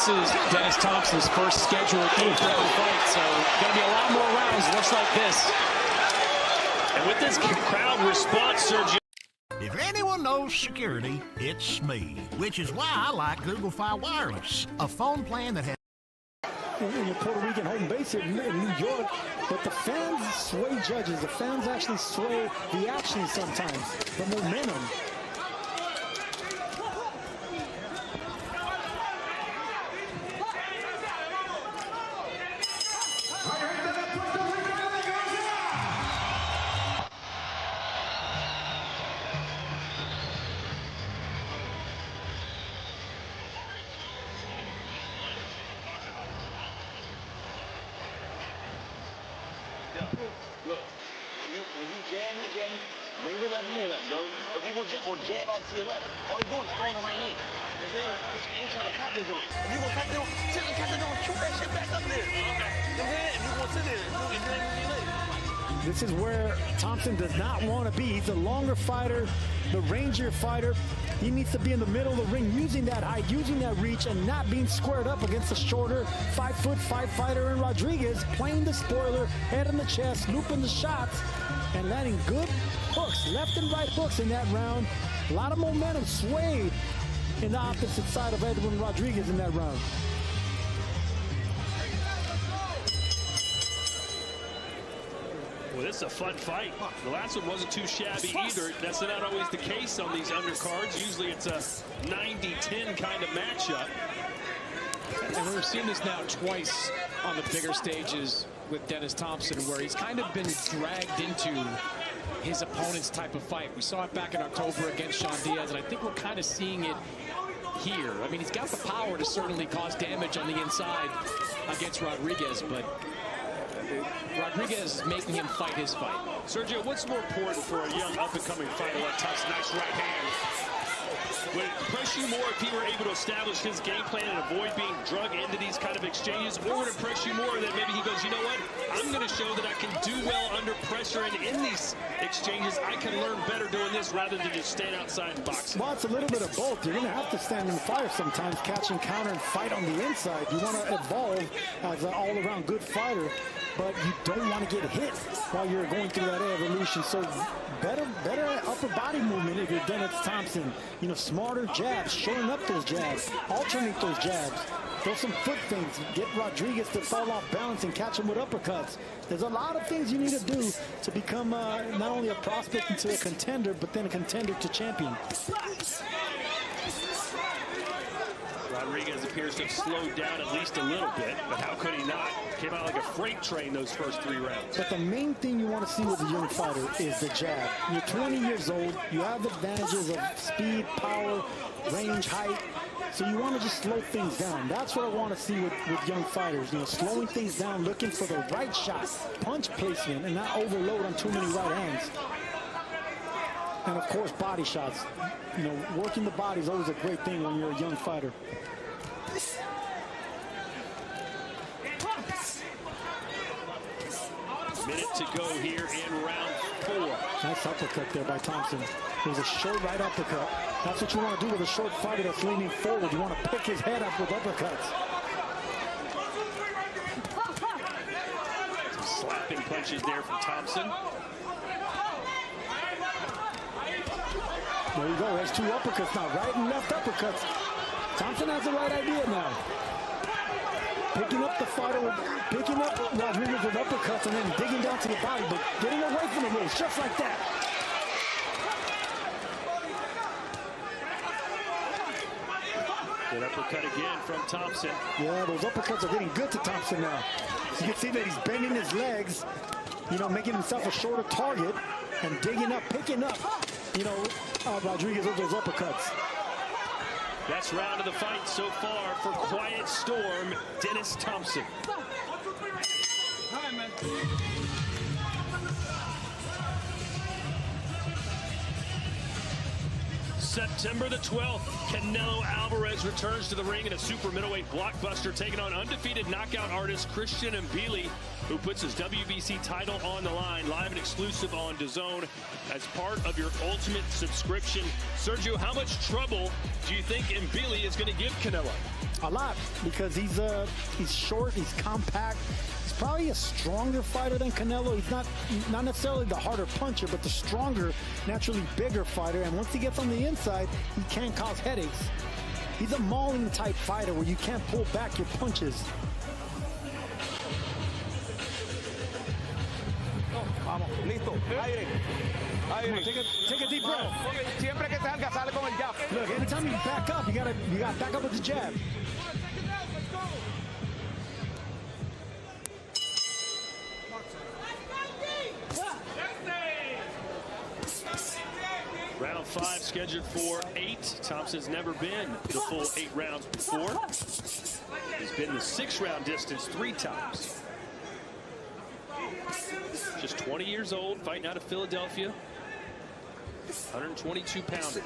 This is Dennis Thompson's first scheduled 8th round fight, so going to be a lot more rounds just like this. And with this crowd response, Sergio. If anyone knows security, it's me, which is why I like Google Fi Wireless, a phone plan that has in Puerto Rican home base here in New York, but the fans sway judges. The fans actually sway the action sometimes, the momentum. Look, when you jam, bring your left knee up. If you go jab out to your left, all you're doing is throwing the right knee. You ain't trying to cut this on. If you gonna cut this on, sit and cut this on, shoot that shit back up there. If you gonna sit there, you drink your leg. This is where Thompson does not want to be. He's a longer fighter, the rangier fighter. He needs to be in the middle of the ring, using that height, using that reach, and not being squared up against a shorter 5'5" fighter in Rodriguez, playing the spoiler, head in the chest, looping the shots, and landing good hooks, left and right hooks in that round. A lot of momentum swayed in the opposite side of Edwin Rodriguez in that round. Well, this is a fun fight. The last one wasn't too shabby either. That's not always the case on these undercards. Usually it's a 90-10 kind of matchup. And we've seen this now twice on the bigger stages with Dennis Thompson, where he's kind of been dragged into his opponent's type of fight. We saw it back in October against Xander Zayas, and I think we're kind of seeing it here. I mean, he's got the power to certainly cause damage on the inside against Rodriguez, but Rodriguez is making him fight his fight. Sergio, what's more important for a young up-and-coming fighter like Thompson? Nice right hand. Would it impress you more if he were able to establish his game plan and avoid being drug into these kind of exchanges? Or would it impress you more that maybe he goes, you know what, I'm going to show that I can do well under pressure, and in these exchanges, I can learn better doing this rather than just stand outside and box? Well, it's a little bit of both. You're going to have to stand in the fire sometimes, catch and counter and fight on the inside. You want to evolve as an all-around good fighter, but you don't want to get hit while you're going through that evolution. So better upper body movement if you're Dennis Thompson. You know, smarter jabs, showing up those jabs, alternate those jabs, throw some foot things, get Rodriguez to fall off balance and catch him with uppercuts. There's a lot of things you need to do to become not only a prospect into a contender, but then a contender to champion. Rodriguez appears to have slowed down at least a little bit, but how could he not? Came out like a freight train those first 3 rounds. But the main thing you want to see with a young fighter is the jab. You're 20 years old. You have the advantages of speed, power, range, height. So you want to just slow things down. That's what I want to see with young fighters. You know, slowing things down, looking for the right shot, punch placement, and not overload on too many right hands. And of course, body shots. You know, working the body is always a great thing when you're a young fighter. Minute to go here in round 4. Nice uppercut there by Thompson. It was a short right uppercut. That's what you want to do with a short fighter that's leaning forward. You want to pick his head up with uppercuts. Some slapping punches there from Thompson. There you go. There's 2 uppercuts now. Right and left uppercuts. Thompson has the right idea now. Picking up the fighter, picking up Rodriguez with uppercuts and then digging down to the body, but getting away from the ropes, just like that. Good uppercut again from Thompson. Yeah, those uppercuts are getting good to Thompson now. You can see that he's bending his legs, you know, making himself a shorter target and digging up, picking up, you know, Rodriguez with those uppercuts. Best round of the fight so far for Quiet Storm, Dennis Thompson. September the 12th, Canelo Alvarez returns to the ring in a super middleweight blockbuster, taking on undefeated knockout artist Christian Mbili, who puts his WBC title on the line, live and exclusive on DAZN as part of your Ultimate subscription. Sergio, how much trouble do you think Mbili is going to give Canelo? A lot, because he's short, he's compact. He's probably a stronger fighter than Canelo. He's not necessarily the harder puncher, but the stronger, naturally bigger fighter. And once he gets on the inside, he can cause headaches. He's a mauling type fighter where you can't pull back your punches. Vamos, listo, aire. Aire. Take a deep breath. Siempre que salga, sale con el jab. Look, anytime you back up, you gotta back up with the jab. Round 5 scheduled for 8. Thompson's never been the full 8 rounds before. He's been the 6-round distance 3 times. Just 20 years old, fighting out of Philadelphia. 122 pounder.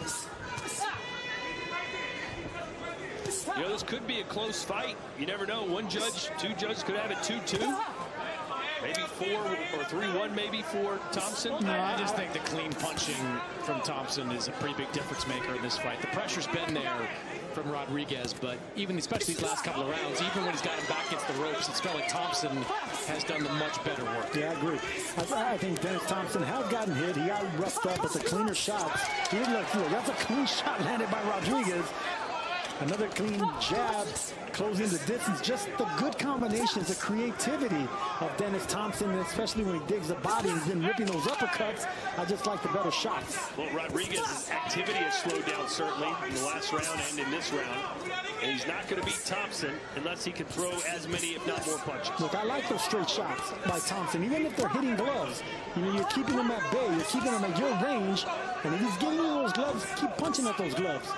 You know, this could be a close fight. You never know. 1 judge, 2 judges could have it 2-2. Maybe 4 or 3-1 maybe for Thompson. No, I just think the clean punching from Thompson is a pretty big difference maker in this fight. The pressure's been there from Rodriguez, but even especially these last couple of rounds, even when he's got him back against the ropes, it's felt like Thompson has done the much better work. Yeah, I agree. I think Dennis Thompson has gotten hit. He got roughed up, but the cleaner shots. He didn't look good. That's a clean shot landed by Rodriguez. Another clean jab, closing the distance. Just the good combinations, the creativity of Dennis Thompson, especially when he digs the body and then ripping those uppercuts. I just like the better shots. Well, Rodriguez's activity has slowed down, certainly, in the last round and in this round. And he's not going to beat Thompson unless he can throw as many, if not more, punches. Look, I like those straight shots by Thompson, even if they're hitting gloves. You know, you're keeping them at bay. You're keeping them at your range. And if he's giving you those gloves, keep punching at those gloves.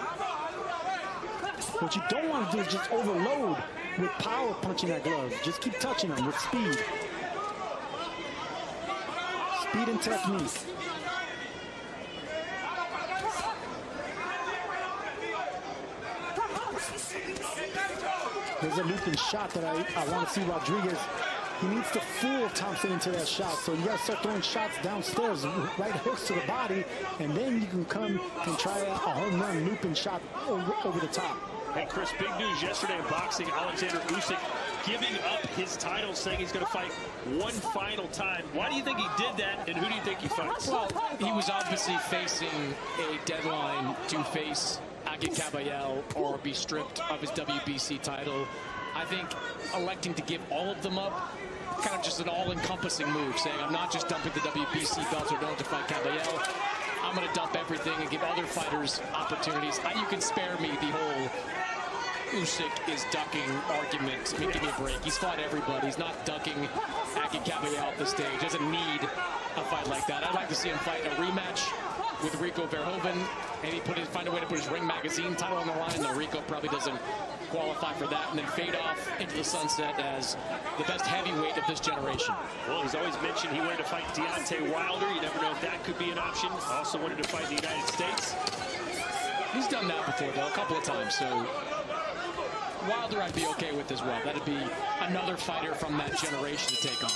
What you don't want to do is just overload with power punching that glove. Just keep touching them with speed. Speed and technique. There's a looping shot that I want to see Rodriguez. He needs to fool Thompson into that shot. So you got to start throwing shots downstairs, right hooks to the body, and then you can come and try a home run looping shot over the top. Hey, Chris, big news yesterday in boxing. Alexander Usyk giving up his title, saying he's going to fight one final time. Why do you think he did that, and who do you think he fights? Well, he was obviously facing a deadline to face Agit Kabayel or be stripped of his WBC title. I think electing to give all of them up, kind of just an all-encompassing move, saying I'm not just dumping the WBC belts or going to fight Kabayel. I'm going to dump everything and give other fighters opportunities. You can spare me the whole Usyk is ducking argument. I mean, give me a break. He's fought everybody. He's not ducking Agit Kabayel off the stage. Doesn't need a fight like that. I'd like to see him fight a rematch with Rico Verhoeven. Maybe find a way to put his Ring Magazine title on the line. No, Rico probably doesn't qualify for that, and then fade off into the sunset as the best heavyweight of this generation. Well, he's always mentioned he wanted to fight Deontay Wilder. You never know if that could be an option. Also wanted to fight the United States. He's done that before, though, a couple of times. So Wilder I'd be okay with as well. That'd be another fighter from that generation to take on.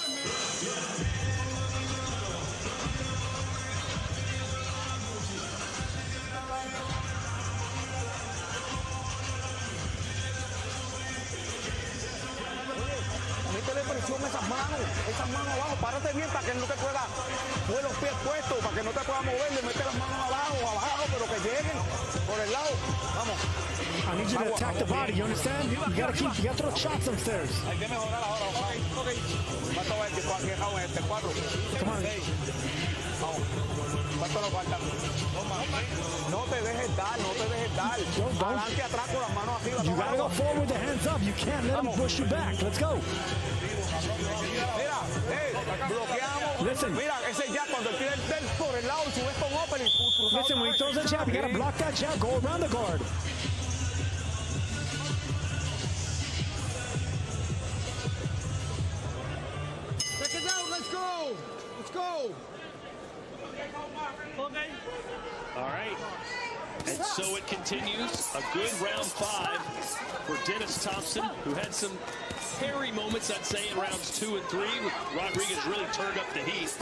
Métele presión a esas manos abajo, párate bien para que no te pueda mover los pies puestos, para que no te pueda mover, le mete las manos abajo, pero que lleguen por el lado. Vamos. I need you to attack the body, you understand? You gotta throw shots upstairs. Hay que mejorar ahora. Ok. ¿Cuánto va este? Aquí dejado en este 4. Come on. 6. Vamos. ¿Cuánto nos falta? No te dejes dar. Adelante, atrás con las manos arriba. You gotta go forward with the hands up. You can't let him push you back. Let's go. Mira, bloqueamos. Listen. Mira, ese jab cuando tira el del por el lado y subes con open y Listen, when he throws that jab, you gotta block that jab, go around the guard. Check it out, let's go. Let's go. All right. And so it continues. A good round 5 for Dennis Thompson, who had some hairy moments, I'd say, in rounds 2 and 3. Rodriguez really turned up the heat.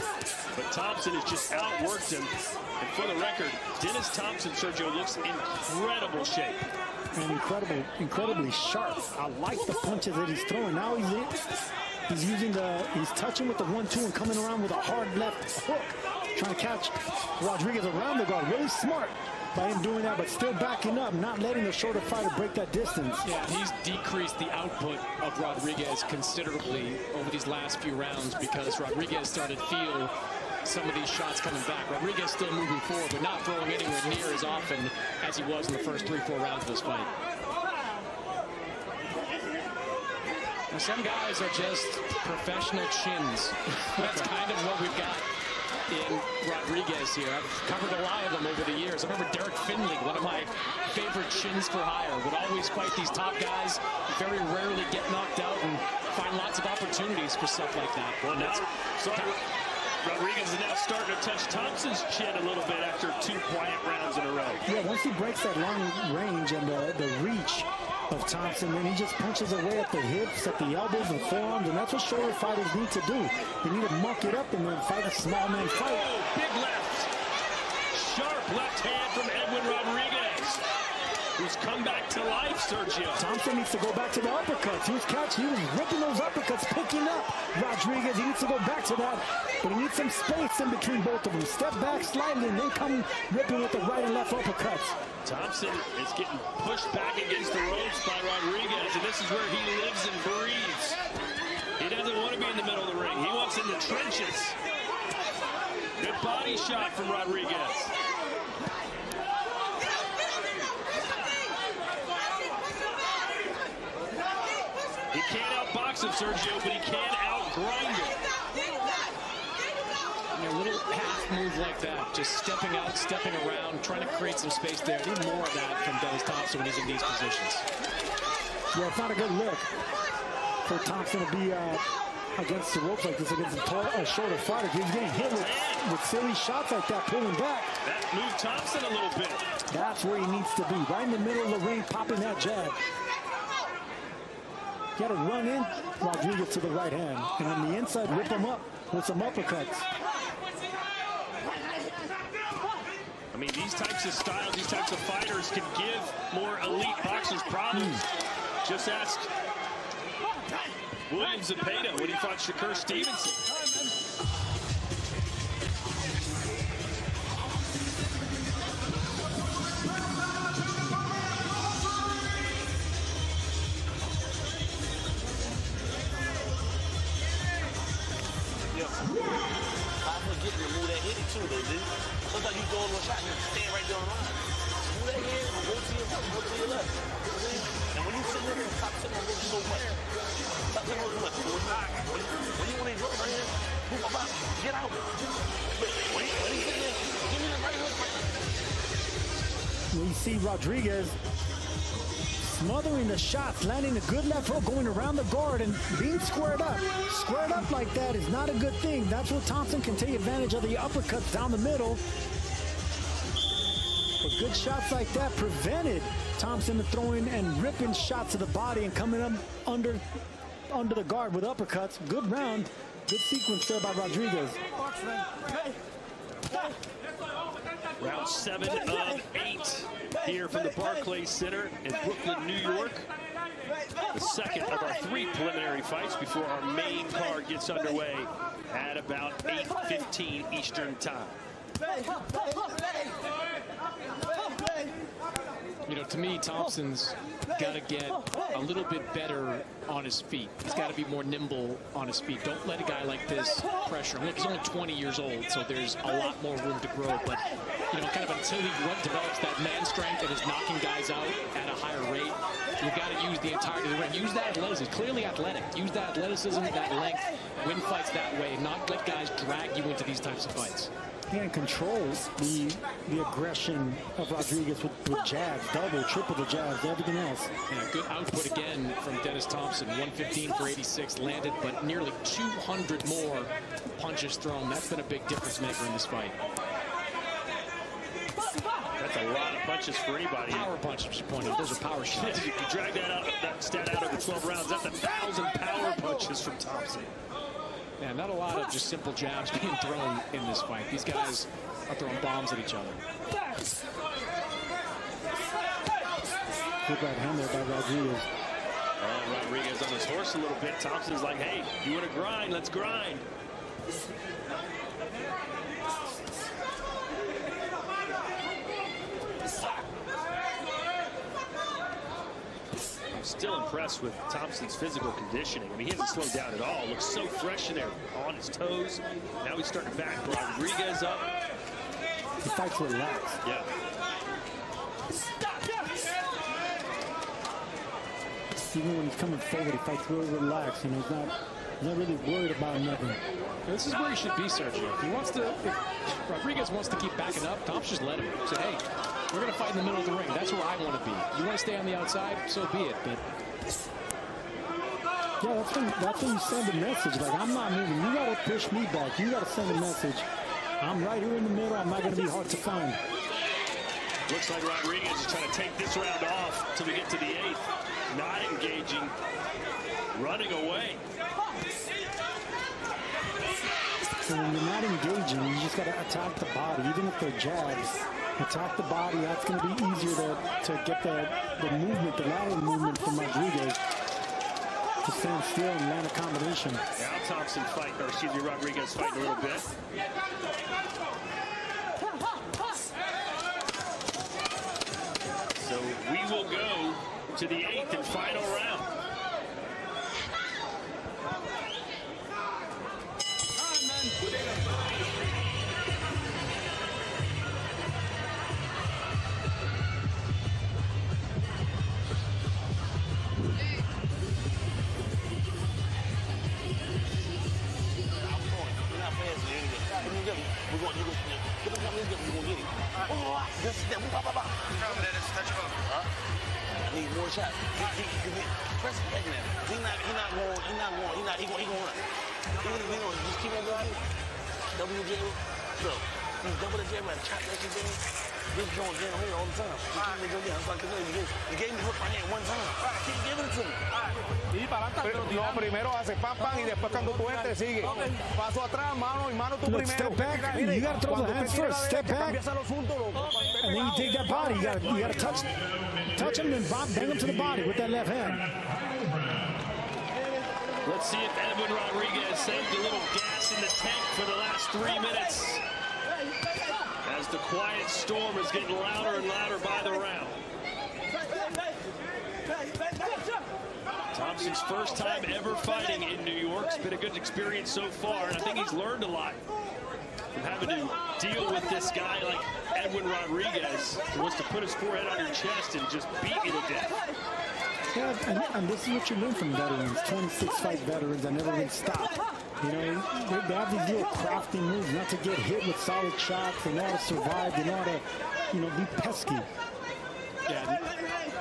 But Thompson has just outworked him. And for the record, Dennis Thompson, Sergio, looks in incredible shape. And incredibly sharp. I like the punches that he's throwing. Now he's touching with the 1-2 and coming around with a hard left hook, trying to catch Rodriguez around the guard. Really smart by him doing that, but still backing up, not letting the shorter fighter break that distance. Yeah, he's decreased the output of Rodriguez considerably over these last few rounds because Rodriguez started to feel some of these shots coming back. Rodriguez still moving forward, but not throwing anywhere near as often as he was in the first 3-4 rounds of this fight. Now, some guys are just professional chins. That's kind of what we've got in Rodriguez here. I've covered a lot of them over the years. I remember Derek Finley, one of my favorite chins for hire, would always fight these top guys, very rarely get knocked out, and find lots of opportunities for stuff like that. Well, now, Rodriguez is now starting to touch Thompson's chin a little bit after 2 quiet rounds in a row. Yeah, once he breaks that long range and the reach of Thompson, then he just punches away at the hips, at the elbows and forearms, and that's what shoulder fighters need to do. They need to muck it up and then fight a small man fight. Oh, big left. Sharp left hand from Edwin Rodriguez, who's come back to life, Sergio. Thompson needs to go back to the uppercuts. He was ripping those uppercuts, picking up Rodriguez. He needs to go back to that, but he needs some space in between both of them. Step back slightly and then come ripping with the right and left uppercuts. Thompson is getting pushed back against the ropes by Rodriguez, and this is where he lives and breathes. He doesn't want to be in the middle of the ring. He wants in the trenches. Good body shot from Rodriguez. He can't outbox him, Sergio, but he can outgrind him. A little half move like that, just stepping out, stepping around, trying to create some space there. Need more of that from Dennis Thompson when he's in these positions. Yeah, it's not a good look for Thompson to be against the ropes like this, against a shorter fighter. He's getting hit with silly shots like that, pulling back. That moved Thompson a little bit. That's where he needs to be, right in the middle of the ring, popping that jab. Got to run in Rodriguez to the right hand, and on the inside, whip him up with some uppercuts. I mean, these types of styles, these types of fighters can give more elite boxers problems. Just ask William Zepeda when he fought Shakur Stevenson. Getting to move that hit too, though, dude. Sometimes you go on one shot and stand right there on the line. Move that head and go to your left, go to your left. And when you sit there, stop sitting on this so much. Stop sitting on this much. When you want to drop right here, move my body, get out. But when you sit there, give me the right hook. We see Rodriguez smothering the shots, landing a good left hook, going around the guard and being squared up. Squared up like that is not a good thing. That's where Thompson can take advantage of the uppercuts down the middle. But good shots like that prevented Thompson from throwing and ripping shots to the body and coming up under the guard with uppercuts. Good round. Good sequence there by Rodriguez. Round 7 of 8 here from the Barclays Center in Brooklyn, New York. The second of our 3 preliminary fights before our main card gets underway at about 8:15 Eastern Time. You know, to me, Thompson's got to get a little bit better on his feet. He's got to be more nimble on his feet. Don't let a guy like this pressure him. Look, he's only 20 years old, so there's a lot more room to grow. But, you know, kind of until he develops that man strength and is knocking guys out at a higher rate, you've got to use the entirety of the ring. Use that athleticism. Clearly athletic. Use that athleticism, that length, win fights that way, and not let guys drag you into these types of fights. And controls the aggression of Rodriguez with jabs, double, triple the jabs, everything else. Yeah, good output again from Dennis Thompson. 115 for 86 landed, but nearly 200 more punches thrown. That's been a big difference maker in this fight. That's a lot of punches for anybody. Power punches, you pointed out. Those are power shots. You drag that stat out over 12 rounds. That's 1,000 power punches from Thompson. Yeah, not a lot of just simple jabs being thrown in this fight. These guys are throwing bombs at each other. Good right hand there by Rodriguez. Rodriguez on his horse a little bit. Thompson's like, hey, you want to grind? Let's grind. I'm still impressed with Thompson's physical conditioning. I mean, he hasn't slowed down at all. Looks so fresh in there, on his toes. Now he's starting to back Rodriguez up. He fights relaxed. Yeah. Even when he's coming forward, he fights really relaxed. You know, he's not really worried about nothing. This is where he should be, Sergio. If he wants to, if Rodriguez wants to keep backing up, Thompson just let him. Say, hey, we're going to fight in the middle of the ring. That's where I want to be. You want to stay on the outside, so be it. But yeah, that's when you send a message. Like, I'm not moving. You got to push me back. You got to send a message. I'm right here in the middle. I'm not going to be hard to find. Looks like Rodriguez is trying to take this round off till we get to the 8th. Not engaging, running away. So when you're not engaging, you just got to attack the body. Even if they're jabs, attack the body. That's going to be easier to get the movement, the lateral movement from Rodriguez to stand still and land a combination. Now Thompson Rodriguez fighting a little bit. So we will go to the 8th and final round. Need more shots. Press it back now. He not going run. He gonna just keep on going. Double jab. Look, he's double the jab and chop that shit down. This joint getting away all the time. You gave me hook my hand one time. Keep giving it to me. No, primero hace pam pam y después cuando tú entres sigue. Paso atrás, mano y mano tú primero. Step back. You got to throw the hands first. Step back. And then you take that body. You got to touch him and bang him to the body with that left hand. Let's see if Edwin Rodriguez saved a little gas in the tank for the last 3 minutes. As the quiet storm is getting louder and louder by the round. Thompson's first time ever fighting in New York. It's been a good experience so far, and I think he's learned a lot from having to deal with this guy like Edwin Rodriguez, who wants to put his forehead on your chest and just beat you to death. Yeah, and this is what you learn from veterans, 26-fight veterans that never been stopped. You know, they have these little crafty moves not to get hit with solid shots. They know how to survive. They know how to, you know, be pesky. yeah,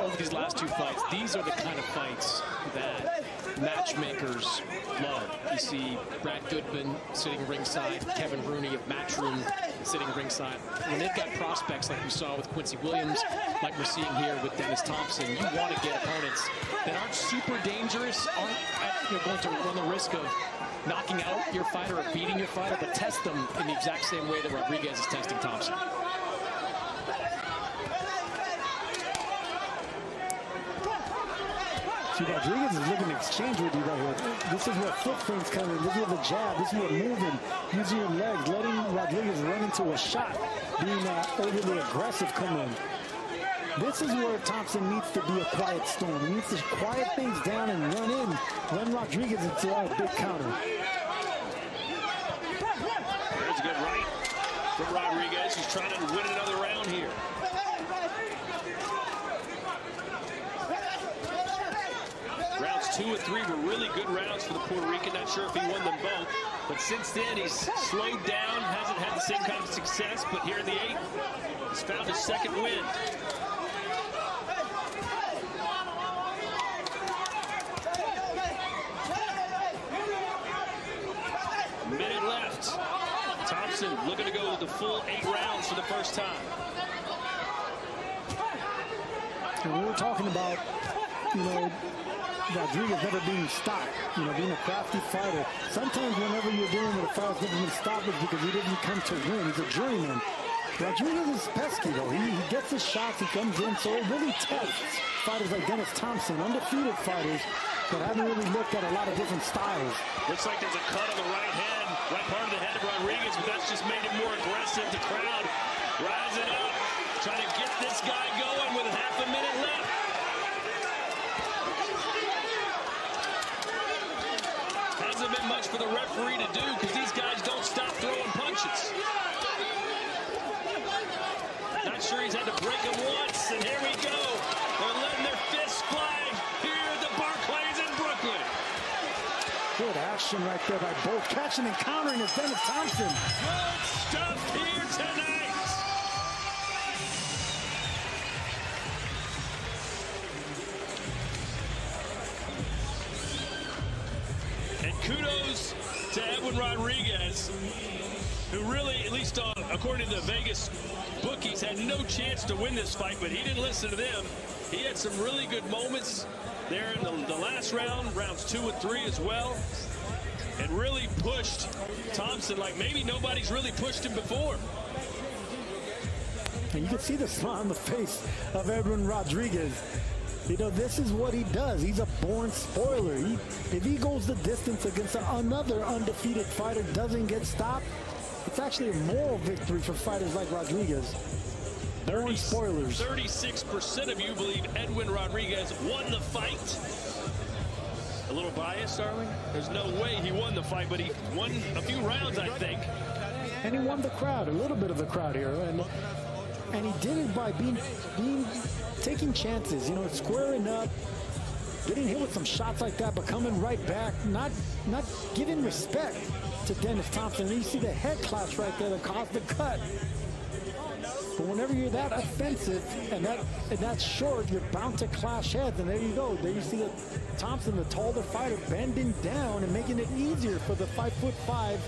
over these last 2 fights, these are the kind of fights that matchmakers love. You see Brad Goodman sitting ringside, Kevin Rooney of Matchroom sitting ringside. When they've got prospects like we saw with Quincy Williams, like we're seeing here with Dennis Thompson, you want to get opponents that aren't super dangerous, aren't going to run the risk of knocking out your fighter or beating your fighter, but test them in the exact same way that Rodriguez is testing Thompson. See, Rodriguez is looking to exchange with you right here. This is where footprints come in. This is where the jab. This is where moving, using your legs, letting Rodriguez run into a shot, being overly aggressive come in. This is where Thompson needs to be a quiet storm. He needs to quiet things down and run Rodriguez into a big counter. There's a good right from Rodriguez, who's trying to win another round here. Rounds 2 and 3 were really good rounds for the Puerto Rican. Not sure if he won them both, but since then he's slowed down, hasn't had the same kind of success, but here in the 8th, he's found his second win. Minute left. Thompson looking to go the full 8 rounds for the first time. And we were talking about, you know, Rodriguez never being stopped, you know, being a crafty fighter. Sometimes whenever you're dealing with a fighter that's never been stopped, it's because he didn't come to win. He's a journeyman. Rodriguez is pesky, though. He gets his shots, he comes in, so it really tests fighters like Dennis Thompson, undefeated fighters that haven't really looked at a lot of different styles. Looks like there's a cut on the right hand, right part of the head of Rodriguez, but that's just made him more aggressive. The crowd rising up, trying to get this guy going with half a minute left. Hasn't been much for the referee to do because these guys don't stop throwing punches. Not sure he's had to break him once, and here we go. They're letting their fists fly here at the Barclays in Brooklyn. Good action right there by both. Catching and countering is Dennis Thompson. Good stuff here tonight. And kudos to Edwin Rodriguez, who really, at least according to the Vegas bookies, had no chance to win this fight, but he didn't listen to them. He had some really good moments there in the last round, rounds 2 and 3 as well, and really pushed Thompson like maybe nobody's really pushed him before. And you can see the smile on the face of Edwin Rodriguez. You know, this is what he does. He's a born spoiler. If he goes the distance against another undefeated fighter, doesn't get stopped, it's actually a moral victory for fighters like Rodriguez. Born spoilers. 36% of you believe Edwin Rodriguez won the fight. A little biased, are we? There's no way he won the fight, but he won a few rounds, I think. And he won the crowd, a little bit of the crowd here. And he did it by taking chances, you know, squaring up, getting hit with some shots like that, but coming right back, not giving respect to Dennis Thompson. And you see the head clash right there that caused the cut. But whenever you're that offensive and that short, you're bound to clash heads. And there you go. There you see Thompson, the taller fighter, bending down and making it easier for the 5'5"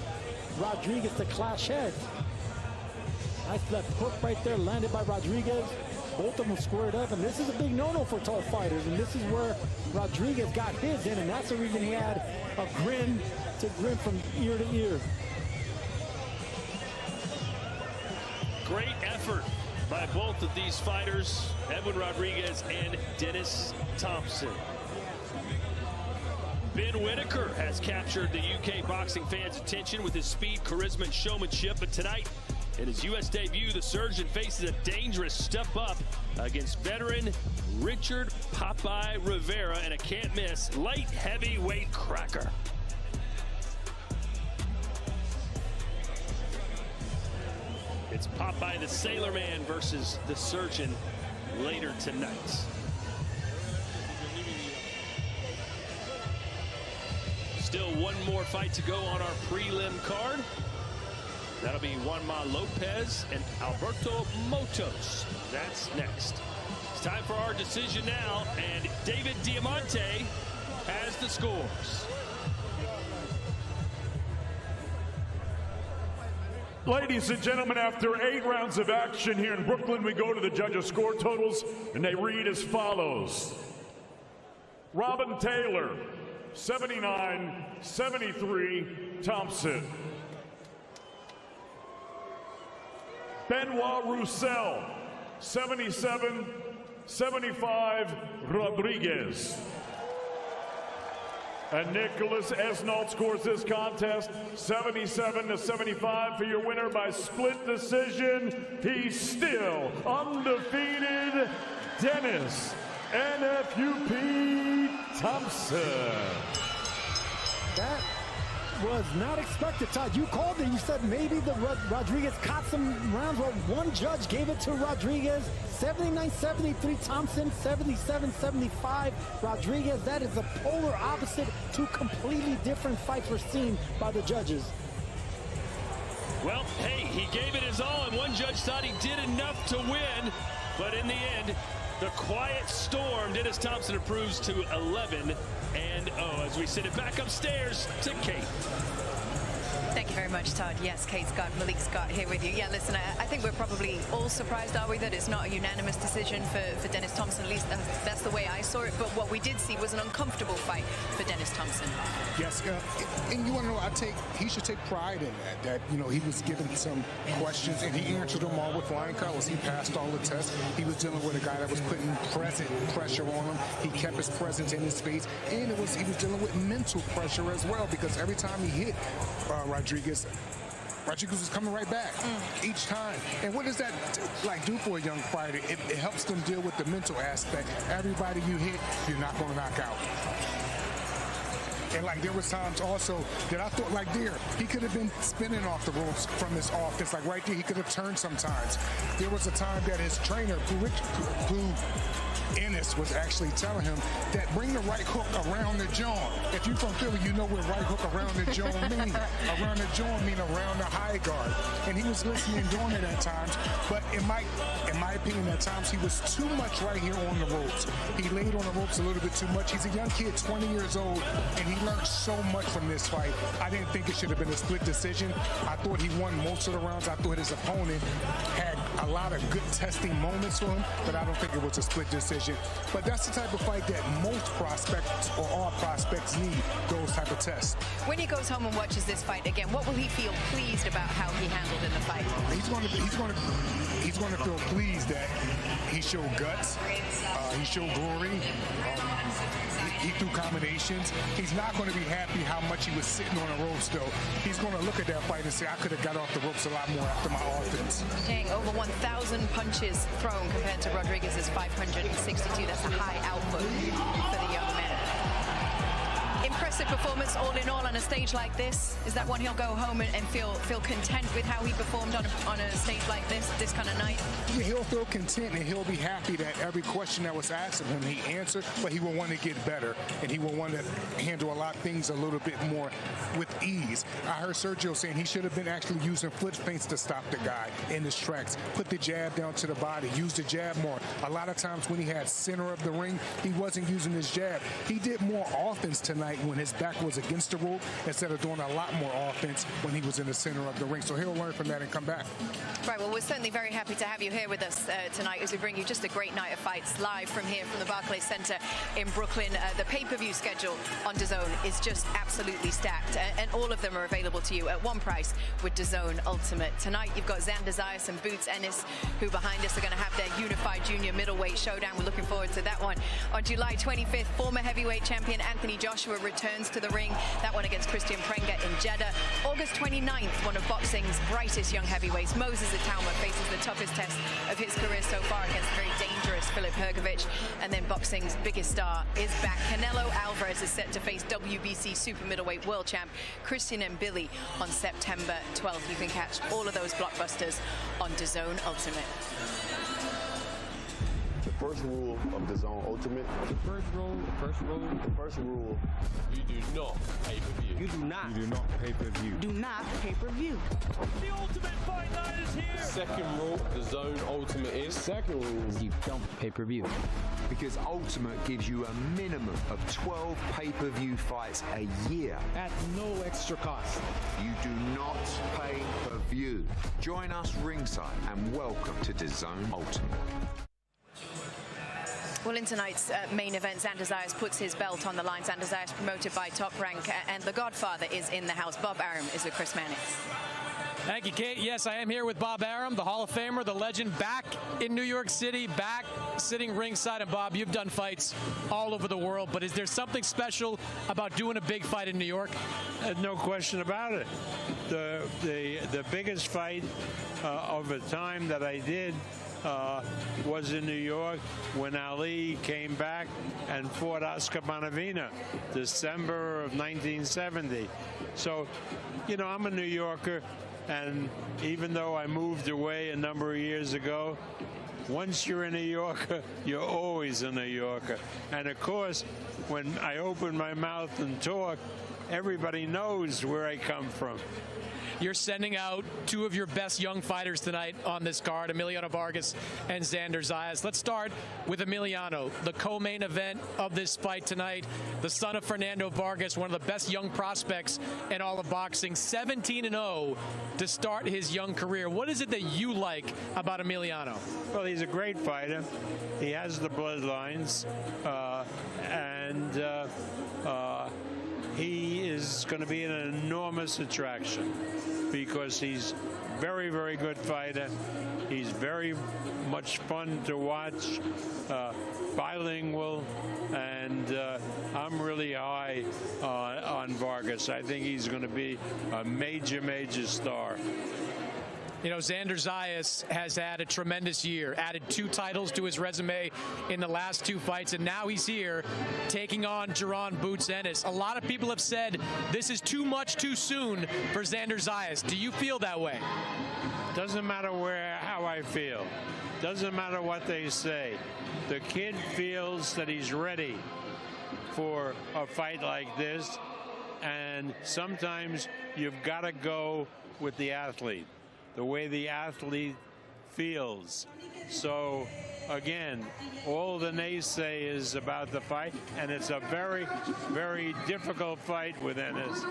Rodriguez to clash heads. Nice left hook right there, landed by Rodriguez. Both of them squared up, and this is a big no-no for tall fighters, and this is where Rodriguez got his in, and that's the reason he had a grin from ear to ear. Great effort by both of these fighters, Edwin Rodriguez and Dennis Thompson. Ben Whitaker has captured the UK boxing fans' attention with his speed, charisma, and showmanship, but tonight, in his U.S. debut, the Surgeon faces a dangerous step-up against veteran Richard Popeye Rivera and a can't-miss light heavyweight cracker. It's Popeye the Sailor Man versus the Surgeon later tonight. Still one more fight to go on our prelim card. That'll be Juanma Lopez and Alberto Motos. That's next. It's time for our decision now, and David Diamante has the scores. Ladies and gentlemen, after 8 rounds of action here in Brooklyn, we go to the judges' score totals, and they read as follows. Robin Taylor, 79-73, Thompson. Benoit Roussel, 77-75, Rodriguez. And Nicholas Esnault scores this contest 77-75 for your winner by split decision. He's still undefeated, Dennis NFUP Thompson. That was not expected, Todd. You called it. You said maybe the Rodriguez caught some rounds. Well, one judge gave it to Rodriguez. 79-73 Thompson, 77-75 Rodriguez. That is the polar opposite. 2 completely different fights were seen by the judges. Well, hey, he gave it his all, and one judge thought he did enough to win, but in the end, the quiet storm, Dennis Thompson improves to 11-0 as we send it back upstairs to Kate. Thank you very much, Todd. Yes, Kate Scott, Malik Scott here with you. Yeah, listen, I think we're probably all surprised, are we, that it's not a unanimous decision for Dennis Thompson. At least that's the way I saw it. But what we did see was an uncomfortable fight for Dennis Thompson. Yes, and you want to know, he should take pride in that, you know, he was given some questions and he answered them all with flying colors. He passed all the tests. He was dealing with a guy that was putting pressure on him. He kept his presence in his face, and he was dealing with mental pressure as well, because every time he hit Rodriguez was coming right back each time. And what does that do for a young fighter? It helps them deal with the mental aspect. Everybody you hit, you're not going to knock out. And there was times also that I thought there, he could have been spinning off the ropes from his offense. Right there, he could have turned sometimes. There was a time that his trainer, Ennis, was actually telling him that bring the right hook around the jaw. If you're from Philly, you know what right hook around the jaw means. Around the jaw mean around the high guard. And he was listening and doing it at times. But in my opinion, at times he was too much right here on the ropes. He laid on the ropes a little bit too much. He's a young kid, 20 years old, and he learned so much from this fight. I didn't think it should have been a split decision. I thought he won most of the rounds. I thought his opponent had a lot of good testing moments for him, but I don't think it was a split decision. But that's the type of fight that most prospects or all prospects need, those type of tests. When he goes home and watches this fight again, what will he feel pleased about how he handled in the fight? He's going to feel pleased that he showed guts, he showed glory, he threw combinations. He's not going to be happy how much he was sitting on the ropes, though. He's going to look at that fight and say, I could have got off the ropes a lot more after my offense. Dang, over 1,000 punches thrown compared to Rodriguez's 562. That's a high output for the young man. Impressive performance all in all on a stage like this. Is that one he'll go home and feel content with how he performed on a stage like this kind of night? Yeah, he'll feel content and he'll be happy that every question that was asked of him he answered, but he will want to get better and he will want to handle a lot of things a little bit more with ease. I heard Sergio saying he should have been actually using foot feints to stop the guy in his tracks. Put the jab down to the body, use the jab more. A lot of times when he had center of the ring, he wasn't using his jab. He did more offense tonight when his back was against the rope instead of doing a lot more offense when he was in the center of the ring. So he'll learn from that and come back. Right, well, we're certainly very happy to have you here with us tonight as we bring you just a great night of fights live from here from the Barclays Center in Brooklyn. The pay-per-view schedule on DAZN is just absolutely stacked, and all of them are available to you at one price with DAZN Ultimate. Tonight, you've got Xander Zayas and Boots Ennis, who behind us are going to have their unified junior middleweight showdown. We're looking forward to that one. On July 25th, former heavyweight champion Anthony Joshua returns to the ring. That one against Christian Prenga in Jeddah. August 29th, one of boxing's brightest young heavyweights, Moses Itauma, faces the toughest test of his career so far against the very dangerous Filip Hrgović. And then boxing's biggest star is back. Canelo Alvarez is set to face WBC super middleweight world champ Christian Mbili on September 12th. You can catch all of those blockbusters on DAZN Ultimate. The first rule of DAZN Ultimate. The first rule. You do not pay-per-view. You do not. You do not pay-per-view. Do not pay-per-view. The Ultimate Fight Night is here. Second rule, DAZN Ultimate is. Second rule is you don't pay-per-view. Because Ultimate gives you a minimum of 12 pay-per-view fights a year. At no extra cost. You do not pay-per-view. Join us ringside and welcome to DAZN Ultimate. Well, in tonight's main event, Xander Zayas puts his belt on the line. Xander Zayas promoted by Top Rank, and the Godfather is in the house. Bob Arum is with Chris Mannix. Thank you, Kate. Yes, I am here with Bob Arum, the Hall of Famer, the legend, back in New York City, back sitting ringside. And Bob, you've done fights all over the world, but is there something special about doing a big fight in New York? No question about it. The biggest fight of the time that I did was in New York when Ali came back and fought Oscar Bonavena, December of 1970. So, you know, I'm a New Yorker, and even though I moved away a number of years ago, once you're a New Yorker, you're always a New Yorker. And of course, when I open my mouth and talk, everybody knows where I come from. You're sending out two of your best young fighters tonight on this card, Emiliano Vargas and Xander Zayas. Let's start with Emiliano, the co-main event of this fight tonight. The son of Fernando Vargas, one of the best young prospects in all of boxing, 17-0 to start his young career. What is it that you like about Emiliano? Well, he's a great fighter. He has the bloodlines, he is going to be an enormous attraction because he's very, very good fighter. He's very much fun to watch, bilingual, and I'm really high on Vargas. I think he's going to be a major, major star. You know, Xander Zayas has had a tremendous year, added 2 titles to his resume in the last 2 fights, and now he's here taking on Jaron Boots Ennis. A lot of people have said this is too much too soon for Xander Zayas. Do you feel that way? Doesn't matter how I feel. Doesn't matter what they say. The kid feels that he's ready for a fight like this, and sometimes you've got to go with the athlete, the way the athlete feels. So again, all the naysayers about the fight, and it's a very, very difficult fight with Ennis,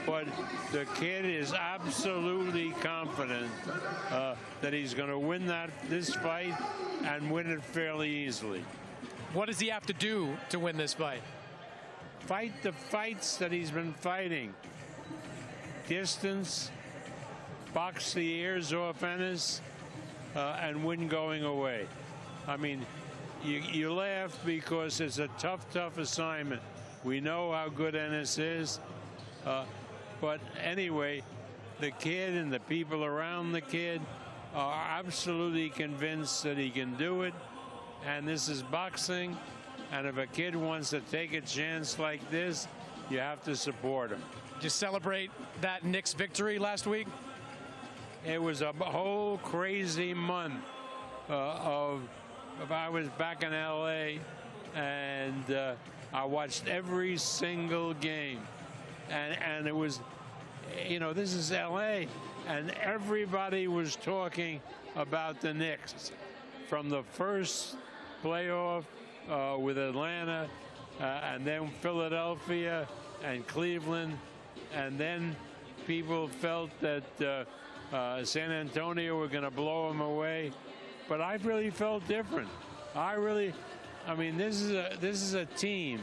but the kid is absolutely confident that he's going to win this fight and win it fairly easily. What does he have to do to win this fight? Fight the fights that he's been fighting. Distance, box the ears off Ennis, and win going away. I mean, you laugh because it's a tough, tough assignment. We know how good Ennis is, but anyway, the kid and the people around the kid are absolutely convinced that he can do it, and this is boxing, and if a kid wants to take a chance like this, you have to support him. Just celebrate that Knicks victory last week? It was a whole crazy month I was back in LA, and I watched every single game, and it was, you know, this is LA, and everybody was talking about the Knicks from the first playoff with Atlanta, and then Philadelphia and Cleveland, and then people felt that San Antonio were going to blow them away, but I really felt different. I mean, this is a team.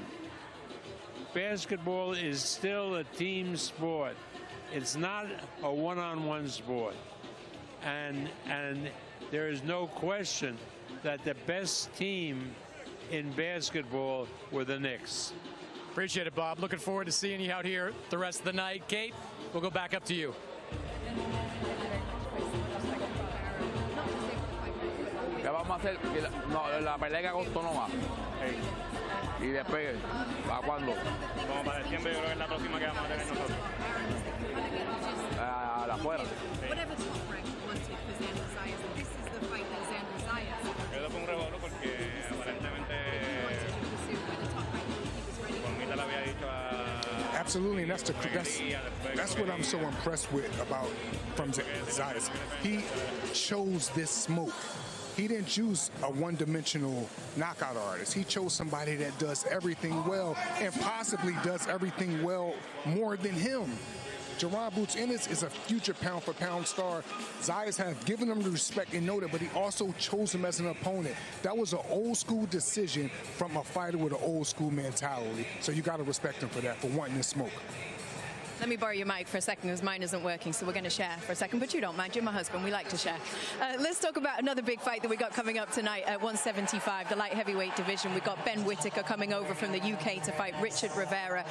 Basketball is still a team sport. It's not a one-on-one sport, and there is no question that the best team in basketball were the Knicks. Appreciate it, Bob. Looking forward to seeing you out here the rest of the night. Kate, we'll go back up to you. ¿Qué vamos a hacer? La pelea que costó no va. Y después, ¿para cuándo? Como para diciembre, yo creo que es la próxima que vamos a tener nosotros. A la afuera. Whatever top rank wanted for Xander Zayas, this is the fight that Xander Zayas. Eso fue un revolú porque aparentemente Juanita le había dicho a... Absolutely, and that's what I'm so impressed with from Zayas. He chose this smoke. He didn't choose a one-dimensional knockout artist. He chose somebody that does everything well and possibly does everything well more than him. Jaron Boots Ennis is a future pound-for-pound star. Zayas has given him the respect and know that, but he also chose him as an opponent. That was an old-school decision from a fighter with an old-school mentality. So you got to respect him for that, for wanting to smoke. Let me borrow your mic for a second, because mine isn't working, so we're going to share for a second. But you don't mind, you're my husband, we like to share. Let's talk about another big fight that we got coming up tonight at 175, the light heavyweight division. We've got Ben Whittaker coming over from the UK to fight Richard Rivera,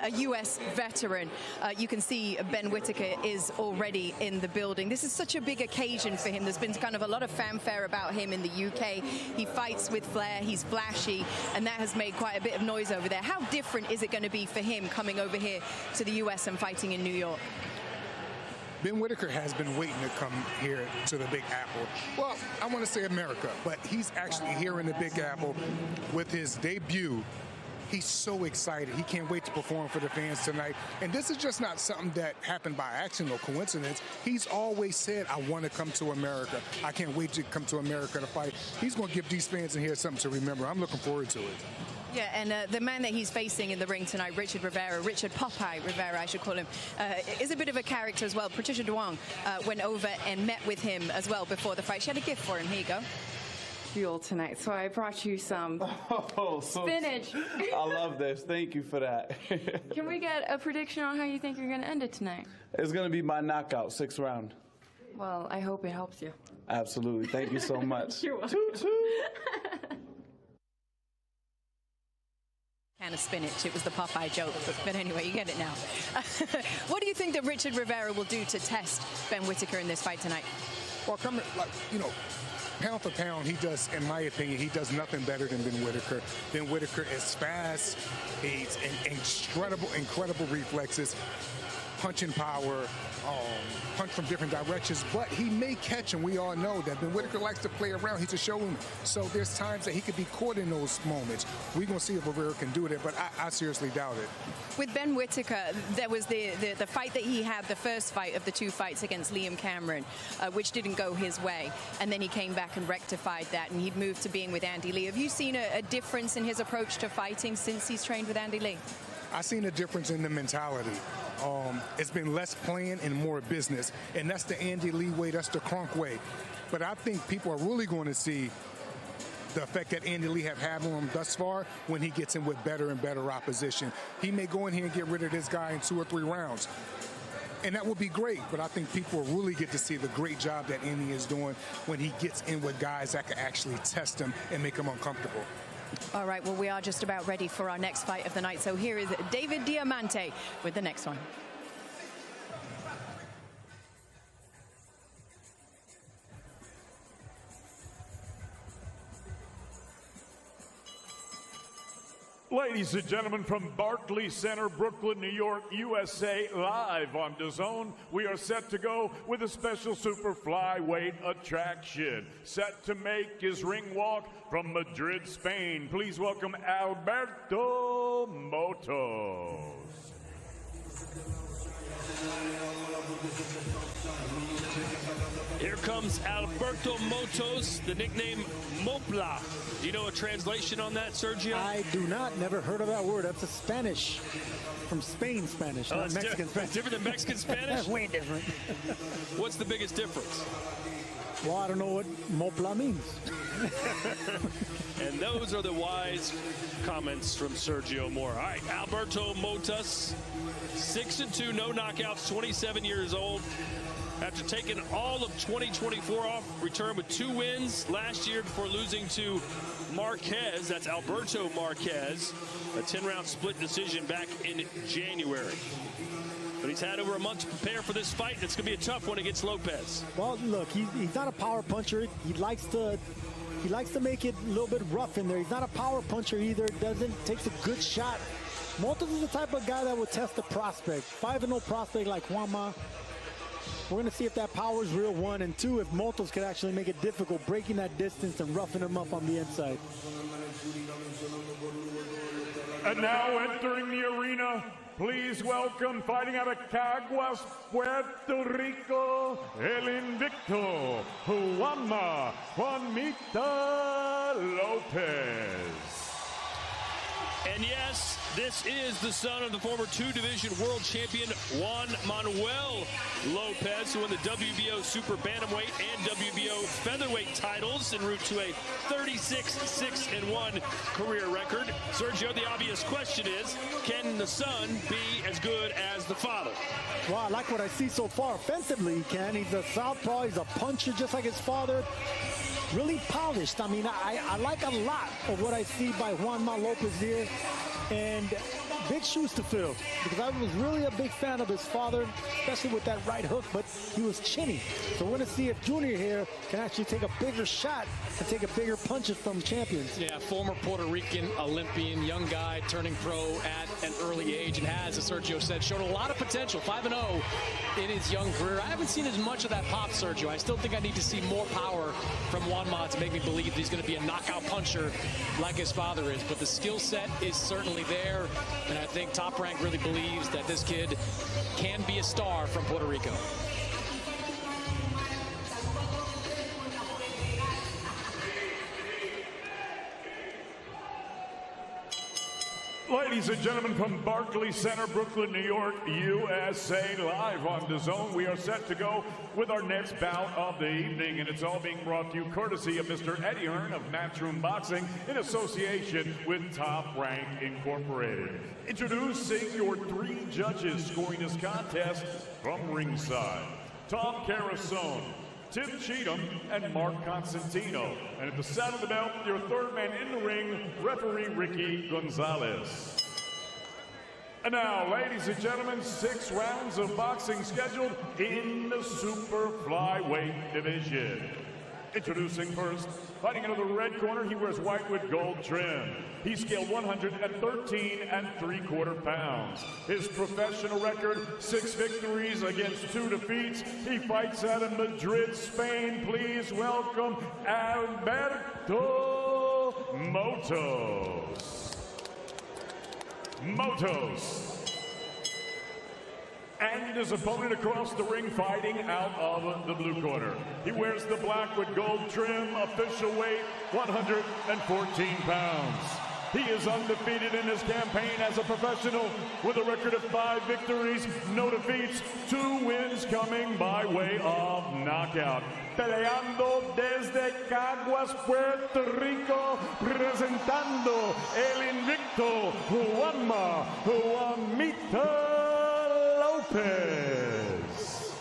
a US veteran. You can see Ben Whittaker is already in the building. This is such a big occasion for him. There's been kind of a lot of fanfare about him in the UK. He fights with flair, he's flashy, and that has made quite a bit of noise over there. How different is it going to be for him coming over here to the US and fighting in New York? Ben Whitaker has been waiting to come here to the Big Apple. Well, I want to say America, but he's actually here in the Big Apple with his debut. He's so excited. He can't wait to perform for the fans tonight. And this is just not something that happened by accident or coincidence. He's always said, I want to come to America. I can't wait to come to America to fight. He's going to give these fans in here something to remember. I'm looking forward to it. Yeah, and the man that he's facing in the ring tonight, Richard Popeye Rivera, I should call him, is a bit of a character as well. Patricia Duong went over and met with him as well before the fight. She had a gift for him. Here you go. Fuel tonight, so I brought you some spinach. I love this. Thank you for that. Can we get a prediction on how you think you're going to end it tonight? It's going to be my knockout, 6th round. Well, I hope it helps you. Absolutely. Thank you so much. You're welcome. Toot, toot. Can of spinach. It was the Popeye joke, but anyway, you get it now. What do you think that Richard Rivera will do to test Ben Whitaker in this fight tonight? Well, pound for pound, he does, in my opinion, he does nothing better than Ben Whitaker. Ben Whitaker is fast. He's incredible reflexes, punching power, punch from different directions, but he may catch, and we all know that Ben Whitaker likes to play around. He's a showman. So there's times that he could be caught in those moments. We're going to see if Rivera can do that, but I seriously doubt it. With Ben Whitaker, there was the fight that he had, the first fight of the 2 fights against Liam Cameron, which didn't go his way. And then he came back and rectified that, and he'd moved to being with Andy Lee. Have you seen a difference in his approach to fighting since he's trained with Andy Lee? I've seen a difference in the mentality. It's been less playing and more business, and that's the Andy Lee way, that's the Kronk way. But I think people are really going to see the effect that Andy Lee have had on him thus far when he gets in with better and better opposition. He may go in here and get rid of this guy in 2 or 3 rounds. And that would be great, but I think people will really get to see the great job that Andy is doing when he gets in with guys that can actually test him and make him uncomfortable. All right, well, we are just about ready for our next fight of the night. So here is David Diamante with the next one. Ladies and gentlemen, from Barclays Center, Brooklyn, New York, USA, live on DAZN, we are set to go with a special super flyweight attraction. Set to make his ring walk from Madrid, Spain. Please welcome Alberto Motos. Here comes Alberto Motos, the nickname Mopla. Do you know a translation on that, Sergio? I do not. Never heard of that word. That's a Spanish. From Spain Spanish, not Mexican Spanish. Different than Mexican Spanish? Way different. What's the biggest difference? Well, I don't know what Mopla means. And those are the wise comments from Sergio Moore. All right, Alberto Motos, 6-2, no knockouts, 27 years old. After taking all of 2024 off, returned with 2 wins last year before losing to Marquez. That's Alberto Marquez, a 10-round split decision back in January. But he's had over a month to prepare for this fight. It's going to be a tough one against Lopez. Well, look, he's not a power puncher. He likes to make it a little bit rough in there. He's not a power puncher either. Takes a good shot. Motos is the type of guy that will test the prospect. 5-0 prospect like Juanma. We're going to see if that power is real, 1, and 2, if Motos could actually make it difficult, breaking that distance and roughing him up on the inside. And now entering the arena, please welcome, fighting out of Caguas, Puerto Rico, El Invicto, Juanmita Lopez. And yes, this is the son of the former 2-division world champion Juan Manuel Lopez, who won the WBO Super Bantamweight and WBO Featherweight titles en route to a 36-6-1 career record. Sergio, the obvious question is, can the son be as good as the father? Well, I like what I see so far. Offensively, he can. He's a southpaw. He's a puncher just like his father. Really polished. I mean, I like a lot of what I see by Juanma Lopez here. And big shoes to fill, because I was really a big fan of his father, especially with that right hook, but he was chinny. So we're going to see if Junior here can actually take a bigger shot and take a bigger punches from champions. Yeah, former Puerto Rican Olympian, young guy turning pro at an early age, and has, as Sergio said, shown a lot of potential, 5-0 in his young career. I haven't seen as much of that pop, Sergio. I still think I need to see more power from Juanma to make me believe he's going to be a knockout puncher like his father is. But the skill set is certainly there, and I think Top Rank really believes that this kid can be a star from Puerto Rico. Ladies and gentlemen, from Barclays Center, Brooklyn, New York, USA, live on DAZN, we are set to go with our next bout of the evening, and it's all being brought to you courtesy of Mr. Eddie Hearn of Matchroom Boxing in association with Top Rank Incorporated. Introducing your 3 judges scoring this contest from ringside: Tom Carasone, Tim Cheatham, and Mark Constantino. And at the sound of the bell, your third man in the ring, referee Ricky Gonzalez. And now, ladies and gentlemen, 6 rounds of boxing scheduled in the super flyweight division. Introducing first, fighting into the red corner, he wears white with gold trim. He scaled 113 3/4 pounds. His professional record, 6 victories against 2 defeats. He fights out of Madrid, Spain. Please welcome Alberto Motos. And his opponent across the ring, fighting out of the blue corner. He wears the black with gold trim, official weight 114 pounds. He is undefeated in his campaign as a professional with a record of 5 victories, no defeats, 2 wins coming by way of knockout. Peleando desde Caguas, Puerto Rico, presentando el invicto Juanmita Lopez.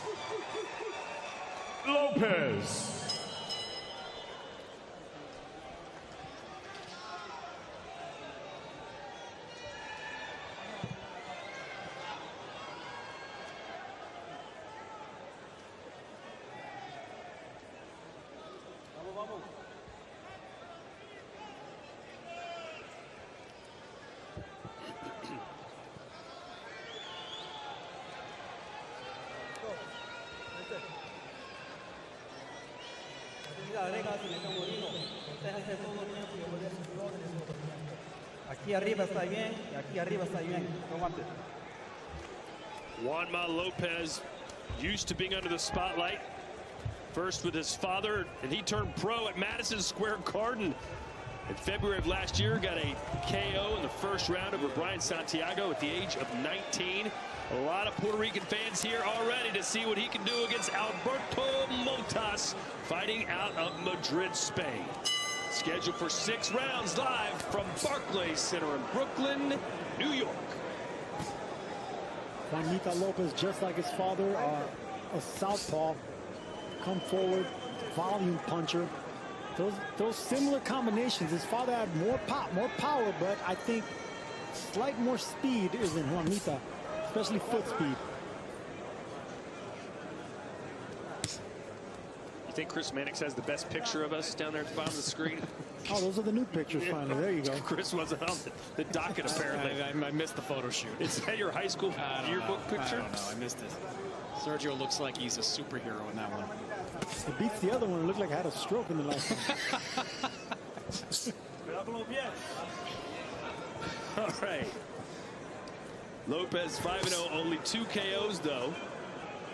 Aquí arriba está bien, y aquí arriba está bien. Juanma Lopez, used to being under the spotlight, first with his father, and he turned pro at Madison Square Garden in February of last year. Got a KO in the first round over Brian Santiago at the age of 19. A lot of Puerto Rican fans here already to see what he can do against Alberto Motos, fighting out of Madrid, Spain. Scheduled for 6 rounds, live from Barclays Center in Brooklyn, New York. Juanmita Lopez, just like his father, a southpaw, come forward, volume puncher. Those similar combinations. His father had more pop, more power, but I think slight more speed is in Juanmita, especially foot speed. You think Chris Mannix has the best picture of us down there at the bottom of the screen? Oh, those are the new pictures finally. There you go. Chris wasn't on the docket, apparently. I missed the photo shoot. Is that your high school yearbook picture? I don't know. I missed it. Sergio looks like he's a superhero in that one. It beats the other one. It looked like I had a stroke in the last one. All right. Lopez 5-0, only 2 KOs, though.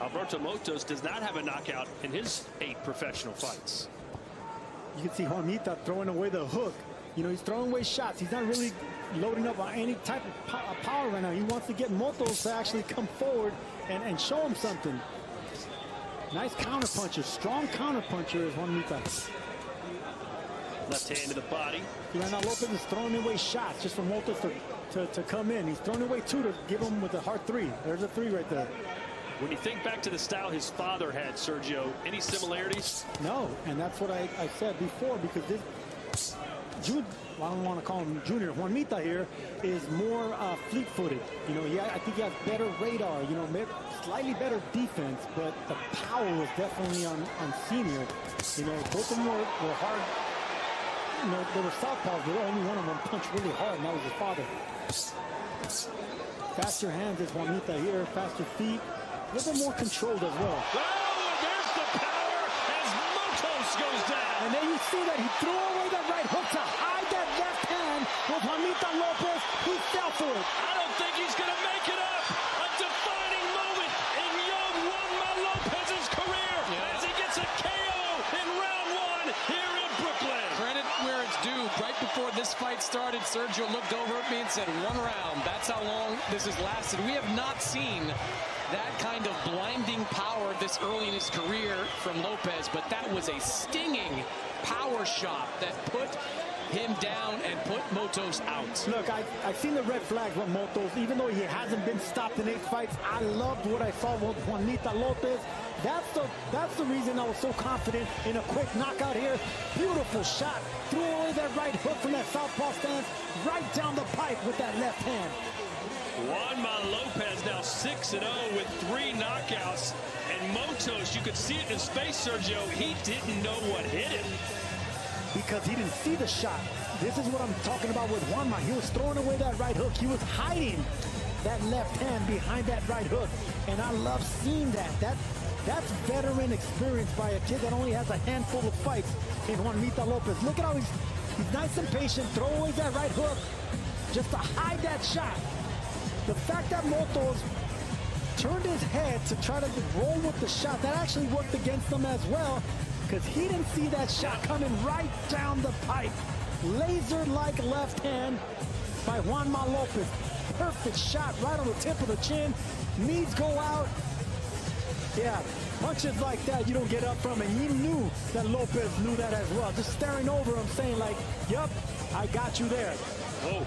Alberto Motos does not have a knockout in his 8 professional fights. You can see Juanmita throwing away the hook. You know, he's throwing away shots. He's not really loading up on any type of power right now. He wants to get Motos to actually come forward and show him something. Nice counter puncher. Strong counter puncher is Juanmita. Left hand to the body. Right now, Lopez is throwing away shots just for Motos to come in. He's throwing away 2 to give him with a hard 3. There's a 3 right there. When you think back to the style his father had, Sergio, any similarities? No, and that's what I said before, because I don't want to call him Junior. Juanmita here is more fleet-footed. You know, I think he has better radar. You know, slightly better defense, but the power was definitely on Senior. You know, both of them were hard. You know, they were southpaws, but only one of them punched really hard, and that was his father. Faster hands is Juanmita here, faster feet, a little bit more controlled as well. Oh, and there's the power as Motos goes down. And then you see that he threw away that right hook to hide that left hand with Juanmita Lopez. He fell for it. I don't think he's going to make it up. A defining moment in young Juanma Lopez's career as he gets a KO in round 1 here in Brooklyn. Credit where it's due. Right before this fight started, Sergio looked over at me and said, 1 round. That's how long this has lasted. We have not seen that kind of blinding power this early in his career from Lopez, but that was a stinging power shot that put him down and put Motos out. Look, I've seen the red flags with Motos, even though he hasn't been stopped in 8 fights. I loved what I saw with Juanmita Lopez. That's the reason I was so confident in a quick knockout here. Beautiful shot. Threw away that right hook from that southpaw stance right down the pipe with that left hand. Juanma Lopez now 6-0 with 3 knockouts. And Motos, you could see it in his face, Sergio. He didn't know what hit him. Because he didn't see the shot. This is what I'm talking about with Juanma. He was throwing away that right hook. He was hiding that left hand behind that right hook. And I love seeing that. That's veteran experience by a kid that only has a handful of fights in Juanmita Lopez. Look at how he's nice and patient. Throw away that right hook just to hide that shot. The fact that Motos turned his head to try to roll with the shot, that actually worked against him as well, because he didn't see that shot coming right down the pipe. Laser-like left hand by Juanma Lopez. Perfect shot right on the tip of the chin. Knees go out. Yeah, punches like that you don't get up from, and he knew that Lopez knew that as well. Just staring over him saying like, yup, I got you there. Whoa.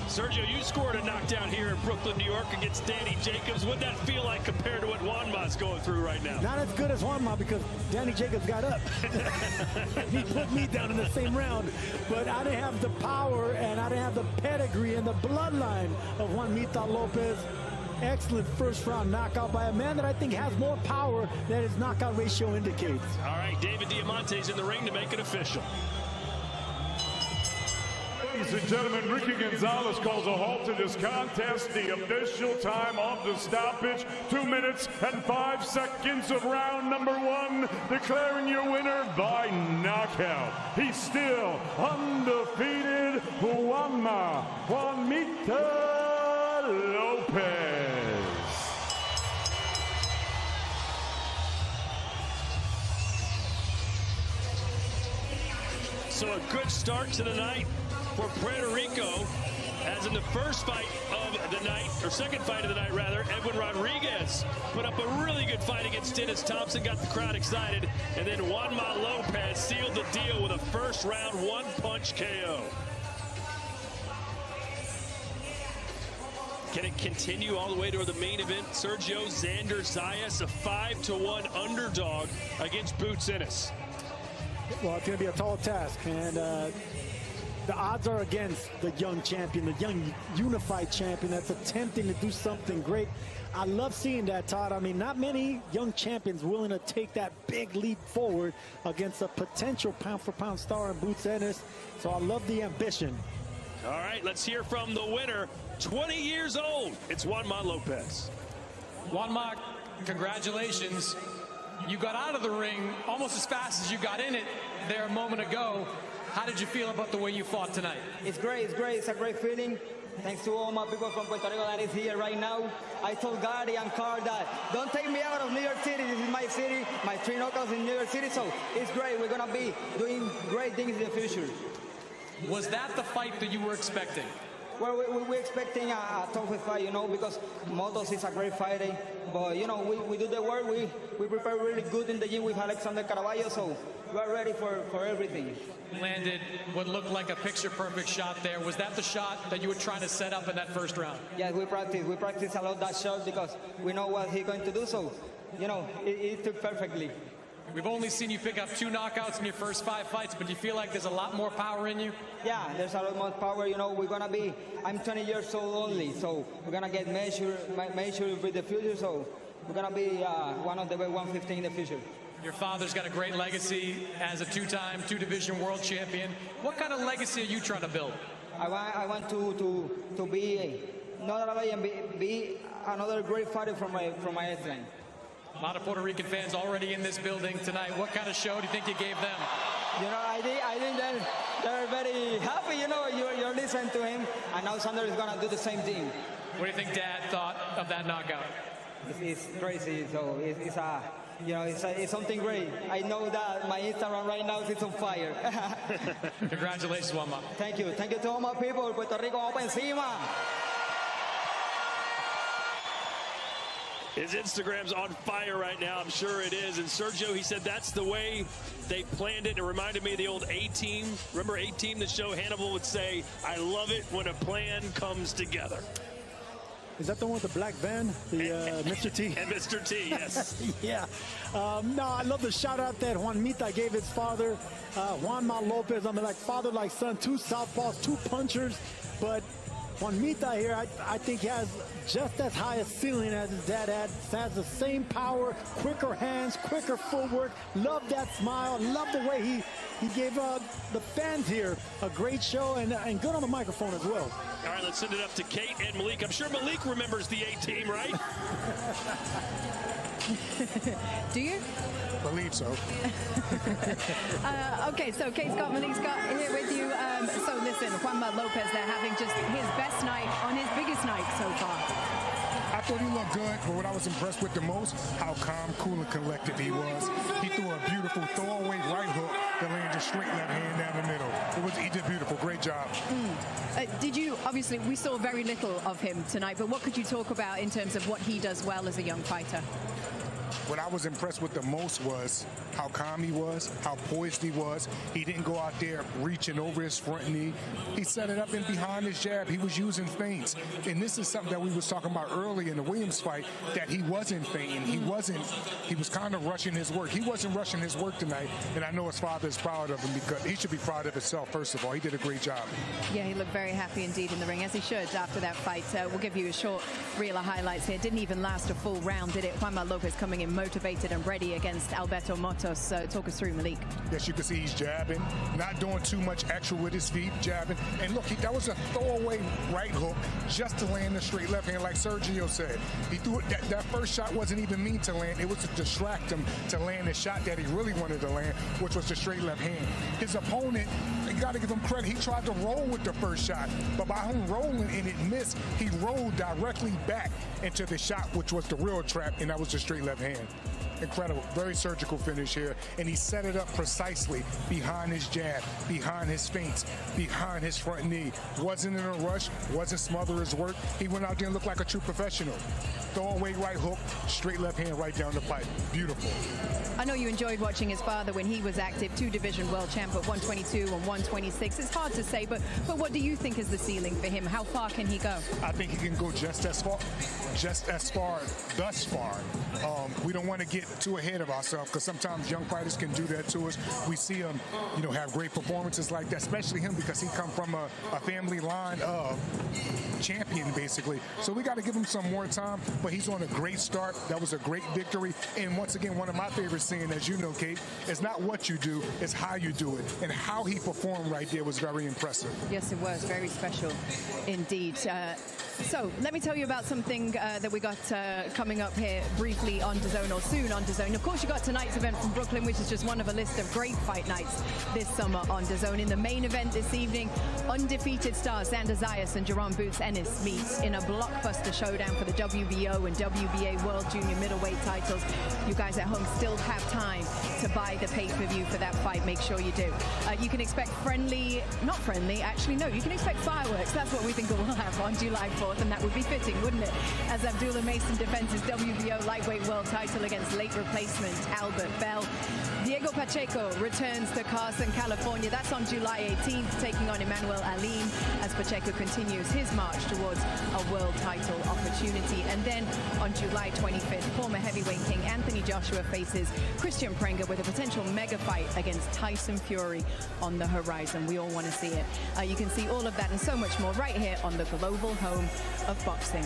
Sergio, you scored a knockdown here in Brooklyn, New York against Danny Jacobs. What'd that feel like compared to what Juanma's going through right now? Not as good as Juanma because Danny Jacobs got up. He put me down in the same round. But I didn't have the power and I didn't have the pedigree and the bloodline of Juanmita Lopez. Excellent first round knockout by a man that I think has more power than his knockout ratio indicates. All right, David Diamante's in the ring to make it official. Ladies and gentlemen, Ricky Gonzalez calls a halt to this contest. The official time of the stoppage, 2 minutes and 5 seconds of round number 1. Declaring your winner by knockout. He's still undefeated, Juanma Lopez. So a good start to the night for Puerto Rico, as in the first fight of the night, or second fight of the night rather, Edwin Rodriguez put up a really good fight against Dennis Thompson, got the crowd excited, and then Juanma Lopez sealed the deal with a first round 1-punch KO. Can it continue all the way to the main event? Sergio Xander Zayas, a 5-1 underdog against Boots Ennis. Well, it's going to be a tall task, and the odds are against the young champion, the young unified champion that's attempting to do something great. I love seeing that, Todd. I mean, not many young champions willing to take that big leap forward against a potential pound-for-pound star in Boots Ennis. So I love the ambition. All right, let's hear from the winner, 20 years old. It's Juanma Lopez. Juanma, congratulations. You got out of the ring almost as fast as you got in it there a moment ago. How did you feel about the way you fought tonight? It's great, it's a great feeling. Thanks to all my people from Puerto Rico that is here right now. I told Gary and Carl that don't take me out of New York City. This is my city, my 3 knockouts in New York City, so it's great. We're gonna be doing great things in the future. Was that the fight that you were expecting? Well, we're expecting a tough fight, you know, because Motos is a great fighter. But, you know, we do the work. We prepare really good in the gym with Alexander Caraballo, so we're ready for everything. Landed what looked like a picture-perfect shot there. Was that the shot that you were trying to set up in that first round? Yeah, we practice a lot that shot because we know what he's going to do, so, you know, it took perfectly. We've only seen you pick up 2 knockouts in your first 5 fights, but do you feel like there's a lot more power in you? Yeah, there's a lot more power. You know, I'm 20 years old only, so we're gonna get measured with the future. So we're gonna be one of the 115 in the future. Your father's got a great legacy as a 2-time, 2-division world champion. What kind of legacy are you trying to build? I want to be not only be another great fighter from my line. A lot of Puerto Rican fans already in this building tonight. What kind of show do you think you gave them? You know, I think they're very happy. You know, you're listening to him, and now Xander is gonna do the same thing. What do you think Dad thought of that knockout? It's crazy. So it's something great. I know that my Instagram right now is on fire. Congratulations, Juanma. Thank you to all my people. Puerto Rico, vamos pa' encima. His Instagram's on fire right now. I'm sure it is. And Sergio, he said that's the way they planned it. It reminded me of the old A-Team. Remember A-Team, the show Hannibal would say, I love it when a plan comes together. Is that the one with the black van? The Mr. T? And Mr. T, yes. Yeah. No, I love the shout out that Juanmita gave his father, Juanma Lopez. I mean, like father, like son, 2 southpaws, 2 punchers. But Juanmita here, I think he has just as high a ceiling as his dad had. Has the same power, quicker hands, quicker footwork. Love that smile. Love the way he gave the fans here a great show and good on the microphone as well. All right, let's send it up to Kate and Malik. I'm sure Malik remembers the A-Team, right? Do you? Believe so. Okay, so Kate Scott, Malik Scott here with you. So listen, Juanma Lopez, they're having just his best night on his biggest night so far. I thought he looked good, but what I was impressed with the most, how calm, cool, and collected he was. He threw a beautiful throwaway right hook that landed straight left hand down the middle. He did beautiful. Great job. Did you, obviously, we saw very little of him tonight, but what could you talk about in terms of what he does well as a young fighter? What I was impressed with the most was how calm he was, how poised he was. He didn't go out there reaching over his front knee. He set it up in behind his jab. He was using feints. And this is something that we was talking about early in the Williams fight, that he wasn't feinting. He was kind of rushing his work. He wasn't rushing his work tonight, and I know his father is proud of him because he should be proud of himself, first of all. He did a great job. Yeah, he looked very happy indeed in the ring, as he should after that fight. We'll give you a short reel of highlights here. Didn't even last a full round, did it? Juanma Lopez coming in motivated and ready against Alberto Motos. Talk us through, Malik. Yes, you can see he's jabbing, not doing too much extra with his feet, jabbing. And look, that was a throwaway right hook just to land the straight left hand, like Sergio said. He threw it. That first shot wasn't even mean to land. It was to distract him to land the shot that he really wanted to land, which was the straight left hand. His opponent, you got to give him credit. He tried to roll with the first shot, but by him rolling and it missed, he rolled directly back into the shot, which was the real trap, and that was the straight left hand. Incredible, very surgical finish here, and he set it up precisely behind his jab, behind his feints, behind his front knee. Wasn't in a rush, wasn't smother his work. He went out there and looked like a true professional. Throwaway right hook, straight left hand right down the pipe. Beautiful. I know you enjoyed watching his father when he was active, 2-division world champ at 122 and 126. It's hard to say, but what do you think is the ceiling for him? How far can he go? I think he can go just as far thus far. We don't want to get too ahead of ourselves because sometimes young fighters can do that to us. We see him, have great performances like that, especially him because he come from a family line of champion, basically. So we got to give him some more time, but he's on a great start. That was a great victory. And once again, one of my favorite scenes, as you know, Kate, is not what you do, it's how you do it. And how he performed right there was very impressive. Yes, it was. Very special indeed. So let me tell you about something that we got coming up here briefly on DAZN, or soon on DAZN. Of course, you got tonight's event from Brooklyn, which is just one of a list of great fight nights this summer on DAZN. In the main event this evening, undefeated stars Xander Zayas and Jaron Boots Ennis meet in a blockbuster showdown for the WBO and WBA World Junior Middleweight titles. You guys at home still have time to buy the pay-per-view for that fight. Make sure you do. You can expect you can expect fireworks. That's what we think we'll have on July 4th, and that would be fitting, wouldn't it? As Abdullah Mason defends his WBO lightweight world title against late replacement Albert Bell. Diego Pacheco returns to Carson, California. That's on July 18th, taking on Emmanuel Alim as Pacheco continues his march towards a world title. title opportunity. And then on July 25th, former heavyweight king Anthony Joshua faces Christian Prenga with a potential mega fight against Tyson Fury on the horizon. We all want to see it. You can see all of that and so much more right here on the global home of boxing.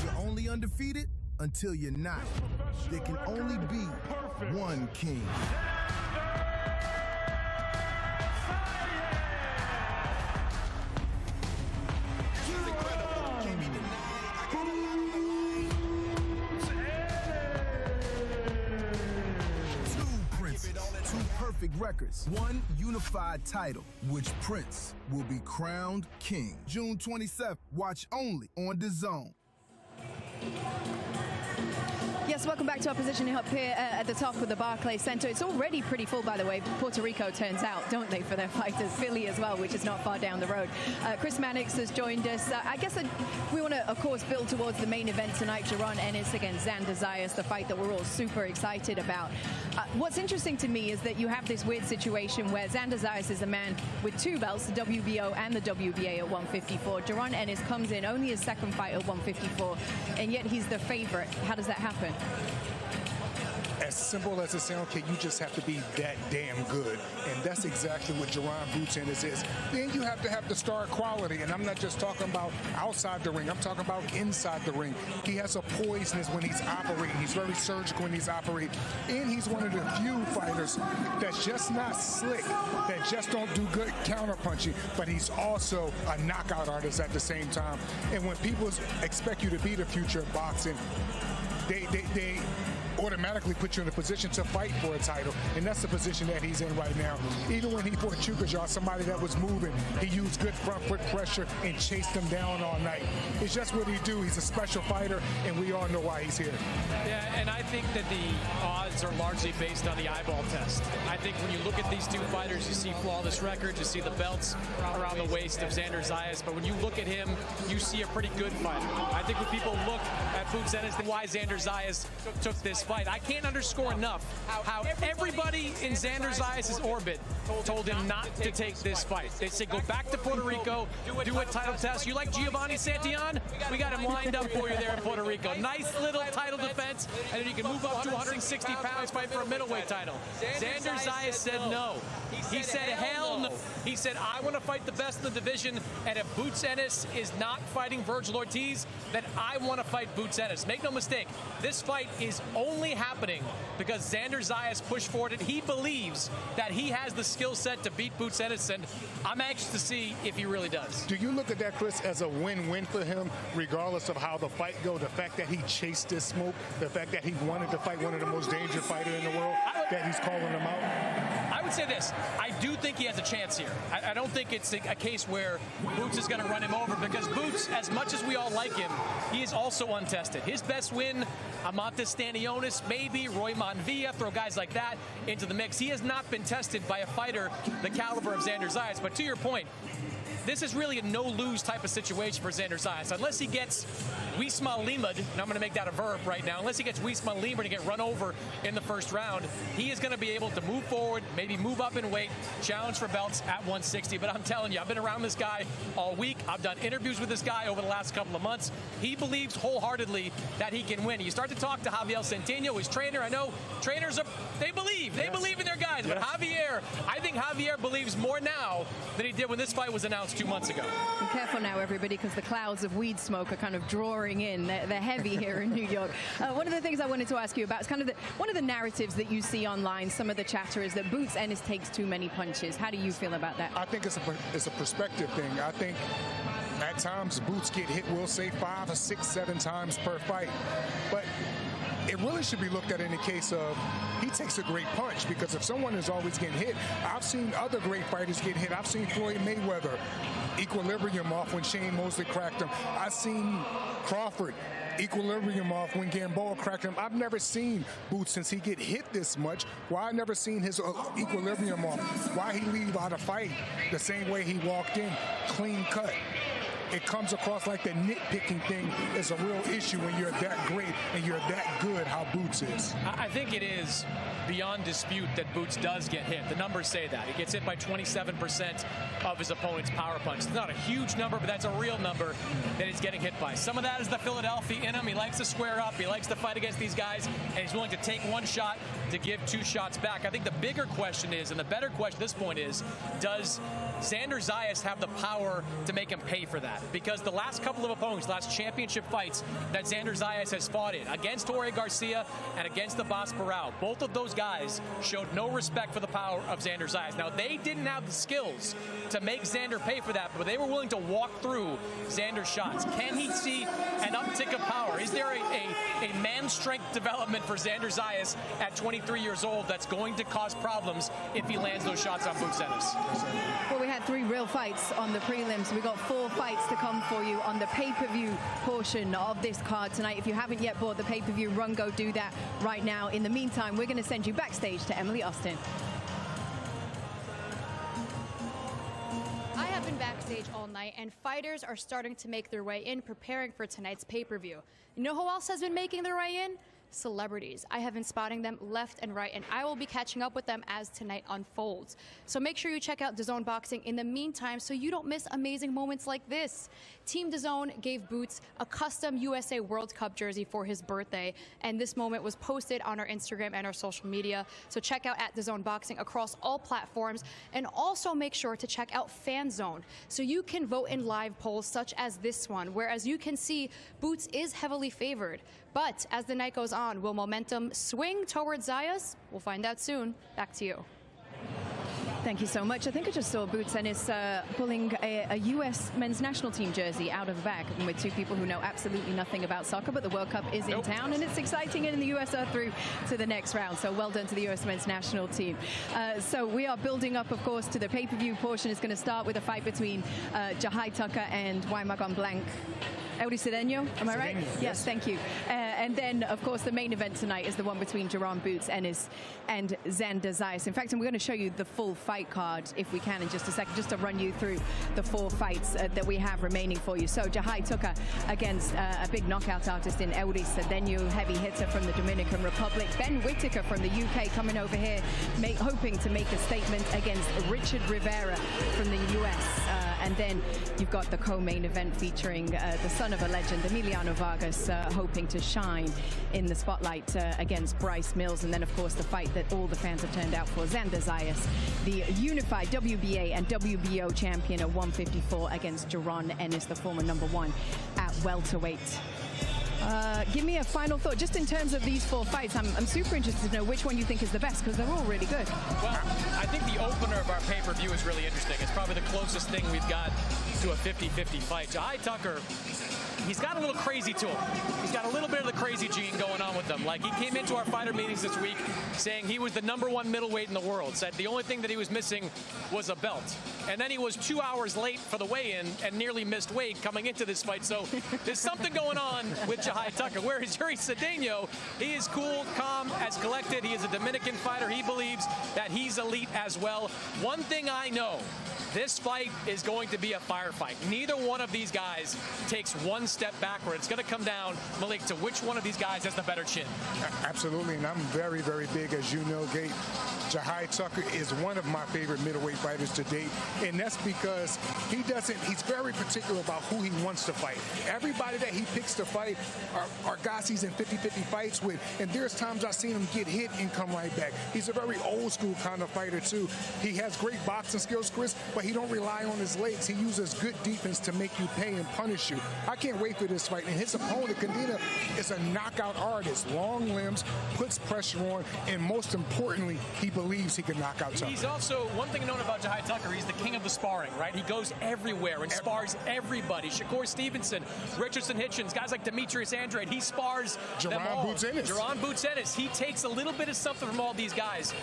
You're only undefeated until you're not. There can only be one king. Two perfect records, one unified title. Which prince will be crowned king? June 27th, watch only on DAZN. Yes, welcome back to our position up here at the top of the Barclays Center. It's already pretty full, by the way. Puerto Rico turns out, don't they, for their fighters. Philly as well, which is not far down the road. Chris Mannix has joined us. I guess we want to, of course, build towards the main event tonight. Jaron Ennis against Xander Zayas, the fight that we're all super excited about. What's interesting to me is that you have this weird situation where Xander Zayas is a man with two belts, the WBO and the WBA at 154. Jaron Ennis comes in only his second fight at 154, and yet he's the favorite. How does that happen? As simple as it sounds, okay, you just have to be that damn good. And that's exactly what Jaron Boots Ennis is. Then you have to have the star quality. And I'm not just talking about outside the ring. I'm talking about inside the ring. He has a poisonous when he's operating. He's very surgical when he's operating. And he's one of the few fighters that's just not slick, that just don't do good counterpunching, but he's also a knockout artist at the same time. And when people expect you to be the future of boxing, they automatically put you in a position to fight for a title, and that's the position that he's in right now. Even when he fought Chukajar, somebody that was moving, he used good front foot pressure and chased him down all night. It's just what he do. He's a special fighter, and we all know why he's here. Yeah, and I think that the odds are largely based on the eyeball test. I think when you look at these two fighters, you see flawless records, you see the belts around the waist of Xander Zayas, but when you look at him, you see a pretty good fighter. I think when people look at Boots Ennis, why Xander Zayas took this fight, I can't underscore enough how everybody in Xander Zayas' orbit told him not to take this fight. They said, go back to Puerto Rico, do a title test. You like Giovanni Santillon? We got him lined up for you there in Puerto Rico. Nice little title defense, and then you can move up to 160 pounds, fight for a middleweight title. Xander Zayas said no. He said, hell no. He said, I want to fight the best in the division, and if Boots Ennis is not fighting Virgil Ortiz, then I want to fight Boots Ennis. Make no mistake, this fight is only happening because Xander Zayas pushed forward, and he believes that he has the skill set to beat Boots Ennis, and I'm anxious to see if he really does. Do you look at that, Chris, as a win-win for him, regardless of how the fight go? The fact that he chased this smoke, the fact that he wanted to fight one of the most dangerous fighters in the world, that he's calling him out? I would say this. I do think he has a chance here. I don't think it's a case where Boots is going to run him over, because Boots, as much as we all like him, he is also untested. His best win, Amantes Stanionis, maybe Roy Monvilla, throw guys like that into the mix. He has not been tested by a fighter the caliber of Xander Zayas. But to your point, this is really a no-lose type of situation for Xander Zayas. Unless he gets Wisma Limad, and I'm going to make that a verb right now, unless he gets Wisma Limad to get run over in the first round, he is going to be able to move forward, maybe move up in weight, challenge for belts at 160. But I'm telling you, I've been around this guy all week. I've done interviews with this guy over the last couple of months. He believes wholeheartedly that he can win. You start to talk to Javier Centeno, his trainer. I know trainers, they believe in their guys. But Javier, I think Javier believes more now than he did when this fight was announced 2 months ago. Be careful now, everybody, because the clouds of weed smoke are kind of drawing in. They're heavy here in New York. One of the things I wanted to ask you about is kind of one of the narratives that you see online. Some of the chatter is that Boots Ennis takes too many punches. How do you feel about that? I think it's a perspective thing. I think at times Boots get hit, we'll say 5 or 6, 7 times per fight. But it really should be looked at in the case of he takes a great punch, because if someone is always getting hit, I've seen other great fighters get hit. I've seen Floyd Mayweather equilibrium off when Shane Mosley cracked him. I've seen Crawford equilibrium off when Gamboa cracked him. I've never seen Boots, since he get hit this much, why I never seen his equilibrium off. Why he leave out a fight the same way he walked in, clean cut. it comes across like the nitpicking thing is a real issue when you're that great and you're that good how Boots is. I think it is beyond dispute that Boots does get hit. The numbers say that. He gets hit by 27% of his opponent's power punch. It's not a huge number, but that's a real number that he's getting hit by. Some of that is the Philadelphia in him. He likes to square up. He likes to fight against these guys, and he's willing to take one shot to give 2 shots back. I think the bigger question is, and the better question at this point is, does Xander Zayas have the power to make him pay for that? Because the last couple of opponents, last championship fights that Xander Zayas has fought in, against Jorge Garcia and against the Boss Barao, both of those guys showed no respect for the power of Xander Zayas. Now, they didn't have the skills to make Xander pay for that, but they were willing to walk through Xander's shots. Can he see an uptick of power? Is there a man strength development for Xander Zayas at 23 years old that's going to cause problems if he lands those shots on Boots Ennis? Well, we had 3 real fights on the prelims. We've got 4 fights to come for you on the pay-per-view portion of this card tonight. If you haven't yet bought the pay-per-view, run, go do that right now. In the meantime, we're going to send you backstage to Emily Austin. I have been backstage all night, and fighters are starting to make their way in, preparing for tonight's pay-per-view. You know who else has been making their way in? Celebrities. I have been spotting them left and right, and I will be catching up with them as tonight unfolds. So make sure you check out DAZN Boxing in the meantime so you don't miss amazing moments like this. Team DAZN gave Boots a custom USA World Cup jersey for his birthday, and this moment was posted on our Instagram and our social media. So check out at DAZN Boxing across all platforms, and also make sure to check out Fan Zone so you can vote in live polls such as this one, where as you can see, Boots is heavily favored. But as the night goes on, will momentum swing towards Zayas? We'll find out soon. Back to you. Thank you so much. I think I just saw Boots Ennis pulling a U.S. men's national team jersey out of the bag with 2 people who know absolutely nothing about soccer, but the World Cup is in town, and it's exciting, and the U.S. are through to the next round. So well done to the U.S. men's national team. So we are building up, of course, to the pay-per-view portion. It's going to start with a fight between Jahi Tucker and Guaymagon Blanc. Eudi Cedeno, am I right? Yes, thank you. And then, of course, the main event tonight is the one between Jaron Boots Ennis and Xander Zayas. In fact, I'm going to show you the full fight card, if we can, in just a second, just to run you through the 4 fights that we have remaining for you. So, Jahi Tucker against a big knockout artist in Eudi Cedeno, heavy hitter from the Dominican Republic. Ben Whittaker from the UK coming over here, hoping to make a statement against Richard Rivera from the US. And then you've got the co-main event featuring the son of a legend, Emiliano Vargas, hoping to shine in the spotlight against Bryce Mills. And then, of course, the fight that all the fans have turned out for, Xander Zayas, the unified WBA and WBO champion at 154 against Jaron Ennis, the former #1 at welterweight. Give me a final thought, just in terms of these 4 fights. I'm super interested to know which one you think is the best, because they're all really good. Well, I think the opener of our pay-per-view is really interesting. It's probably the closest thing we've got to a 50-50 fight. Jahi Tucker, he's got a little crazy to him. He's got a little bit of the crazy gene going on with him. Like, he came into our fighter meetings this week saying he was the #1 middleweight in the world, said the only thing that he was missing was a belt. And then he was 2 hours late for the weigh-in and nearly missed weight coming into this fight. So there's something going on with Jahi Tucker. Whereas Eudi Cedeno, he is cool, calm, as collected. He is a Dominican fighter. He believes that he's elite as well. One thing I know, this fight is going to be a firefight. Neither one of these guys takes one step backward. It's going to come down, Malik, to which one of these guys has the better chin. Absolutely, and I'm very, very big, as you know, Gate. Jahi Tucker is one of my favorite middleweight fighters to date, and that's because he's very particular about who he wants to fight. Everybody that he picks to fight are guys he's in 50-50 fights with, and there's times I've seen him get hit and come right back. He's a very old school kind of fighter too. He has great boxing skills, Chris, but he don't rely on his legs. He uses good defense to make you pay and punish you. I can't wait for this fight, and his opponent, Candina, is a knockout artist. Long limbs, puts pressure on, and most importantly, he believes he can knock out Tucker. He's also, one thing known about Jahi Tucker, he's the king of the sparring, right? He goes everywhere and spars everybody. Shakur Stevenson, Richardson Hitchens, guys like Demetrius Andrade, he spars them all. Jaron Boots Ennis. He takes a little bit of something from all these guys.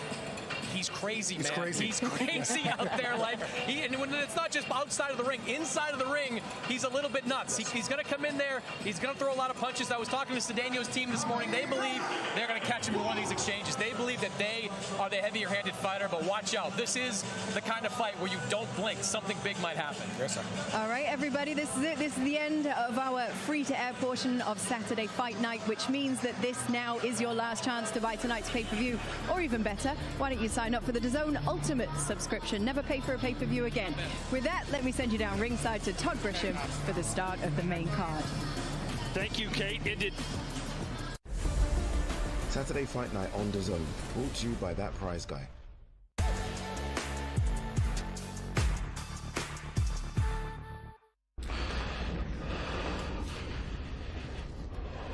He's crazy, man. He's crazy out there. Like, and when it's not just outside of the ring, inside of the ring, he's a little bit nuts. He's going to come in there. He's going to throw a lot of punches. I was talking to Cedeno's team this morning. They believe they're going to catch him in one of these exchanges. They believe that they are the heavier-handed fighter, but watch out. This is the kind of fight where you don't blink. Something big might happen. Yes, sir. All right, everybody, this is it. This is the end of our free-to-air portion of Saturday Fight Night, which means that this now is your last chance to buy tonight's pay-per-view, or even better, why don't you sign up for the DAZN Ultimate subscription? Never pay for a pay-per-view again. With that, let me send you down ringside to Todd Grisham for the start of the main card. Thank you, Kate. It did. Saturday Fight Night on DAZN, brought to you by That Prize Guy.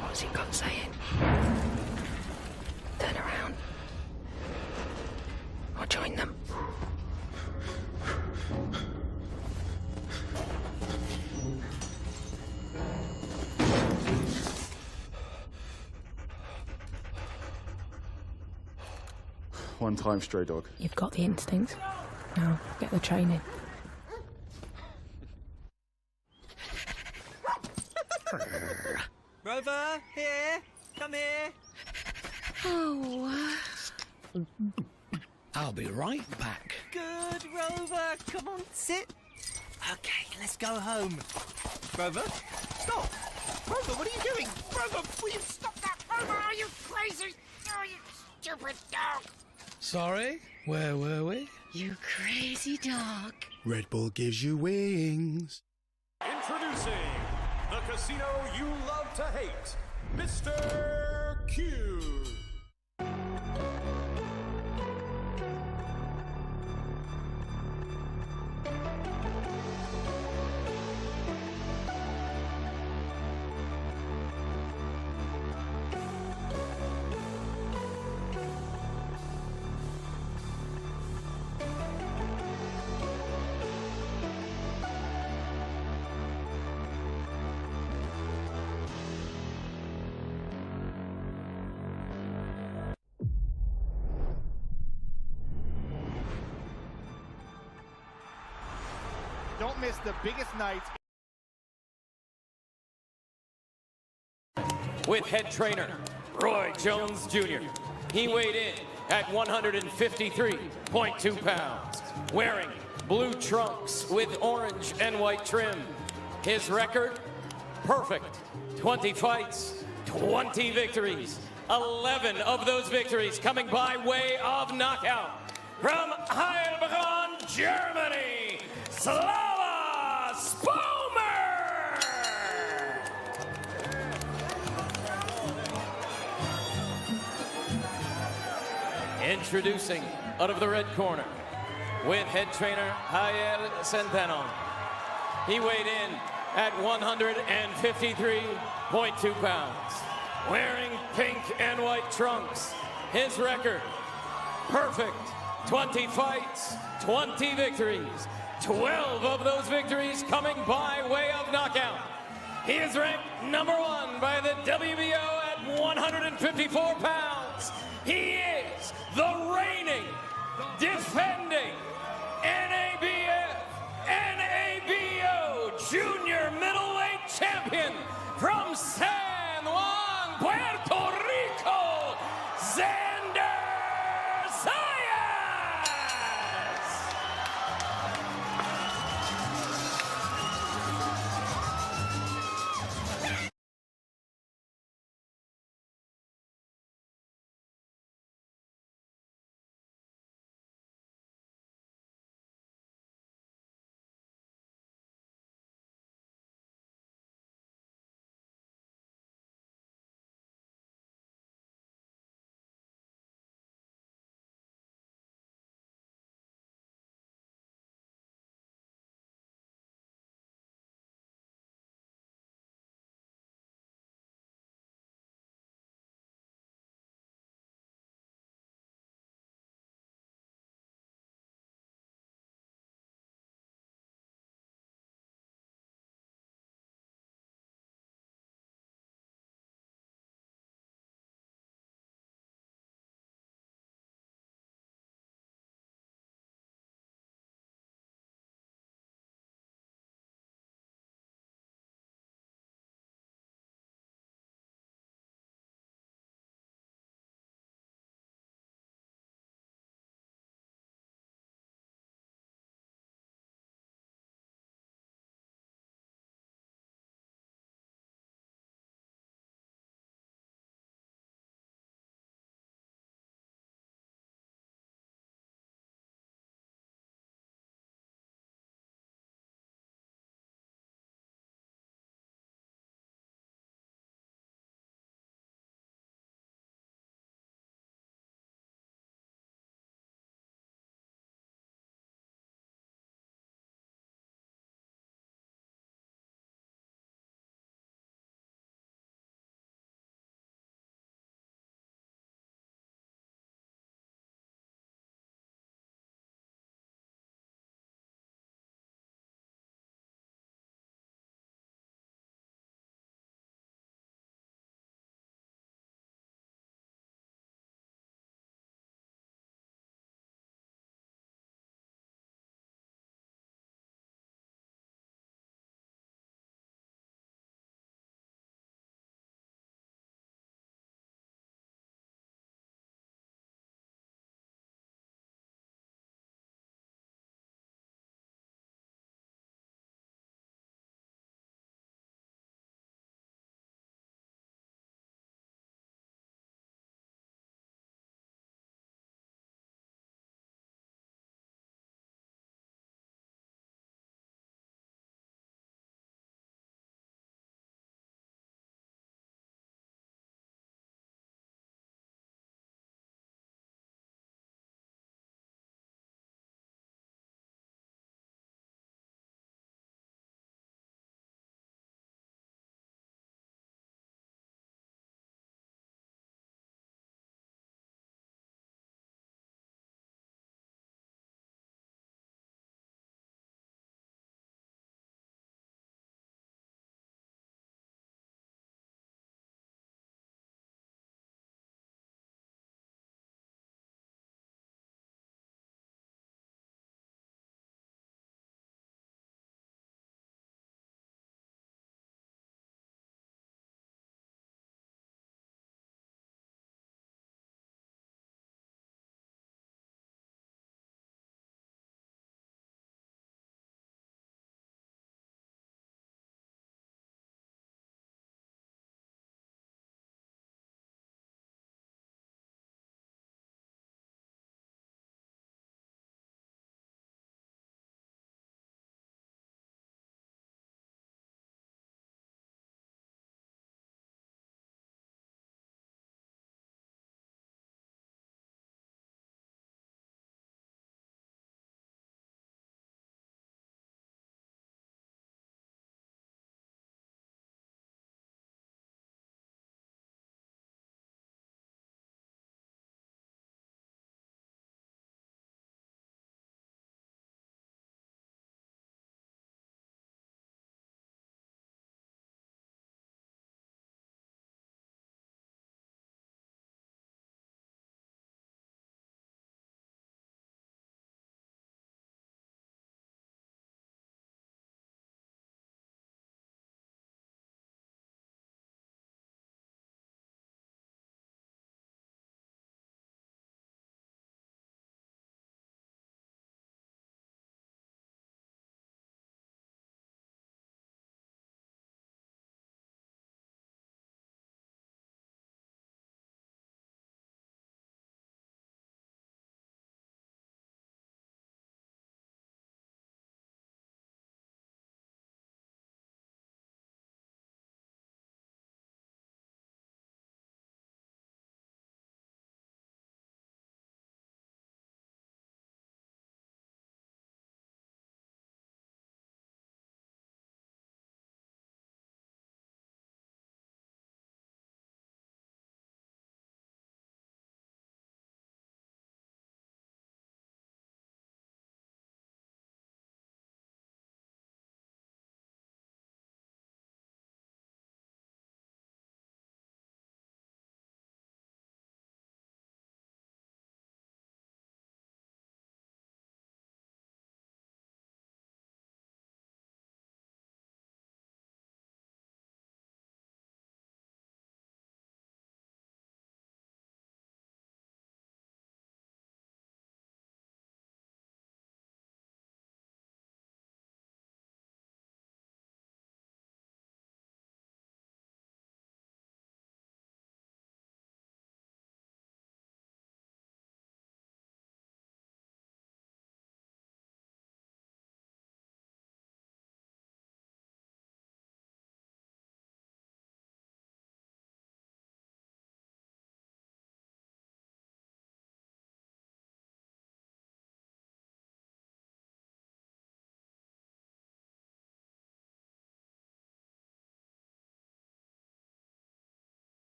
What's he got saying? Turn around. Or join them. One time, stray dog. You've got the instinct. Now, get the training. Rover, here. Come here. Oh. I'll be right back. Good, Rover. Come on, sit. Okay, let's go home. Rover, stop. Rover, what are you doing? Rover, will you stop that? Rover, are you crazy? Oh, you stupid dog. Sorry, where were we? You crazy dog. Red Bull gives you wings. Introducing the casino you love to hate, Mr. Q. Don't miss the biggest nights. With head trainer Roy Jones Jr. He weighed in at 153.2 pounds, wearing blue trunks with orange and white trim. His record, perfect. 20 fights, 20 victories. 11 of those victories coming by way of knockout. From Heilbronn, Germany, Slava Spomer! Introducing out of the red corner with head trainer Jael Centeno. He weighed in at 153.2 pounds, wearing pink and white trunks. His record, perfect. 20 fights, 20 victories. 12 of those victories coming by way of knockout. He is ranked #1 by the WBO at 154 pounds. He is the reigning, defending NABF, NABO junior middleweight champion from San Juan, Puerto Rico, Xander Zayas.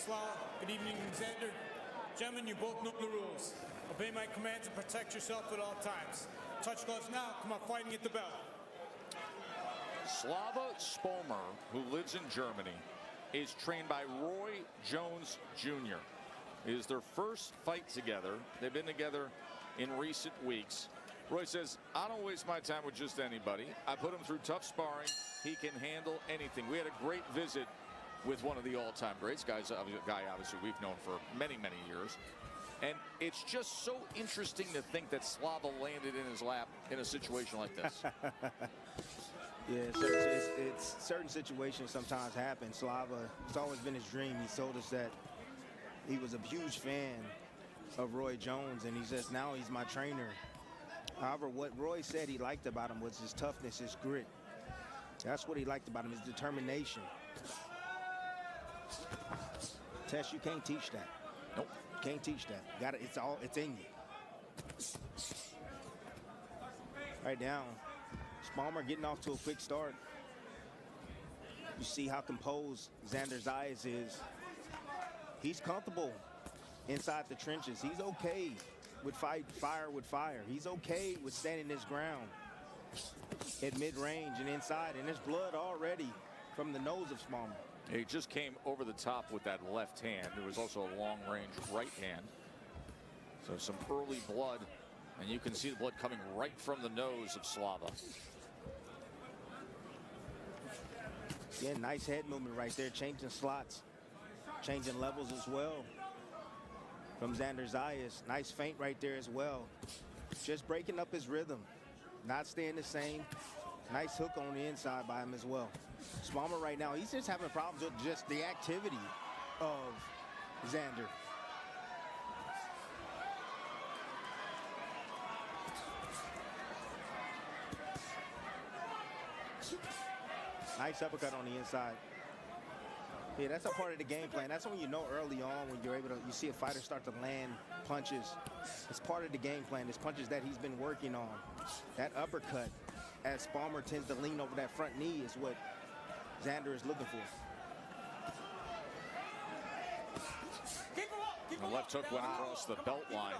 Slava. Good evening, Xander. Gentlemen, you both know the rules. Obey my commands and protect yourself at all times. Touch gloves now. Come on, fighting at the bell. Slava Spomer, who lives in Germany, is trained by Roy Jones Jr. It is their first fight together. They've been together in recent weeks. Roy says, I don't waste my time with just anybody. I put him through tough sparring. He can handle anything. We had a great visit with one of the all-time greats, guy obviously we've known for many, many years. And it's just so interesting to think that Slava landed in his lap in a situation like this. Yeah, so it's certain situations sometimes happen. Slava, it's always been his dream. He told us that he was a huge fan of Roy Jones, and he says now he's my trainer. However, what Roy said he liked about him was his toughness, his grit. That's what he liked about him, his determination. Tess, you can't teach that. Nope. Can't teach that. It's in you. Right now, Spomer getting off to a quick start. You see how composed Xander Zayas is. He's comfortable inside the trenches. He's okay with fire with fire. He's okay with standing his ground at mid-range and inside. And there's blood already from the nose of Spomer. He just came over the top with that left hand. There was also a long-range right hand. So some early blood, and you can see the blood coming right from the nose of Slava. Yeah, nice head movement right there, changing slots, changing levels as well from Xander Zayas. Nice feint right there as well. Just breaking up his rhythm, not staying the same. Nice hook on the inside by him as well. Spomer right now, he's just having problems with just the activity of Xander. Nice uppercut on the inside. Yeah, that's a part of the game plan. That's when you know early on when you're able to, you see a fighter start to land punches. It's part of the game plan. It's punches that he's been working on. That uppercut, as Spomer tends to lean over that front knee, is what Xander is looking for. The left hook went across the belt line,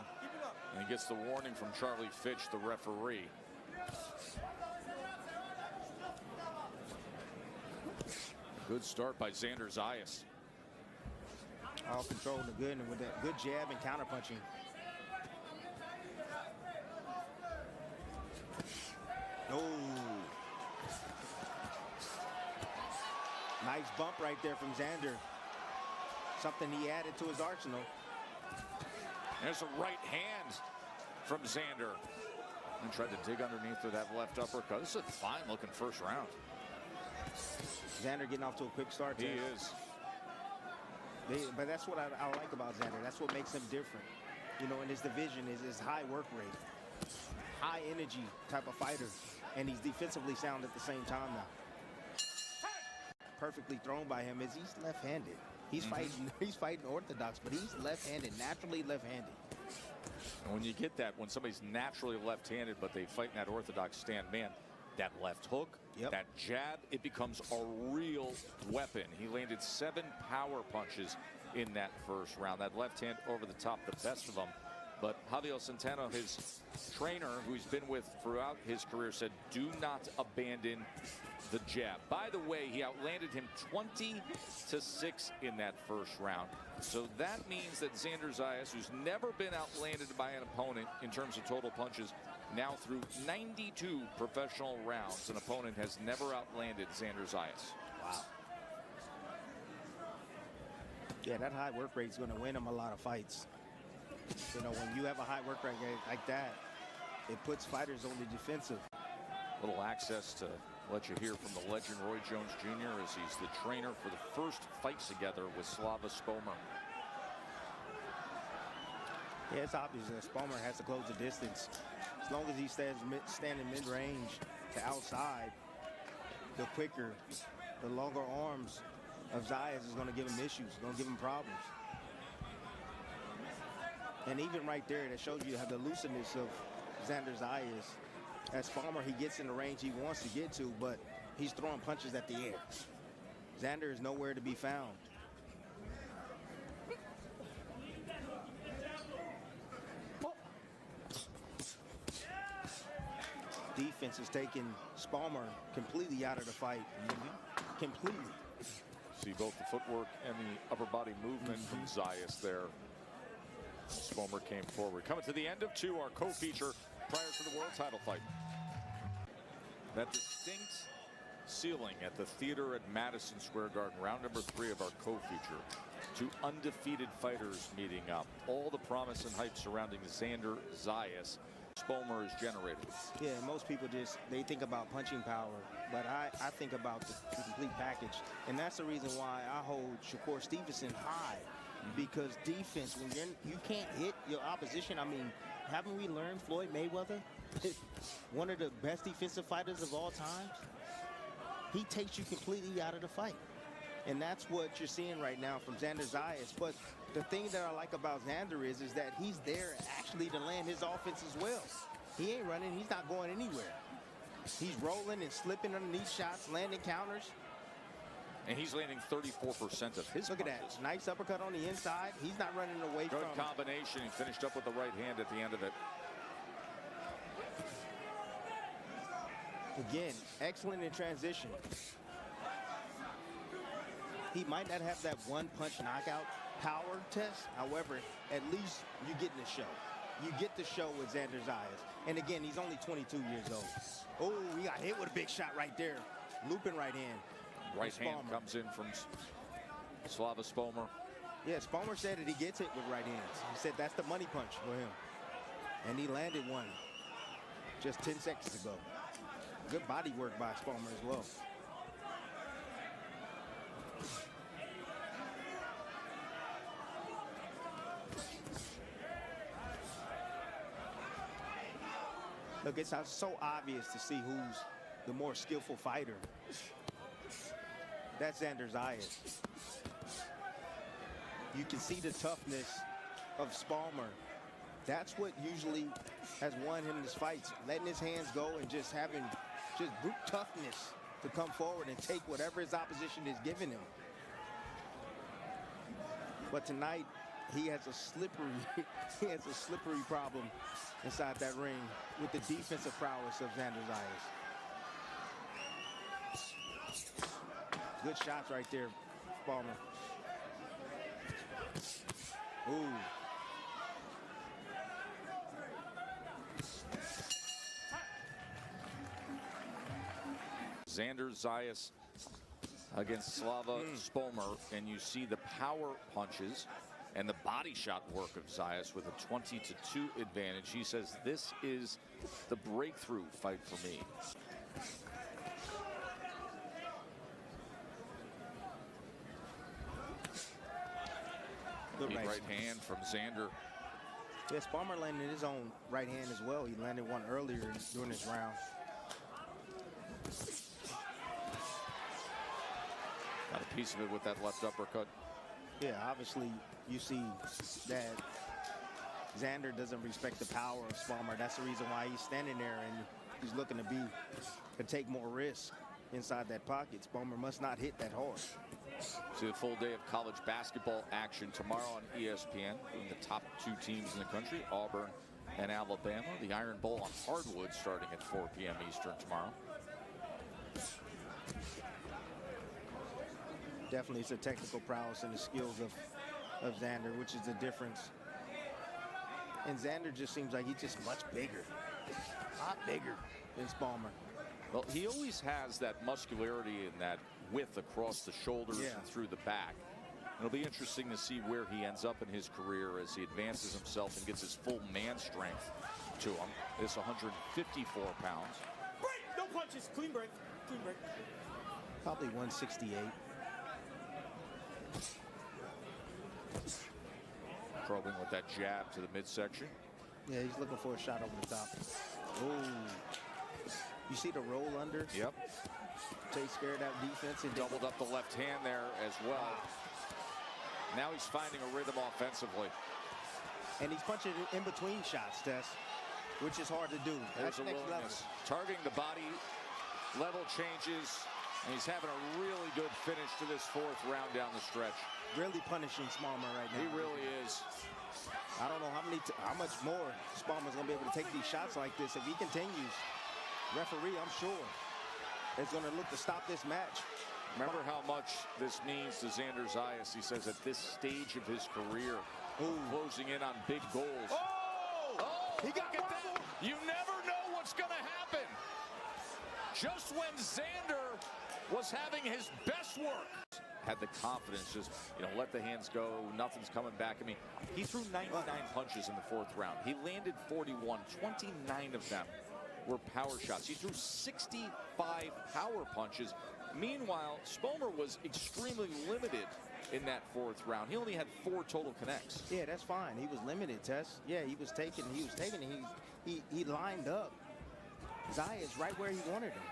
and he gets the warning from Charlie Fitch, the referee. Good start by Xander Zayas. All controlling the good, and with that good jab and counter punching. Oh. Nice bump right there from Xander. Something he added to his arsenal. There's a right hand from Xander. And tried to dig underneath with that left uppercut. This is a fine looking first round. Xander getting off to a quick start. He is. But that's what I like about Xander. That's what makes him different. You know, in his division is his high work rate. High energy type of fighter. And he's defensively sound at the same time now. Perfectly thrown by him is he's left-handed. He's fighting orthodox, but he's left-handed, naturally left-handed. And when you get that, when somebody's naturally left-handed, but they fight in that orthodox stand, man, that left hook, that jab, it becomes a real weapon. He landed 7 power punches in that first round. That left hand over the top, the best of them. But Javier Centeno, his trainer, who he's been with throughout his career, said, do not abandon the jab. By the way, he outlanded him 20-6 in that first round. So that means that Xander Zayas, who's never been outlanded by an opponent in terms of total punches, now through 92 professional rounds, an opponent has never outlanded Xander Zayas. Wow. Yeah, that high work rate is going to win him a lot of fights. You know, when you have a high work rate like that, it puts fighters on the defensive. Little access to let you hear from the legend Roy Jones Jr. as he's the trainer for the first fights together with Slava Spomer. Yeah, it's obvious that Spomer has to close the distance. As long as he standing mid-range to outside, the quicker, the longer arms of Zayas is going to give him issues, going to give him problems. And even right there, that shows you how the looseness of Xander Zayas. As Spomer, he gets in the range he wants to get to, but he's throwing punches at the air. Xander is nowhere to be found. defense has taken Spalmer completely out of the fight. Completely. See both the footwork and the upper body movement from Zayas there. Spalmer came forward. Coming to the end of 2, our co-feature prior to the world title fight. That distinct ceiling at the theater at Madison Square Garden, round number 3 of our co-feature. 2 undefeated fighters meeting up. All the promise and hype surrounding Xander Zayas. Spalmer is generated. Yeah, most people they think about punching power, but I think about the complete package. And that's the reason why I hold Shakur Stevenson high. Because defense, when you can't hit your opposition, I mean, haven't we learned Floyd Mayweather, one of the best defensive fighters of all time? He takes you completely out of the fight. And that's what you're seeing right now from Xander Zayas. But the thing that I like about Xander is that he's there actually to land his offense as well. He ain't running. He's not going anywhere. He's rolling and slipping underneath shots, landing counters. And he's landing 34% of his Look at that. Nice uppercut on the inside. He's not running away from. Good combination. He finished up with the right hand at the end of it. Again, excellent in transition. He might not have that one-punch knockout power test. However, at least you get in the show. You get the show with Xander Zayas. And again, he's only 22 years old. Oh, he got hit with a big shot right there. Looping right hand. Right hand comes in from Slava Spalmer. Yeah, Spalmer said that he gets hit with right hands. He said that's the money punch for him. And he landed one just 10 seconds ago. Good body work by Spalmer as well. Look, it's so obvious to see who's the more skillful fighter. That's Xander Zayas. You can see the toughness of Spalmer. That's what usually has won him his fights. Letting his hands go and just having brute toughness to come forward and take whatever his opposition is giving him. But tonight, he has a slippery problem inside that ring with the defensive prowess of Xander Zayas. Good shots right there, Spalmer. Ooh. Xander Zayas against Slava Spalmer, and you see the power punches and the body shot work of Zayas with a 20-2 advantage. He says this is the breakthrough fight for me. Good right hand from Xander. Yeah, Spalmer landed his own right hand as well. He landed one earlier during this round. Got a piece of it with that left uppercut. Yeah, obviously you see that Xander doesn't respect the power of Spalmer. That's the reason why he's standing there and he's looking to take more risk inside that pocket. Spalmer must not hit that hard. See the full day of college basketball action tomorrow on ESPN. The top 2 teams in the country, Auburn and Alabama. The Iron Bowl on hardwood starting at 4 p.m. Eastern tomorrow. Definitely, it's a technical prowess and the skills of Xander, which is the difference. And Xander just seems like he's just much bigger, a lot bigger than Spalmer. Well, he always has that muscularity and that width across the shoulders and through the back. It'll be interesting to see where he ends up in his career as he advances himself and gets his full man strength to him. It's 154 pounds. Break! No punches. Clean break. Clean break. Probably 168. Probing with that jab to the midsection. Yeah, he's looking for a shot over the top. Oh. You see the roll under? Yep. Take care of that defense. And doubled up the left hand there as well. Now he's finding a rhythm offensively. And he's punching in between shots, Tess, which is hard to do. There's That's a next willingness. level. Targeting the body, level changes, and he's having a really good finish to this 4th round down the stretch. Really punishing Spalmer right now. He really is. I don't know how much more Spalmer's going to be able to take these shots like this if he continues. referee, I'm sure, is going to look to stop this match. Remember how much this means to Xander Zayas. He says at this stage of his career, closing in on big goals. He got Look at that. You never know what's going to happen. Just when Xander was having his best work. Had the confidence, just, let the hands go. Nothing's coming back. I mean, he threw 99 punches in the 4th round. He landed 41. 29 of them were power shots. He threw 65 power punches. Meanwhile, Spomer was extremely limited in that 4th round. He only had 4 total connects. Yeah, that's fine. He was limited, Tess. Yeah, he was taking. He lined up Zayas right where he wanted him.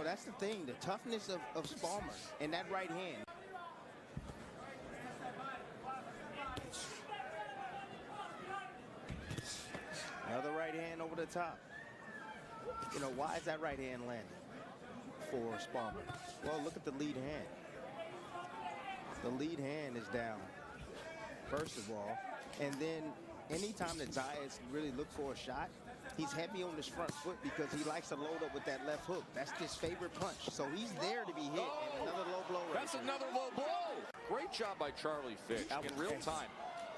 That's the thing, the toughness of Spomer and that right hand. Another right hand over the top. Why is that right hand landing for Spomer? Well, look at the lead hand. The lead hand is down, first of all. And then anytime that Zayas really look for a shot, he's heavy on his front foot because he likes to load up with that left hook. That's his favorite punch. So he's there to be hit. And another low blow right That's there. another low blow. Great job by Charlie Fitch in real time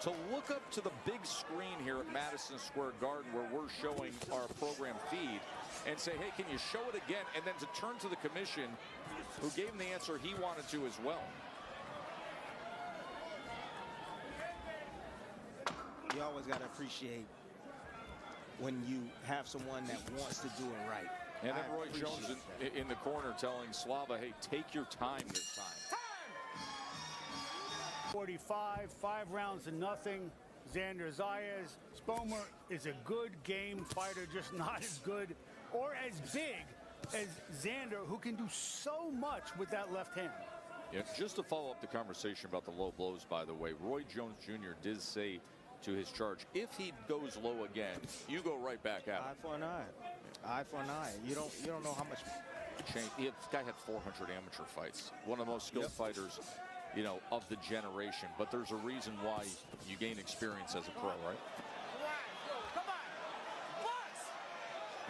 to look up to the big screen here at Madison Square Garden where we're showing our program feed and say, hey, can you show it again? And then to turn to the commission who gave him the answer he wanted to as well. You always got to appreciate when you have someone that wants to do it right. And then Roy Jones in the corner telling Slava, hey, take your time this time. 45, 5 rounds to nothing. Xander Zayas. Spomer is a good game fighter, just not as good or as big as Xander, who can do so much with that left hand. Yeah, just to follow up the conversation about the low blows, by the way, Roy Jones Jr. did say to his charge, if he goes low again, you go right back out. Eye for an eye. Eye for an eye. You don't know how much change. This guy had 400 amateur fights. One of the most skilled fighters, of the generation. But there's a reason why you gain experience as a pro, right?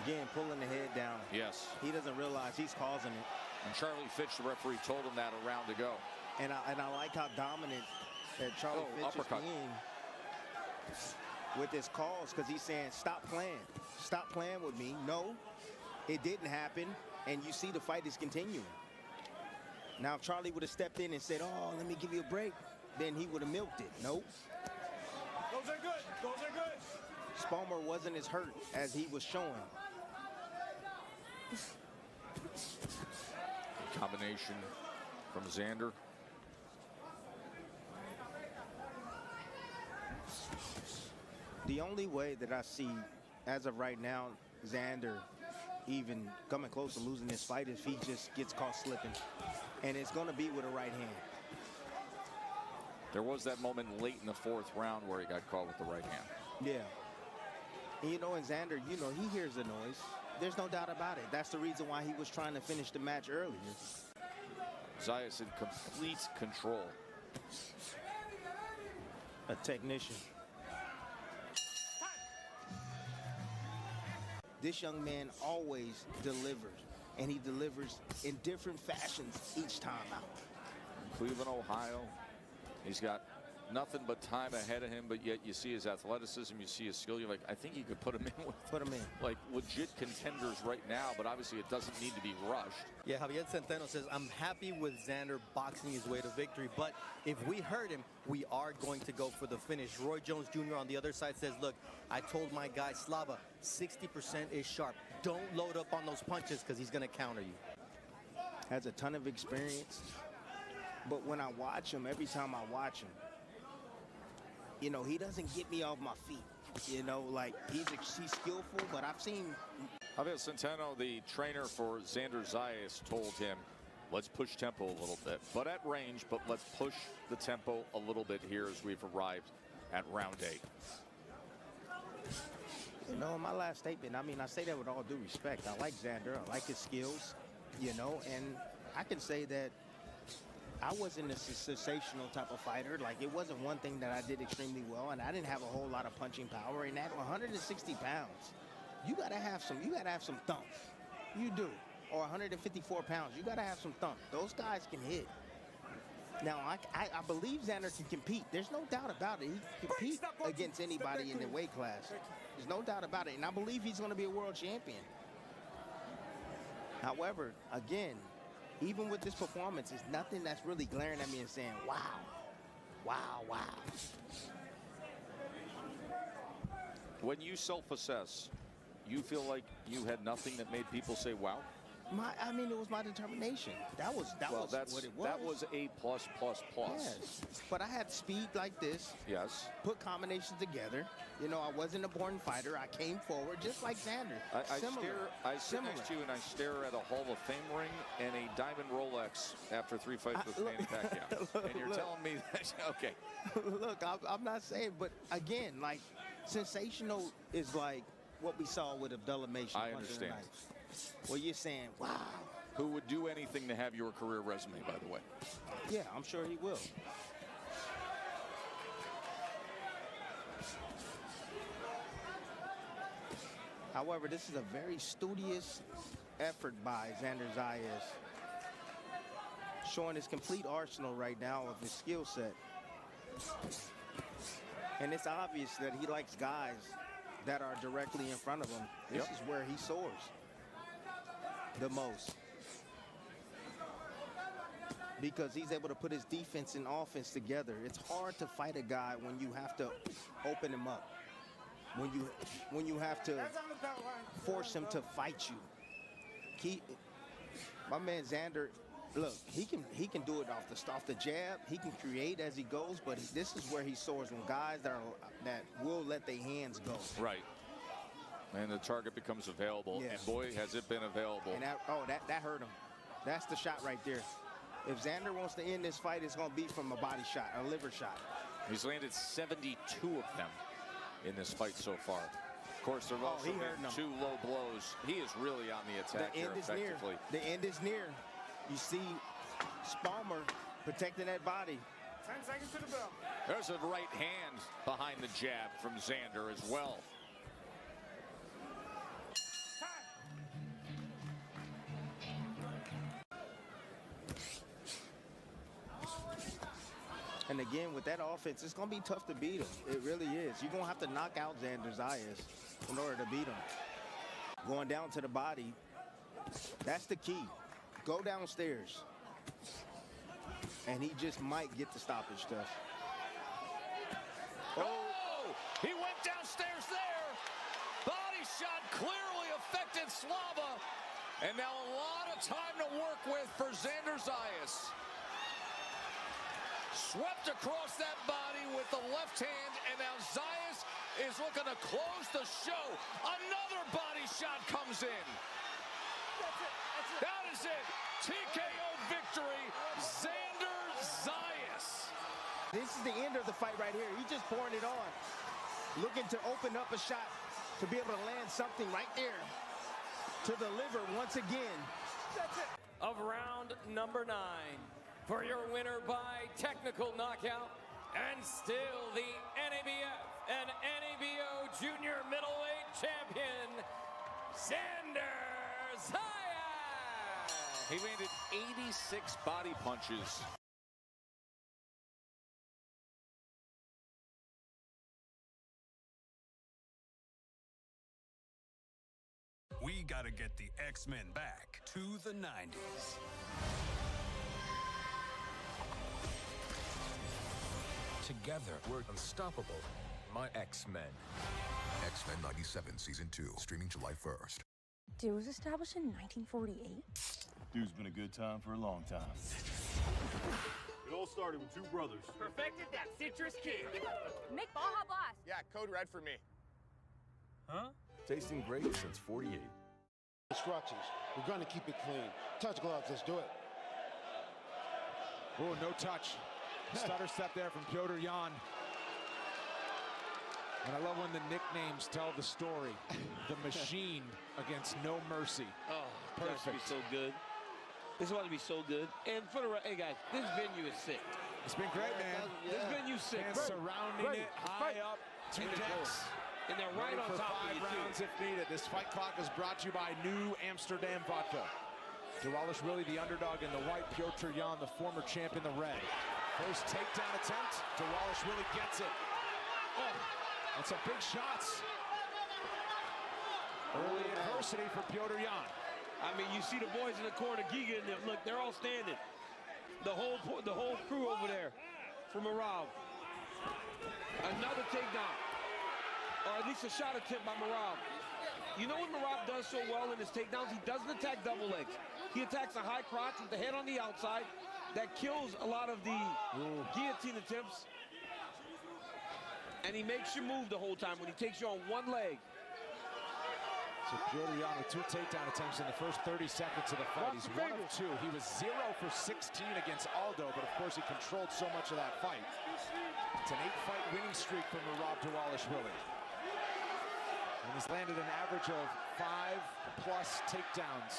Again, pulling the head down. Yes. He doesn't realize he's causing it. And Charlie Fitch, the referee, told him that a round ago. And I like how dominant that Charlie Fitch is being with his calls, because he's saying, stop playing. Stop playing with me. No, it didn't happen. And you see the fight is continuing. Now, if Charlie would have stepped in and said, oh, let me give you a break, then he would have milked it. Nope. Those are good. Those are good. Spomer wasn't as hurt as he was showing. Combination from Xander. The only way that I see, as of right now, Xander even coming close to losing this fight is if he just gets caught slipping. And it's going to be with a right hand. There was that moment late in the 4th round where he got caught with the right hand. Yeah. And and Xander, he hears the noise. There's no doubt about it. That's the reason why he was trying to finish the match earlier. Zayas in complete control. A technician. This young man always delivers, and he delivers in different fashions each time out. Cleveland, Ohio. He's got nothing but time ahead of him, but yet you see his athleticism, you see his skill. You're like, I think you could put him in with like legit contenders right now, but obviously it doesn't need to be rushed. Yeah, Javier Centeno says, I'm happy with Xander boxing his way to victory, but if we hurt him, we are going to go for the finish. Roy Jones Jr. on the other side says, look, I told my guy Slava, 60% is sharp. Don't load up on those punches because he's going to counter you. Has a ton of experience, but when I watch him, every time I watch him, he doesn't get me off my feet. Like he's skillful, but I've seen. Javier Centeno, the trainer for Xander Zayas, told him, let's push tempo a little bit, but at range, but let's push the tempo a little bit here as we've arrived at round 8. In my last statement, I say that with all due respect. I like Xander. I like his skills, and I can say that I wasn't a sensational type of fighter. Like, it wasn't one thing that I did extremely well, and I didn't have a whole lot of punching power. And at 160 pounds, you gotta have some thump. You do. Or 154 pounds. You got to have some thump. Those guys can hit. Now, I believe Xander can compete. There's no doubt about it. He can compete against anybody in the weight class. There's no doubt about it. And I believe he's going to be a world champion. However, again, even with this performance, it's nothing that's really glaring at me and saying, wow, wow, wow. When you self-assess, you feel like you had nothing that made people say, wow? I mean, it was my determination. That was what it was. That was A+++. Yes. But I had speed like this. Yes. Put combinations together. You know, I wasn't a born fighter. I came forward just like Xander. I sit next to you and I stare at a Hall of Fame ring and a diamond Rolex after 3 fights with Manny Pacquiao. And you're telling me that, okay. Look, I'm not saying, but again, like, sensational is like what we saw with Abdullah Mason. I understand. Well, you're saying, wow. Who would do anything to have your career resume, by the way? Yeah, I'm sure he will. However, this is a very studious effort by Xander Zayas, showing his complete arsenal right now of his skill set. And it's obvious that he likes guys that are directly in front of him. This is where he soars the most, because he's able to put his defense and offense together. It's hard to fight a guy when you have to open him up, when you have to force him to fight you. My man Xander, look, he can do it off the jab. He can create as he goes, but this is where he soars, when guys that will let their hands go. Right. And the target becomes available. Yes. And boy, has it been available. And that hurt him. That's the shot right there. If Xander wants to end this fight, it's going to be from a body shot, a liver shot. He's landed 72 of them in this fight so far. Of course, there have also been 2 low blows. He is really on the attack here effectively. The end is near. You see Spalmer protecting that body. 10 seconds to the bell. There's a right hand behind the jab from Xander as well. And again, with that offense, it's going to be tough to beat him. It really is. You're going to have to knock out Xander Zayas in order to beat him. Going down to the body, that's the key. Go downstairs. And he just might get the stoppage stuff. Oh, he went downstairs there. Body shot clearly affected Slava. And now a lot of time to work with for Xander Zayas. Swept across that body with the left hand, and now Zayas is looking to close the show. Another body shot comes in. That is it. TKO victory, Xander Zayas. This is the end of the fight right here. He's just pouring it on. Looking to open up a shot to be able to land something right there to the liver once again. That's it. Of round number 9. For your winner by technical knockout, and still the NABF and NABO Junior Middleweight Champion, Xander Zayas. He landed 86 body punches. We gotta get the X-Men back to the 90s. Together, we're unstoppable. My X-Men. X-Men 97 Season 2, streaming July 1st. Dude was established in 1948. Dude's been a good time for a long time. It all started with 2 brothers. Perfected that citrus kid. Make Baja Blast. Yeah, code red for me. Huh? Tasting great since 48. Instructions. We're going to keep it clean. Touch gloves. Let's do it. Oh, no touch. Stutter step there from Petr Yan. And I love when the nicknames tell the story. The Machine against No Mercy. Oh, perfect. This is so good. This is about to be so good. And for the hey guys, this venue is sick. It's been great, man. This venue's sick. Fans surrounding it, high up, 2 decks. And they're right on for top 5 of you, rounds too. if needed. This fight clock is brought to you by New Amsterdam Vodka. Dwalishvili, the underdog in the white. Piotr Jan, the former champ, in the red. First takedown attempt. Dwalishvili gets it. Oh, and some big shots. Early adversity for Piotr Jan. I mean, you see the boys in the corner, Giga and them. Look, they're all standing. The whole crew over there for Merab. Another takedown, or at least a shot attempt by Merab. You know what Merab does so well in his takedowns? He doesn't attack double legs. He attacks a high crotch with the head on the outside. That kills a lot of the guillotine attempts. And he makes you move the whole time when he takes you on one leg. So Piotr Jan with 2 takedown attempts in the first 30 seconds of the fight. He's 1 of 2. He was 0 for 16 against Aldo, but of course he controlled so much of that fight. It's an 8-fight winning streak for Merab Dwalishvili. And he's landed an average of 5+ takedowns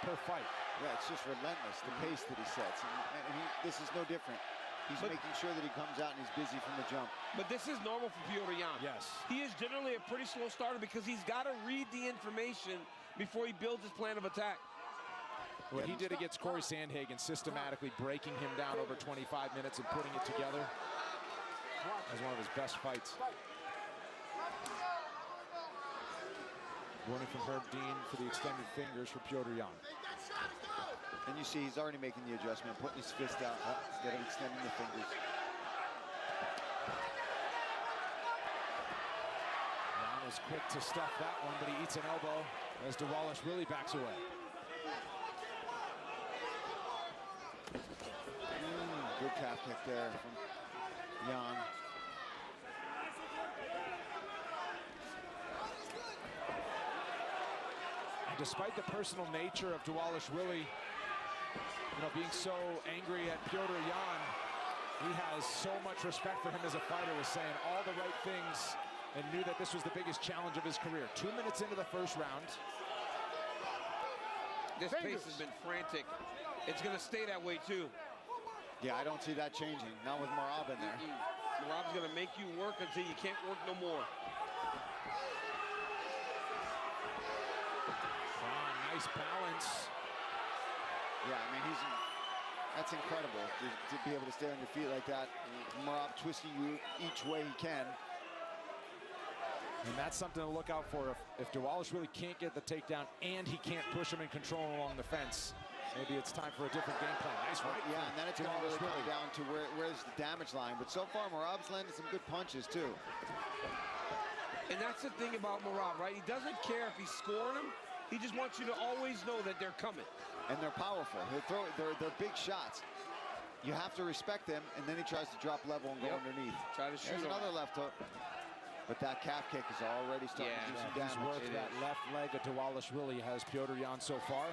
per fight. Yeah, it's just relentless, the pace that he sets. And this is no different. He's making sure that he comes out and he's busy from the jump. But this is normal for Piotr Jan. Yes. He is generally a pretty slow starter because he's got to read the information before he builds his plan of attack. What he did against Corey Sandhagen, systematically breaking him down over 25 minutes and putting it together, as one of his best fights. Warning from Herb Dean for the extended fingers for Piotr Jan. And you see he's already making the adjustment, putting his fist out instead of extending the fingers. Jan was quick to stuff that one, but he eats an elbow as Dwalishvili backs away. Good calf kick there from Jan. And despite the personal nature of Dwalishvili, being so angry at Piotr Jan, he has so much respect for him as a fighter, was saying all the right things and knew that this was the biggest challenge of his career. 2 minutes into the first round. This pace has been frantic. It's going to stay that way, too. Yeah, I don't see that changing. Not with Merab in there. Merab's going to make you work until you can't work no more. Nice balance. Yeah, I mean, that's incredible to be able to stay on your feet like that. Merab twisting you each way he can. And that's something to look out for. If Dwalishvili can't get the takedown and he can't push him and control him along the fence, maybe it's time for a different game plan. Nice right. Yeah, and then it's going to really come down to where's the damage line. But so far, Merab's landed some good punches, too. And that's the thing about Merab, right? He doesn't care if he's scoring him. He just wants you to always know that they're coming. And they're powerful. He'll throw it. They're big shots. You have to respect them, and then he tries to drop level and go underneath. Try to shoot. There's another left hook. But that calf kick is already starting to do some damage. He's worked that left leg of Dwalishvili has Piotr Jan so far.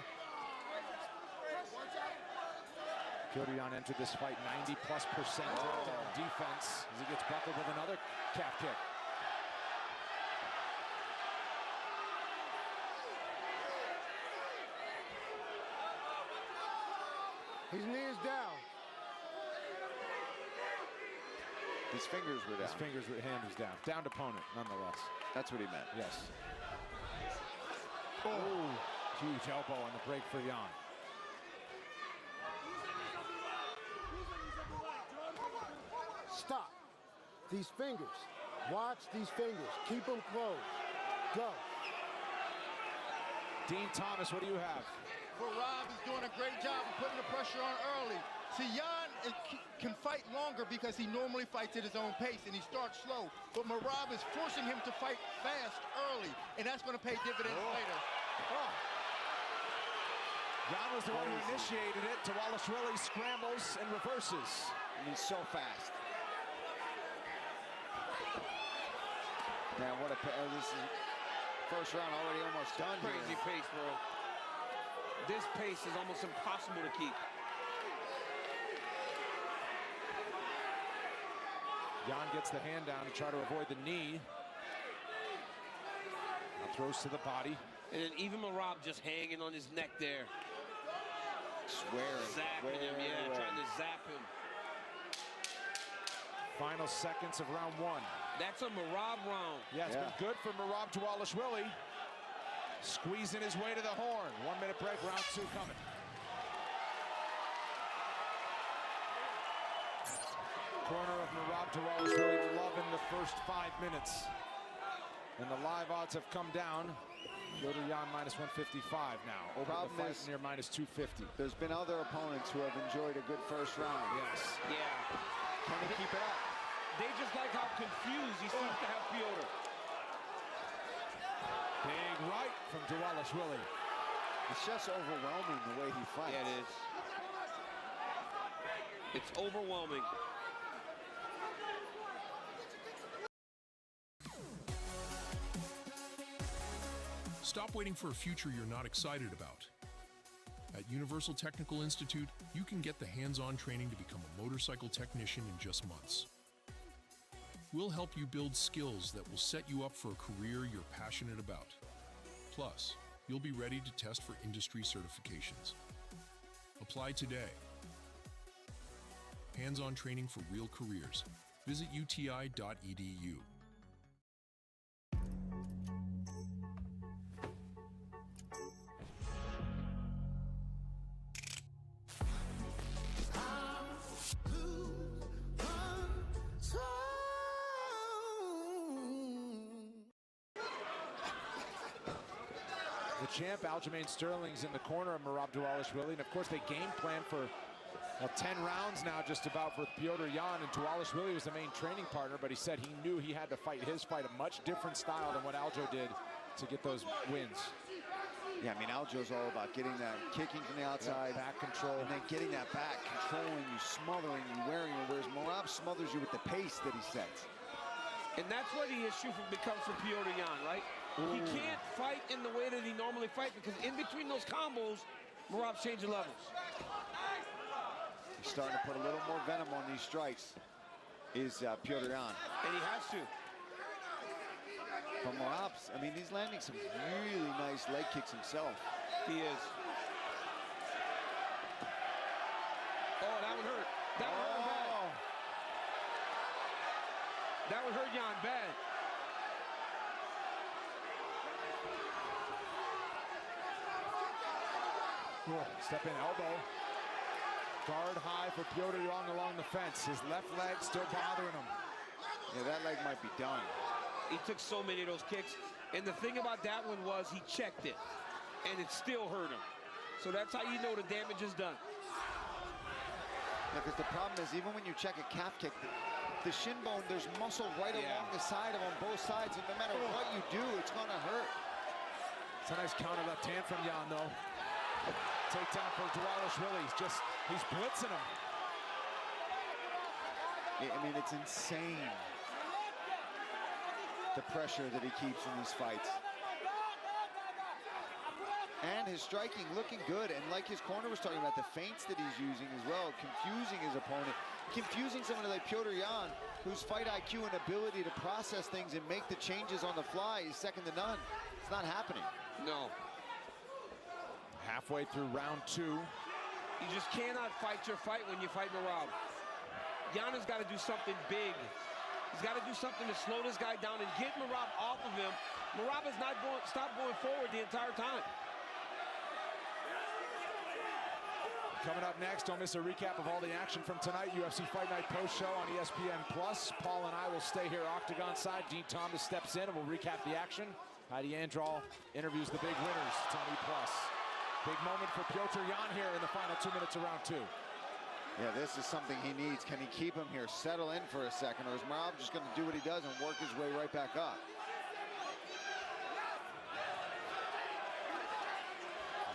Piotr Jan entered this fight 90+% defense as he gets buckled with another calf kick. His knee is down. His fingers were down. His hand was down. Downed opponent, nonetheless. That's what he meant. Yes. Oh, huge elbow on the break for Jan. Stop. These fingers. Watch these fingers. Keep them closed. Go. Dean Thomas, what do you have? Merab is doing a great job of putting the pressure on early. See, Jan can fight longer because he normally fights at his own pace and he starts slow. But Merab is forcing him to fight fast early, and that's going to pay dividends later. Jan was the one who initiated it. Dwalishvili scrambles and reverses. And he's so fast. Man, what a this is first round already almost done. Crazy pace, bro. This pace is almost impossible to keep. Jan gets the hand down to try to avoid the knee. Now throws to the body. And then even Merab just hanging on his neck there. Swearing. Zapping him, yeah, trying to zap him. Final seconds of round 1. That's a Merab round. Yeah, it's been good for Merab Dvalishvili. Squeezing his way to the horn. 1 minute break, round 2 coming. Corner of Merab Dvalishvili loving the first 5 minutes. And the live odds have come down. Piotr Jan minus 155 now. Over the fight near minus 250. There's been other opponents who have enjoyed a good first round. Yes. Yeah. Can he keep it up? They just like how confused he seems to have Piotr. Big right from Dvalishvili. It's just overwhelming the way he fights. Yeah, it is. It's overwhelming. Stop waiting for a future you're not excited about. At Universal Technical Institute, you can get the hands-on training to become a motorcycle technician in just months. We'll help you build skills that will set you up for a career you're passionate about. Plus, you'll be ready to test for industry certifications. Apply today. Hands-on training for real careers. Visit uti.edu. The champ, Aljamain Sterling's in the corner of Merab Dvalishvili, and of course they game plan for 10 rounds now just about for Piotr Jan, and Dvalishvili was the main training partner, but he said he knew he had to fight his fight a much different style than what Aljo did to get those wins. Yeah, I mean, Aljo's all about getting that kicking from the outside, back control, and then getting that back, controlling you, smothering you, wearing you, whereas Merab smothers you with the pace that he sets. And that's where the issue becomes for Piotr Jan, right? Ooh. He can't fight in the way that he normally fights because in between those combos, Merab's changing levels. He's starting to put a little more venom on these strikes, is Piotr Jan. And he has to. But Merab's, I mean, he's landing some really nice leg kicks himself. He is. Oh, that one hurt. That one hurt bad. That would hurt Jan bad. Step in elbow. Guard high for Piotr Jan along the fence. His left leg still bothering him. Yeah, that leg might be done. He took so many of those kicks. And the thing about that one was he checked it. And it still hurt him. So that's how you know the damage is done. Because the problem is, even when you check a calf kick, the shin bone, there's muscle right along the side of on both sides, and no matter what you do, it's gonna hurt. It's a nice counter left hand from Jan, though. Takedown for Dvalishvili. He's blitzing him. I mean, it's insane, the pressure that he keeps in these fights. And his striking looking good, and like his corner was talking about, the feints that he's using as well, confusing his opponent, confusing somebody like Piotr Jan, whose fight IQ and ability to process things and make the changes on the fly is second to none. It's not happening. No. Halfway through round 2. You just cannot fight your fight when you fight Merab. Jan has got to do something big. He's got to do something to slow this guy down and get Merab off of him. Merab has not stopped going forward the entire time. Coming up next, don't miss a recap of all the action from tonight. UFC Fight Night Post Show on ESPN+. Paul and I will stay here octagon side. Dean Thomas steps in and we'll recap the action. Heidi Andral interviews the big winners. It's on E+. Big moment for Piotr Jan here in the final 2 minutes of round 2. Yeah, this is something he needs. Can he keep him here, settle in for a second, or is Merab just going to do what he does and work his way right back up?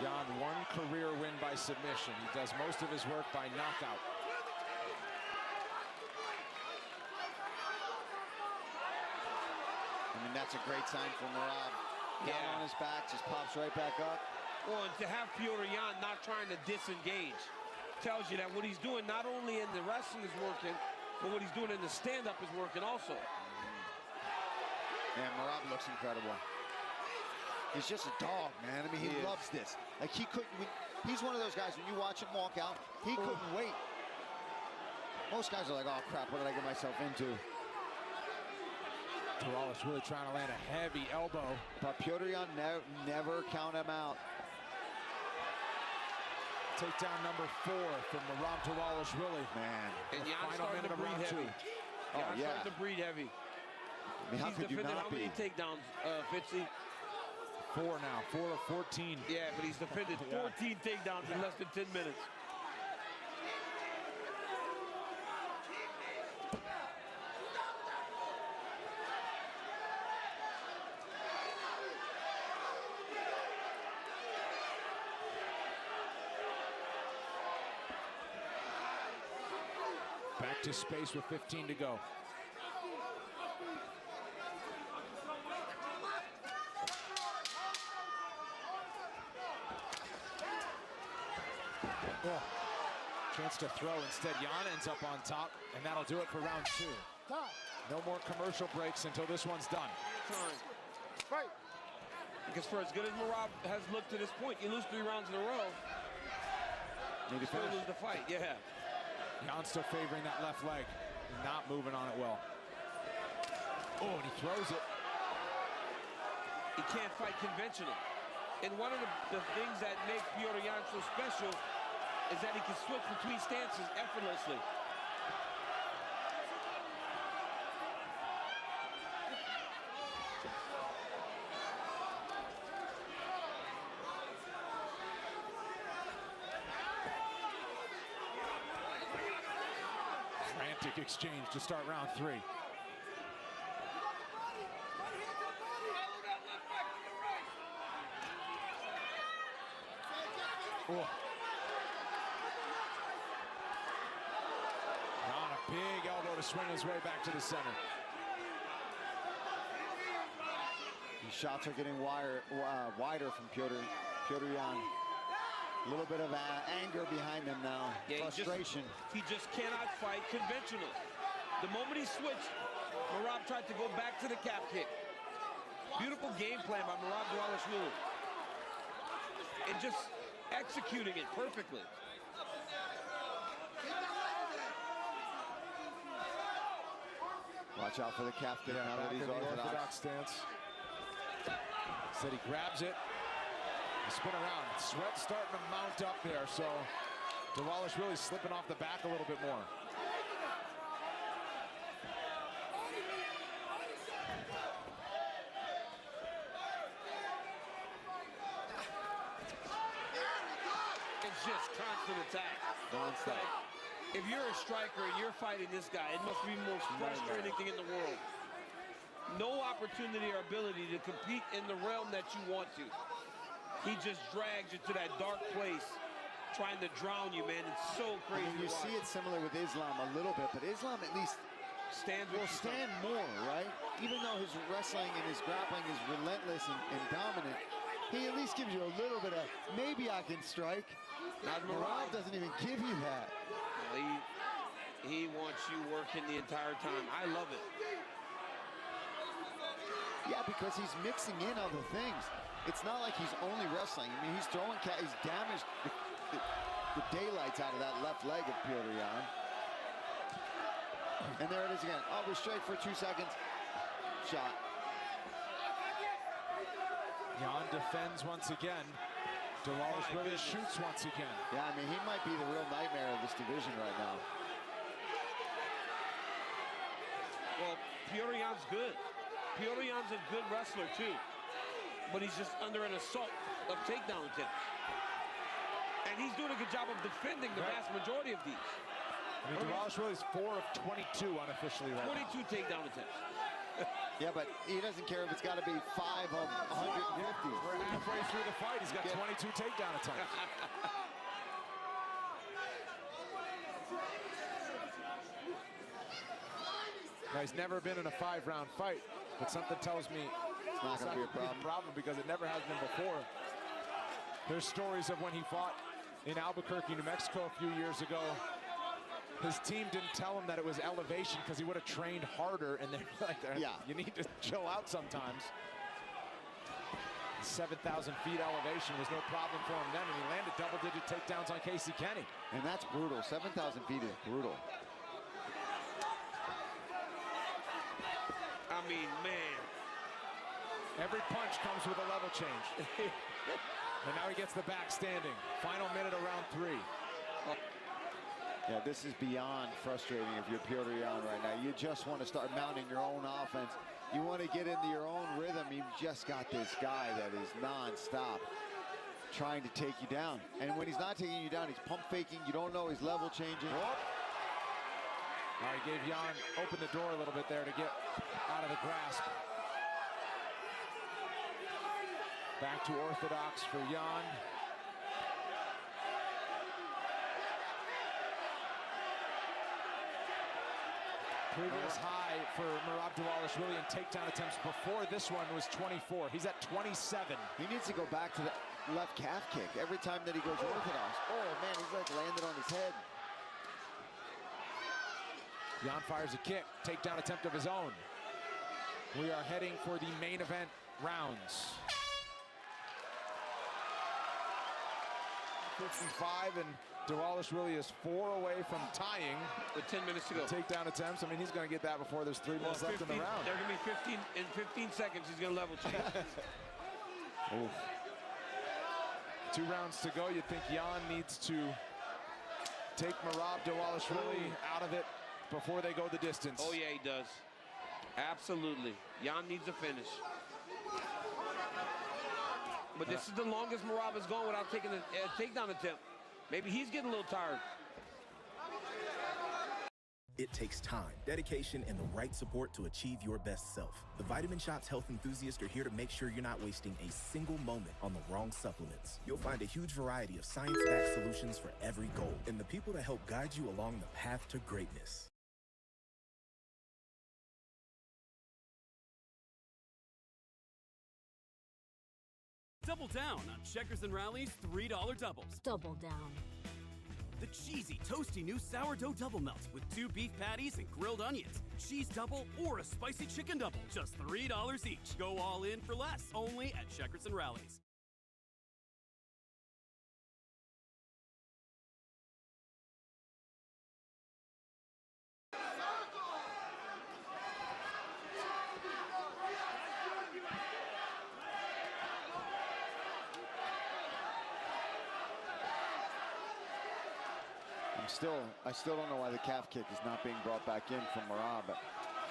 Jan, one career win by submission. He does most of his work by knockout. I mean, that's a great sign for Merab. Down on his back, just pops right back up. Well, and to have Piotr Jan not trying to disengage tells you that what he's doing not only in the wrestling is working, but what he's doing in the stand-up is working also. Yeah, Merab looks incredible. He's just a dog, man. I mean, he loves this. Like, he couldn't, he's one of those guys, when you watch him walk out, he couldn't wait. most guys are like, oh crap, what did I get myself into? Morales really trying to land a heavy elbow. But Petr Yan never count him out. Takedown number 4 from Merab Dvalishvili. Man. And Jan's final starting minute to of breathe round 2. heavy. Jan's starting to breathe heavy. I mean, how He's could you defended not how many be? takedowns, Fitzy? 4 now, 4 of 14. Yeah, but he's defended 14 takedowns in less than 10 minutes. Back to space with 15 to go. Oh. Chance to throw. Instead, Yan ends up on top, and that'll do it for round 2. No more commercial breaks until this one's done. Right. Because for as good as Merab has looked to this point, you lose 3 rounds in a row. Need to still finish. lose the fight, yeah. Yan still favoring that left leg. Not moving on it well. Oh, and he throws it. He can't fight conventional. And one of the things that makes Petr Yan so special is that he can switch between stances effortlessly. Frantic exchange to start round 3. Oh. Yan a big elbow to swing his way back to the center. These shots are getting wider from Petr Yan. A little bit of anger behind him now. Yeah, frustration. He just cannot fight conventional. The moment he switched, Merab tried to go back to the calf kick. Beautiful game plan by Merab Dvalishvili. And just executing it perfectly. Watch out for the calf kick now that he's orthodox stance. Said he grabs it. Spin around. Sweat starting to mount up there, so Dvalishvili slipping off the back a little bit more. It's just constant attack. Non-stop. If you're a striker and you're fighting this guy, it must be the most frustrating thing in the world. No opportunity or ability to compete in the realm that you want to. He just drags you to that dark place, trying to drown you, man. It's so crazy. I mean, you see it similar with Islam a little bit, but Islam at least will stand more, right? Even though his wrestling and his grappling is relentless and dominant, he at least gives you a little bit of, maybe I can strike. Merab doesn't even give you that. He wants you working the entire time. I love it. Yeah, because he's mixing in other things. It's not like he's only wrestling. I mean, he's throwing, he's damaged the daylights out of that left leg of Petr Yan. And there it is again. Oh, we're straight for 2 seconds. Shot. Yan defends once again. Dvalishvili shoots once again. Yeah, I mean, he might be the real nightmare of this division right now. Well, Petr Yan's good. Petr Yan's a good wrestler, too. But he's just under an assault of takedown attempts. And he's doing a good job of defending the vast majority of these. I mean, Dvalishvili's 4 of 22 unofficially right 22 takedown attempts. Yeah, but he doesn't care if it's got to be 5 of 150. We're halfway through the fight. He's got 22 takedown attempts. Now, he's never been in a 5-round fight, but something tells me it's not going to be a problem because it never has been before. There's stories of when he fought in Albuquerque, New Mexico a few years ago. His team didn't tell him that it was elevation because he would have trained harder, and they're like, you need to chill out sometimes. 7,000 feet elevation was no problem for him then, and he landed double-digit takedowns on Casey Kenny. And that's brutal. 7,000 feet is brutal. I mean, man. Every punch comes with a level change. And now he gets the back standing. Final minute of round 3. Yeah, this is beyond frustrating if you're Petr Yan right now. You just want to start mounting your own offense. You want to get into your own rhythm. You've just got this guy that is non-stop trying to take you down. And when he's not taking you down, he's pump faking. You don't know he's level changing. All right, gave Yan open the door a little bit there to get out of the grasp. Back to orthodox for Yan. Previous high for Merab Dvalishvili in takedown attempts before this one was 24. He's at 27. He needs to go back to the left calf kick every time that he goes orthodox. Oh, man, he's like landed on his head. Yan fires a kick, takedown attempt of his own. We are heading for the main event rounds. 55, and Dvalishvili is 4 away from tying. With 10 minutes to go. Takedown attempts. I mean, he's going to get that before there's 3 minutes left in the round. They're going to be 15 in 15 seconds. He's going to level change. 2 rounds to go. You'd think Yan needs to take Merab Dvalishvili out of it before they go the distance. Oh, yeah, he does. Absolutely. Yan needs a finish. But this is the longest Merab has gone without taking a takedown attempt. Maybe he's getting a little tired. It takes time, dedication, and the right support to achieve your best self. The Vitamin Shots health enthusiasts are here to make sure you're not wasting a single moment on the wrong supplements. You'll find a huge variety of science-backed solutions for every goal, and the people to help guide you along the path to greatness. Double down on Checkers and Rally's $3 doubles. Double down. The cheesy, toasty new sourdough double melt with 2 beef patties and grilled onions. Cheese double or a spicy chicken double. Just $3 each. Go all in for less. Only at Checkers and Rally's. I still don't know why the calf kick is not being brought back in from Merab, but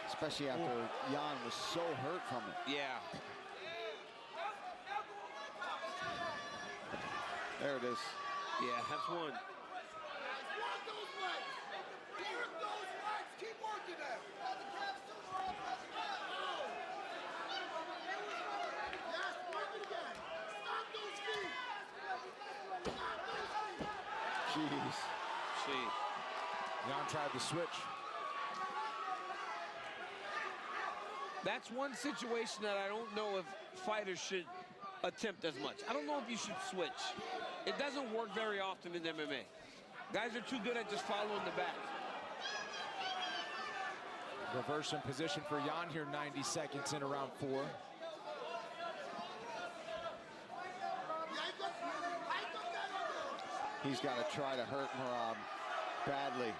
especially after Yan was so hurt from it. Yeah. There it is. Yeah, that's one. Jeez. Yan tried to switch. That's one situation that I don't know if fighters should attempt as much. I don't know if you should switch. It doesn't work very often in MMA. Guys are too good at just following the back. Reverse in position for Yan here, 90 seconds in round 4. He's got to try to hurt Merab badly.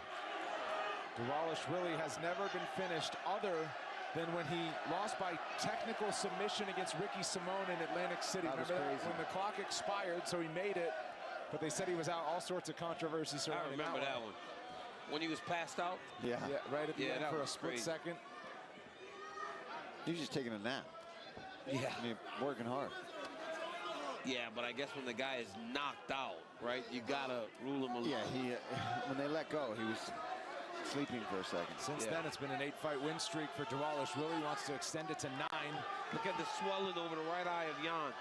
Dvalishvili has never been finished other than when he lost by technical submission against Ricky Simone in Atlantic City. That was Remember crazy. when the clock expired, so he made it, but they said he was out. All sorts of controversy surrounding I remember that one. When he was passed out? Yeah. Right at the end for a split second. He was just taking a nap. Yeah. I mean, working hard. Yeah, but I guess when the guy is knocked out, right, you gotta rule him a little. Yeah, when they let go, he was sleeping for a second. Since then, it's been an 8-fight win streak for Dvalishvili. He wants to extend it to 9. Look at the swelling over the right eye of Yan.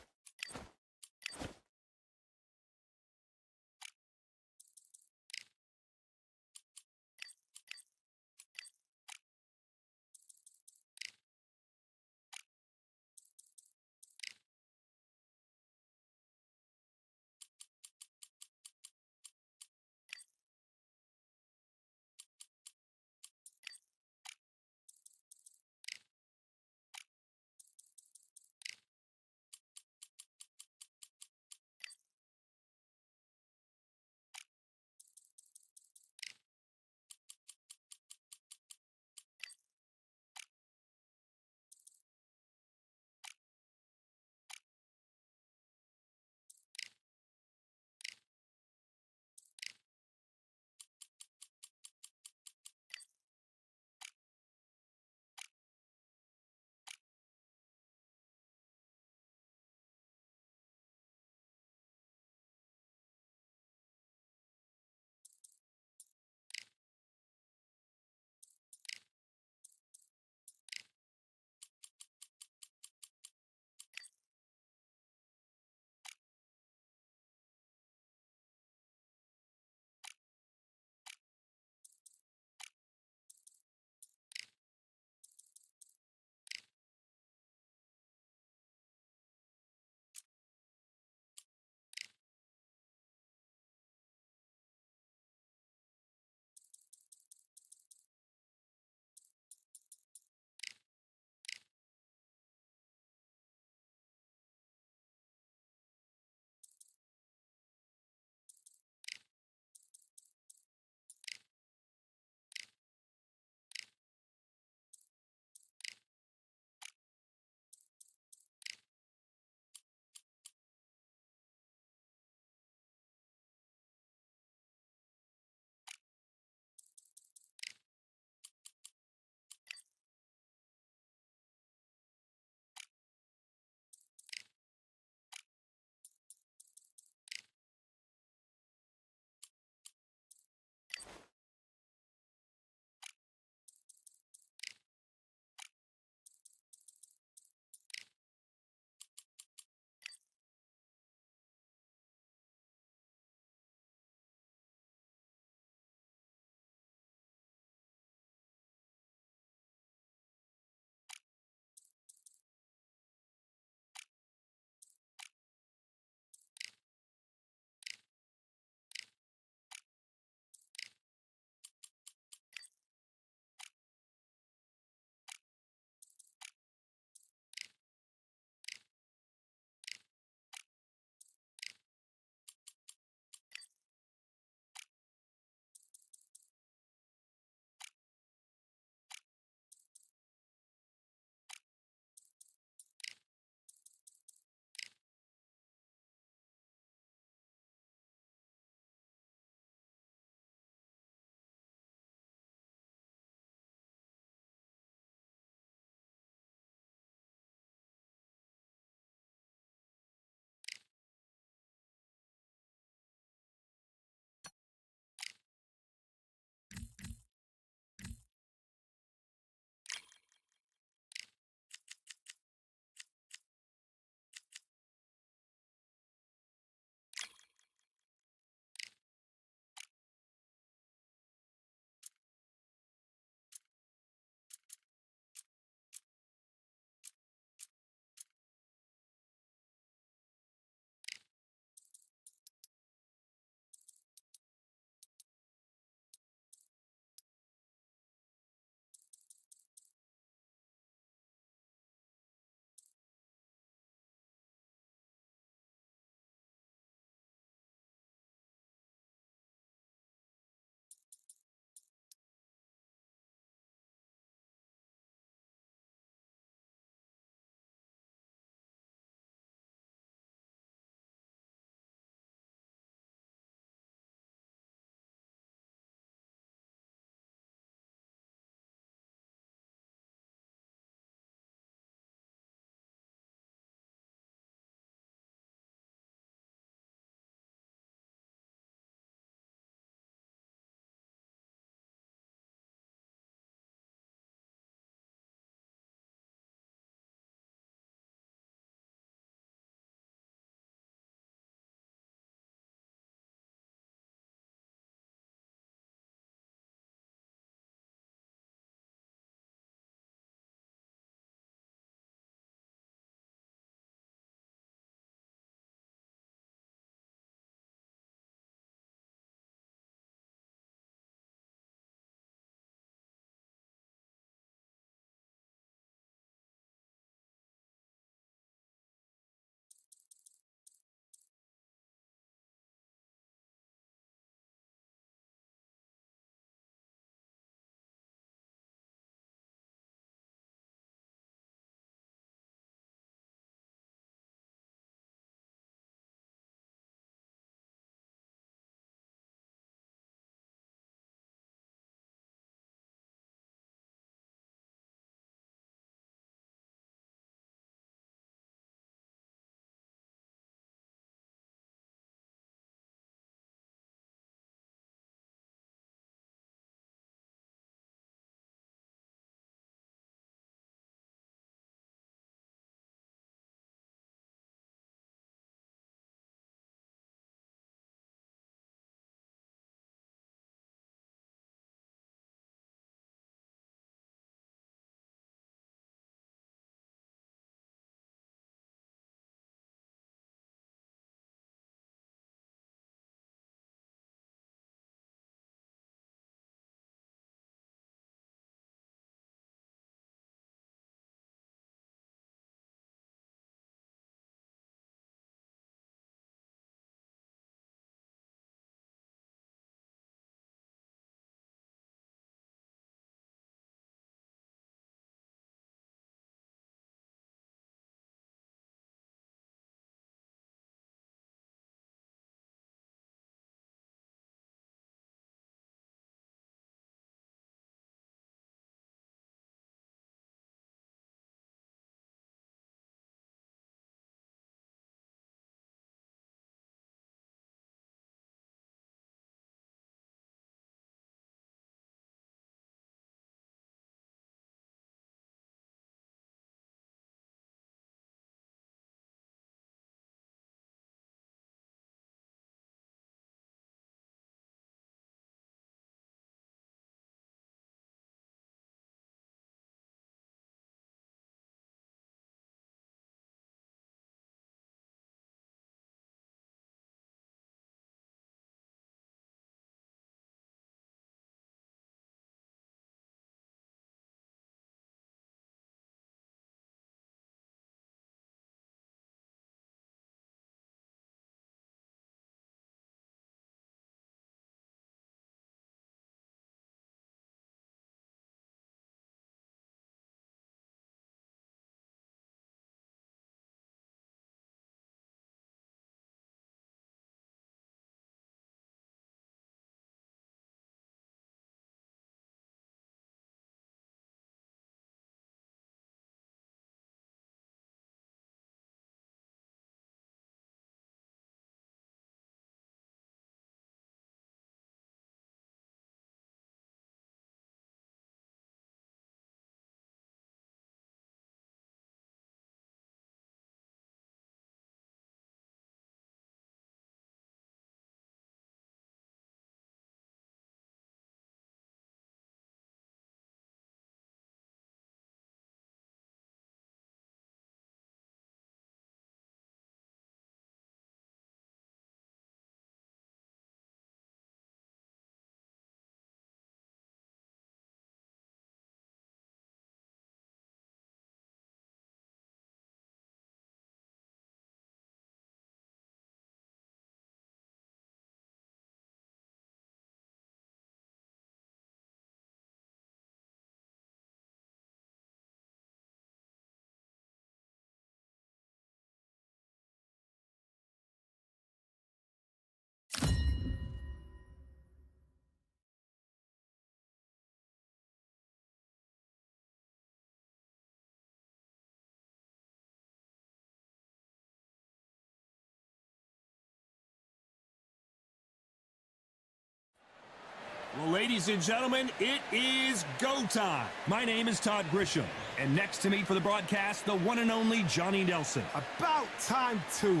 Well, ladies and gentlemen, it is go time. My name is Todd Grisham, and next to me for the broadcast, the one and only Johnny Nelson. About time, too.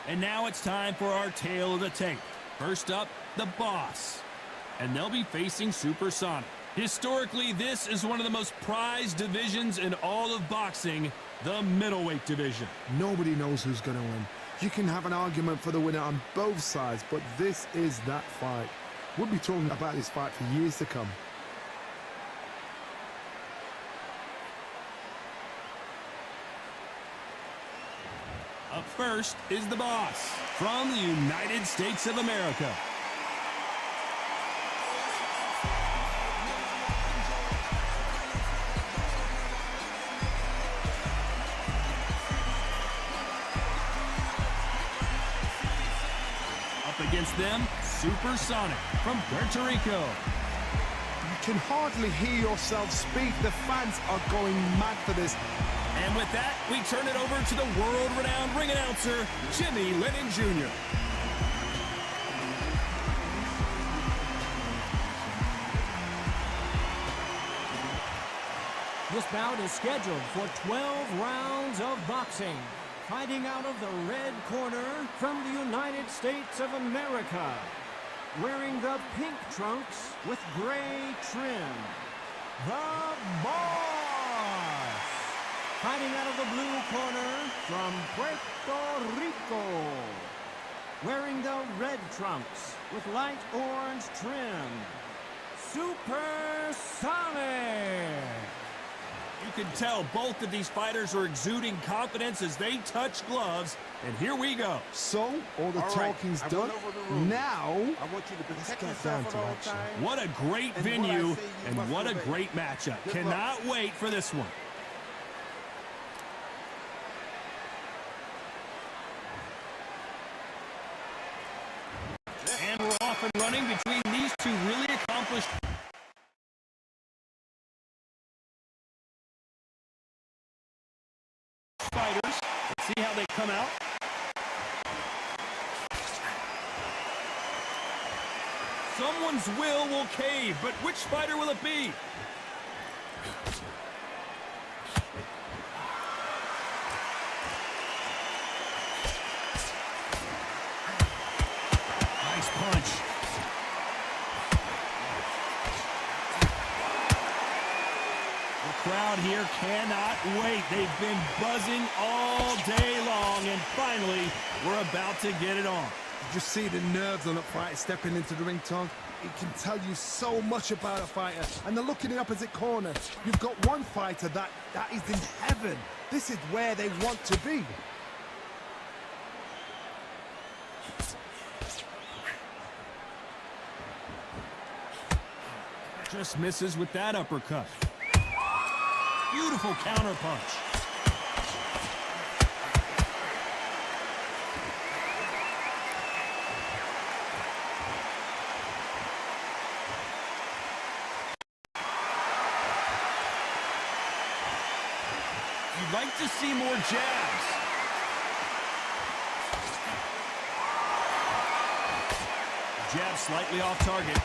And now it's time for our tale of the tape. First up, the Boss. And they'll be facing Supersonic. Historically, this is one of the most prized divisions in all of boxing, the middleweight division. Nobody knows who's going to win. You can have an argument for the winner on both sides, but this is that fight. We'll be talking about this fight for years to come. Up first is the Boss from the United States of America. Up against them, Supersonic from Puerto Rico. You can hardly hear yourself speak. The fans are going mad for this. And with that, we turn it over to the world-renowned ring announcer, Jimmy Lennon Jr. This bout is scheduled for 12 rounds of boxing. Fighting out of the red corner from the United States of America. Wearing the pink trunks with gray trim. The Boss! Fighting out of the blue corner from Puerto Rico. Wearing the red trunks with light orange trim. Supersonic! You can tell both of these fighters are exuding confidence as they touch gloves. And here we go. So, all the talking's done. Now, I want you to protect let's get down to action. What a great venue and what a great matchup. Cannot wait for this one. And we're off and running between these two really accomplished fighters. Let's see how they come out. Someone's will cave, but which fighter will it be? Nice punch. The crowd here cannot wait. They've been buzzing all day long, and finally, we're about to get it on. Did you see the nerves on that fighter stepping into the ring, Tom? It can tell you so much about a fighter. And the look in the opposite corner. You've got one fighter that is in heaven. This is where they want to be. Just misses with that uppercut. Beautiful counter punch. You'd like to see more jabs. Jab slightly off target.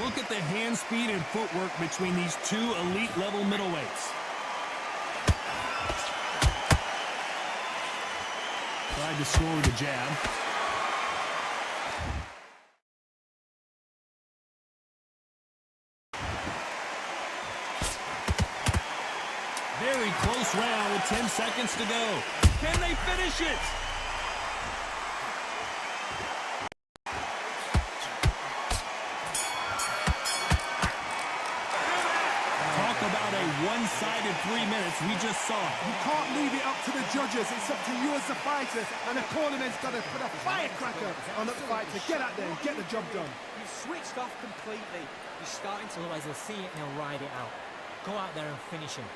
Look at the hand speed and footwork between these two elite-level middleweights. Tried to score with a jab. Very close round with 10 seconds to go. Can they finish it? About a one-sided 3 minutes. We just saw it. You can't leave it up to the judges. It's up to you as the fighter. And the cornerman's got to put a firecracker on that fight to get out there and get the job done. You've switched off completely. You're starting to realize he'll see it and he'll ride it out. Go out there and finish him.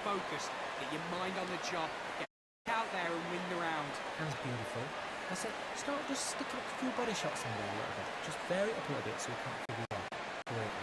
Focused. Get your mind on the job. Get out there and win the round. That's beautiful. I said, start just sticking up a few body shots in there a little bit. Just vary it up a little bit so we can't figure it out. Great.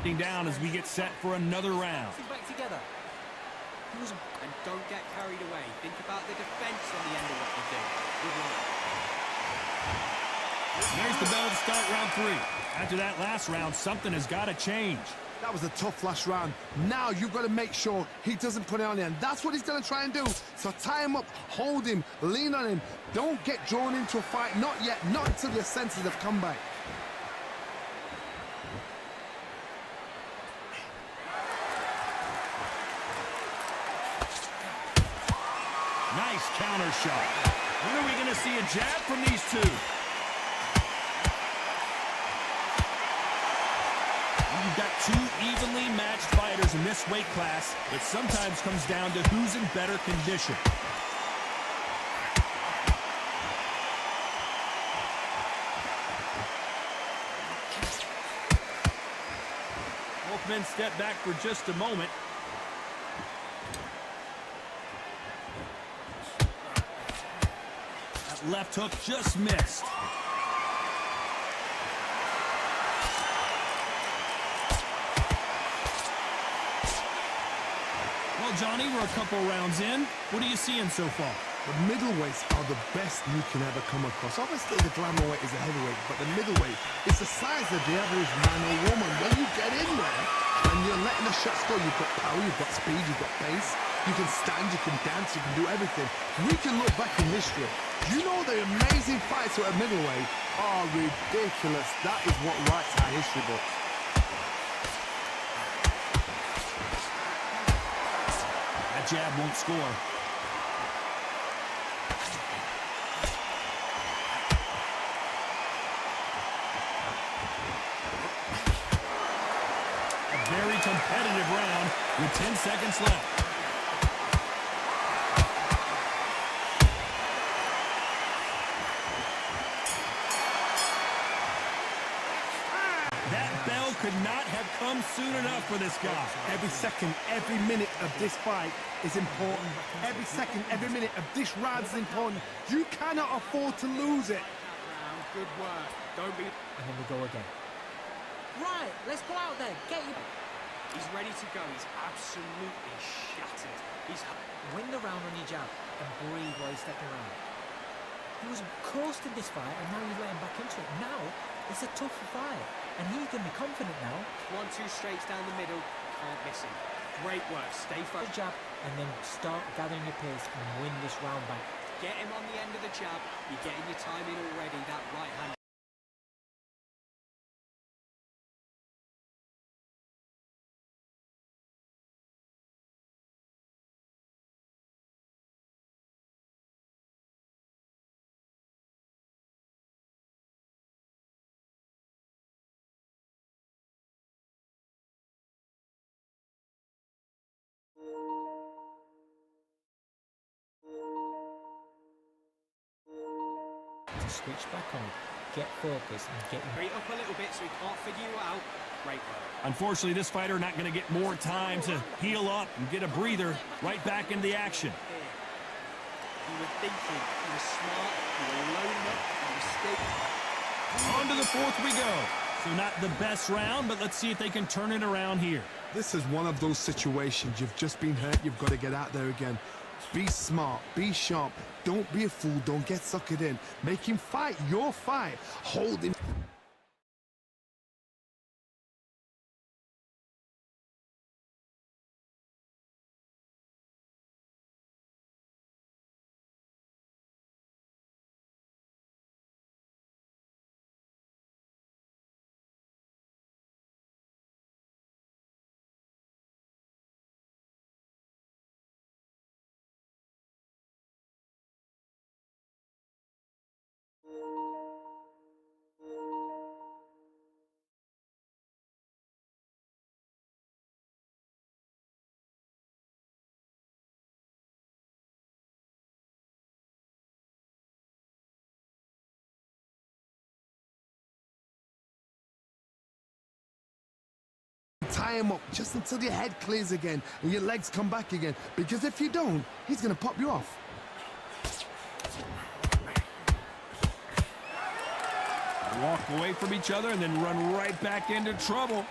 Down as we get set for another round. Back together. And don't get carried away. Think about the defense on the end of what you do. Good luck. There's the bell to start round 3. After that last round, something has got to change. That was a tough last round. Now you've got to make sure he doesn't put it on the end. That's what he's going to try and do. So tie him up, hold him, lean on him. Don't get drawn into a fight. Not yet. Not until your senses have come back. Nice counter shot. When are we going to see a jab from these two? You've got two evenly matched fighters in this weight class. It sometimes comes down to who's in better condition. Both men step back for just a moment. Left hook just missed. Well, Johnny, we're a couple rounds in. What are you seeing so far? The middleweights are the best you can ever come across. Obviously, the glamour weight is a heavyweight, but the middleweight is the size of the average man or woman. When you get in there and you're letting the shots go, you've got power, you've got speed, you've got pace. You can stand, you can dance, you can do everything. We can look back in history. You know the amazing fights at a middleweight are ridiculous. That is what writes our history books. That jab won't score. A very competitive round with 10 seconds left. Could not have come soon enough for this guy. Every second, every minute of this fight is important. Every second, every minute of this round is important. You cannot afford to lose it. Good work. Don't be... And then we go again. Right, let's go out there. Get you... He's ready to go. He's absolutely shattered. He's... Win the round on your jab and breathe while he's stepping around. He was coasting this fight and now he's letting back into it. Now, it's a tougher fight. And he's going to be confident now. 1-2 straights down the middle. Can't miss him. Great work. Stay focused. Jab and then start gathering your pace and win this round back. Get him on the end of the jab. You're getting your time in already. That right hand. To switch back on, get focused and get Straight up a little bit so he can't figure you out. Great work. Unfortunately, this fighter not going to get more time to heal up and get a breather. Right back into the action. You were thinking, you were smart, you were loading up, you were still... On to the fourth we go. So not the best round, but let's see if they can turn it around here. This is one of those situations. You've just been hurt. You've got to get out there again. Be smart. Be sharp. Don't be a fool. Don't get suckered in. Make him fight your fight. Hold him. Tie him up just until your head clears again and your legs come back again. Because if you don't, he's going to pop you off. Walk away from each other and then run right back into trouble.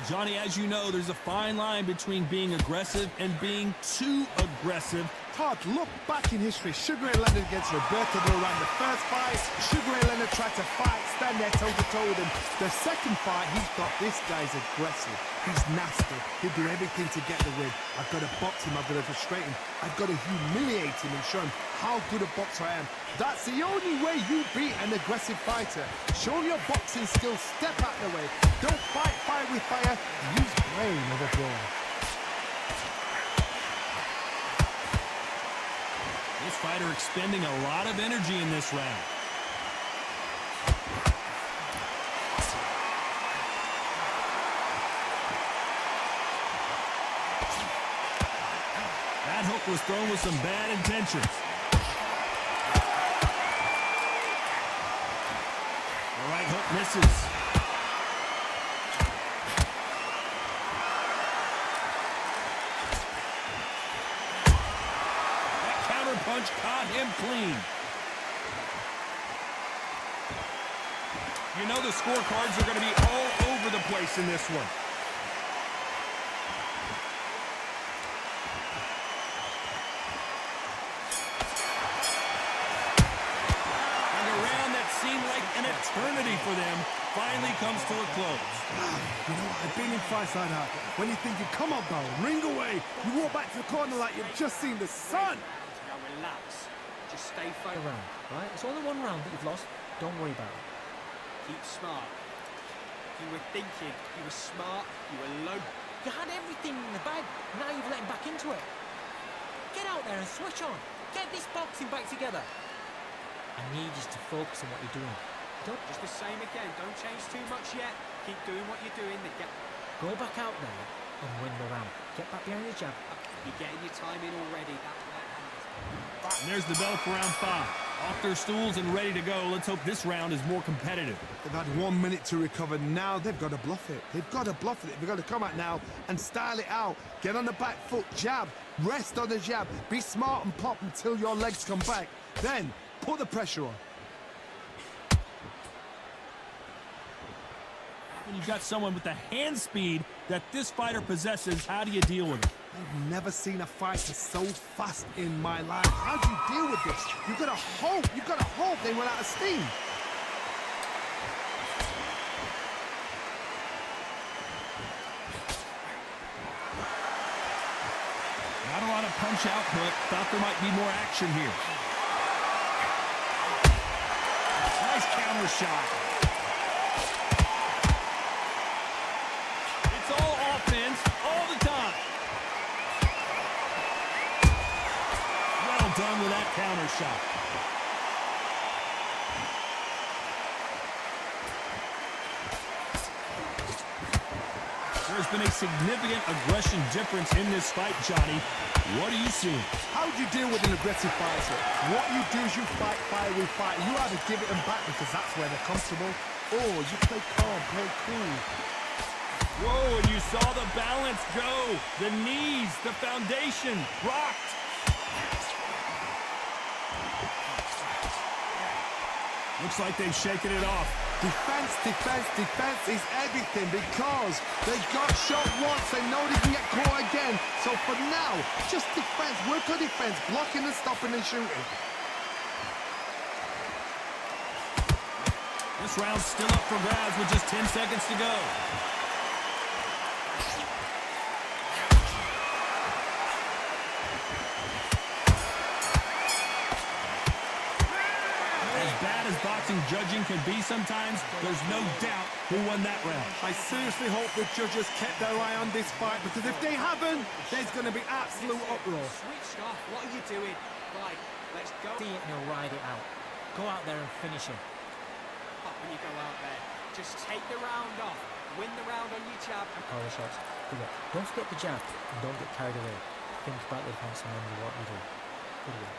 Johnny, as you know, there's a fine line between being aggressive and being too aggressive. Todd, look back in history. Sugar Ray Leonard against Roberto Duran. The first fight, Sugar Ray Leonard tried to fight, stand there toe-to-toe with him. The second fight, he's got, this guy's aggressive. He's nasty. He'll do everything to get the win. I've got to box him. I've got to frustrate him. I've got to humiliate him and show him how good a boxer I am. That's the only way you beat an aggressive fighter. Show your boxing skills. Step out the way. Don't fight fire with fire. Use brain over brawn. This fighter expending a lot of energy in this round. That hook was thrown with some bad intentions. The right hook misses. Punch caught him clean. You know the scorecards are going to be all over the place in this one. And a round that seemed like an eternity for them finally comes to a close. You know what? I've been in fights like that. When you're thinking, come on, Bow, ring away. You walk back to the corner like you've just seen the sun. Relax. Just stay focused. Round, right? It's only one round that you've lost. Don't worry about it. Keep smart. You were thinking. You were smart. You were low. You had everything in the bag. Now you've let him back into it. Get out there and switch on. Get this boxing back together. I need you to focus on what you're doing. Don't just the same again. Don't change too much yet. Keep doing what you're doing. Go back out there and win the round. Get back behind your jab. You're getting your time in already. And there's the bell for round 5. Off their stools and ready to go. Let's hope this round is more competitive. They've had 1 minute to recover. Now they've got to bluff it. They've got to bluff it. They've got to come out now and style it out. Get on the back foot, jab. Rest on the jab. Be smart and pop until your legs come back. Then put the pressure on. When you've got someone with the hand speed that this fighter possesses, how do you deal with it? I've never seen a fighter so fast in my life. How do you deal with this? You've got to hope they run out of steam. Not a lot of punch output. Thought there might be more action here. Nice counter shot. It's all offense all the time. Well done with that counter shot. There's been a significant aggression difference in this fight, Johnny. What are you seeing? How do you deal with an aggressive fighter? What you do is you fight fire with fight. You either give it them back because that's where they're comfortable, or you play calm, play cool. Whoa, and you saw the balance go. The knees, the foundation, rocked. Looks like they've shaken it off. Defense, defense, defense is everything because they got shot once. They know they can get caught again. So for now, just defense. Work on defense, blocking and stopping and shooting. This round's still up for grabs with just 10 seconds to go. As boxing judging can be sometimes, there's no doubt who won that round. I seriously hope the judges kept their eye on this fight because if they haven't, there's going to be absolute uproar. Switch off. What are you doing? Right, let's go. See it and he'll ride it out. Go out there and finish him. When you go out there, just take the round off. Win the round on your jab. Power shots. Good work. Don't forget the jab and don't get carried away. Think about the defense and remember what you do. Good work.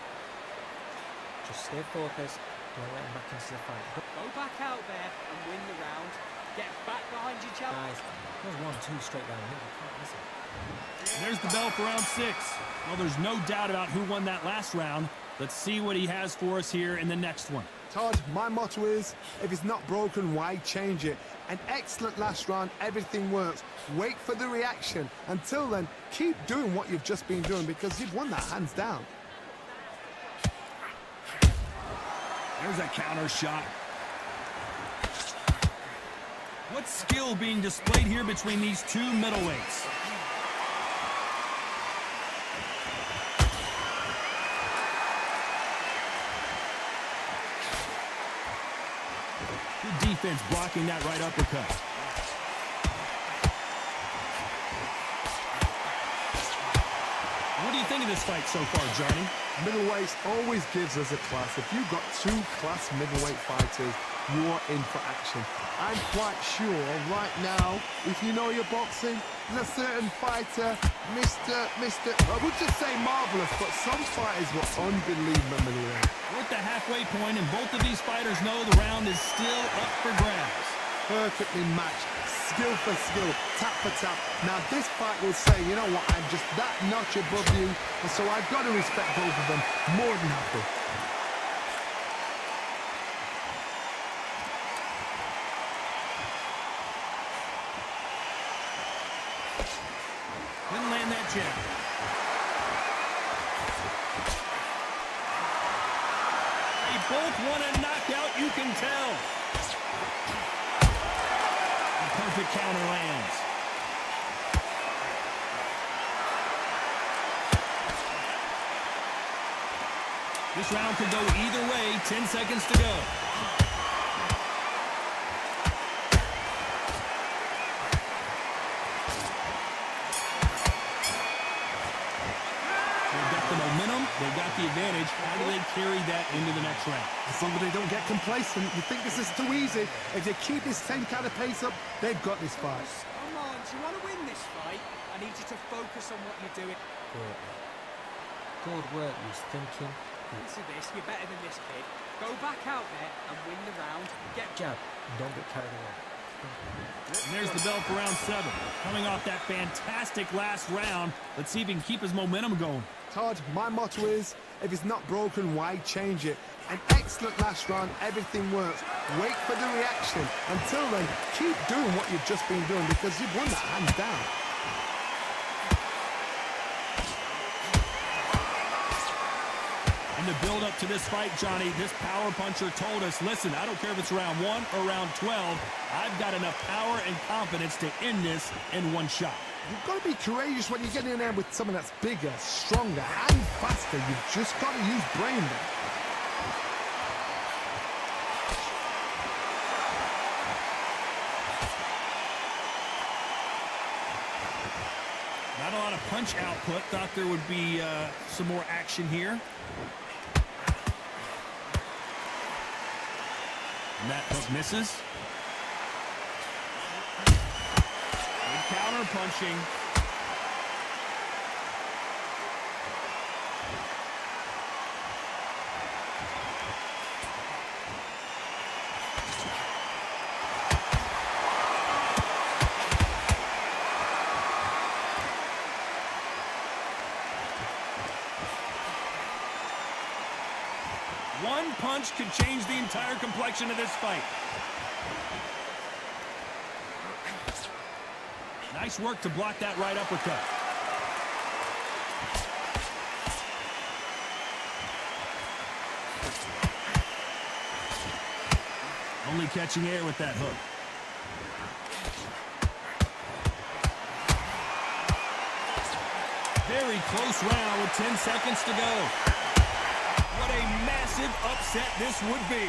Just stay focused. Don't let him back into the fight. Go back out there and win the round. Get back behind your jab. Guys, there's 1-2 straight down. You can't miss it. There's the bell for round 6. Well, there's no doubt about who won that last round. Let's see what he has for us here in the next one. Todd, my motto is, if it's not broken, why change it? An excellent last round, everything works. Wait for the reaction. Until then, keep doing what you've just been doing because you've won that hands down. There's a counter shot. What skill being displayed here between these two middleweights? Good defense blocking that right uppercut. What do you think of this fight so far, Johnny? Middleweights always gives us a class. If you've got two class middleweight fighters, you're in for action. I'm quite sure right now, if you know your boxing, there's a certain fighter, Mr. I would just say marvelous, but some fighters were unbelievable middleweight. We're at the halfway point, and both of these fighters know the round is still up for grabs. Perfectly matched, skill for skill, tap for tap. Now this fight will say, you know what, I'm just that notch above you, and so I've got to respect both of them more than happy. Didn't land that jab. They both want a knockout, you can tell. Perfect counter lands. This round could go either way. 10 seconds to go. They've got the momentum. They've got the advantage. How do they carry that into the next round? As long as they don't get complacent, you think this is too easy. If they keep this same kind of pace up, they've got this fight. Come on, do you want to win this fight? I need you to focus on what you're doing. Good work, he's thinking. Into this, you're better than this kid. Go back out there and win the round. Get jab, and don't get carried away. And there's the bell for round 7. Coming off that fantastic last round, let's see if he can keep his momentum going. Todd, my motto is, if it's not broken, why change it? An excellent last round, everything works. Wait for the reaction. Until then, keep doing what you've just been doing because you've won that hands down. And the build-up to this fight, Johnny, this power puncher told us, listen, I don't care if it's round 1 or round 12, I've got enough power and confidence to end this in one shot. You've got to be courageous when you get in there with someone that's bigger, stronger, and faster. You've just got to use brain there. Not a lot of punch output. Thought there would be some more action here. And that hook misses. Good counter punching. One punch could change the entire complexion of this fight. Nice work to block that right uppercut. Only catching air with that hook. Very close round with 10 seconds to go. What a massive upset this would be.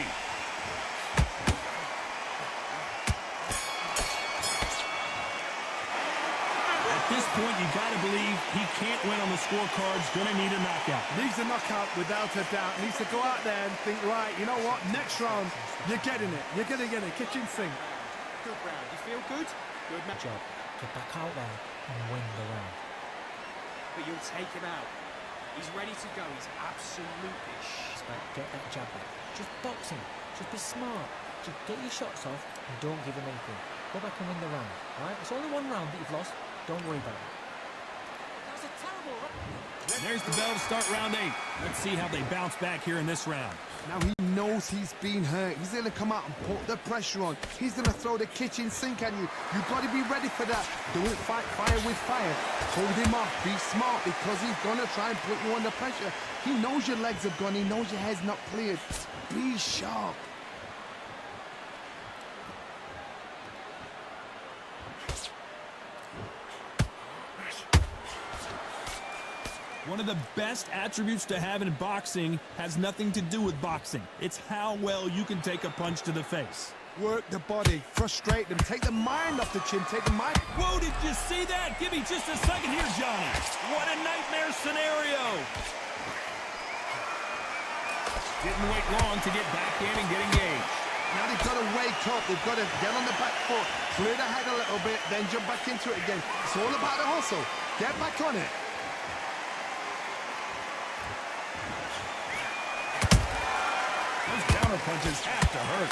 At this point, you got to believe he can't win on the scorecards. Going to need a knockout. Needs a knockout without a doubt. Needs to go out there and think, right, you know what? Next round, you're getting it. You're going to get it. Kitchen sink. good round. You feel good? Good match. Job. Get back out there and win the round. But you'll take him out. He's ready to go. He's absolutely Get that jab back. Just box him. Just be smart. Just get your shots off and don't give him anything. Go back and win the round. Alright? It's only one round that you've lost. Don't worry about it. That was a terrible round. There's the bell to start round 8. Let's see how they bounce back here in this round. Now he knows he's been hurt. He's going to come out and put the pressure on. He's going to throw the kitchen sink at you. You've got to be ready for that. Don't fight fire with fire. Hold him off. Be smart because he's going to try and put you under pressure. He knows your legs have gone. He knows your head's not cleared. Be sharp. One of the best attributes to have in boxing has nothing to do with boxing. It's how well you can take a punch to the face. Work the body, frustrate them, take the mind off the chin, take the mind. Whoa, did you see that? Give me just a second here, Johnny. What a nightmare scenario. Didn't wait long to get back in and get engaged. Now they've got to wake up, they've got to get on the back foot, clear the head a little bit, then jump back into it again. It's all about the hustle. Get back on it. Counter punches have to hurt.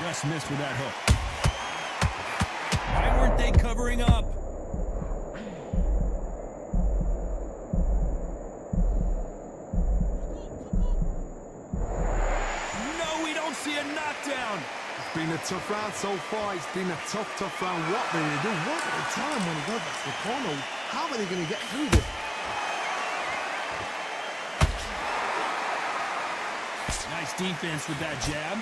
Just missed with that hook. Why weren't they covering up? No, we don't see a knockdown. It's been a tough round so far. It's been a tough round. What are they going to do? What at a time when he goes back to the corner? How are they going to get through this? Nice defense with that jab.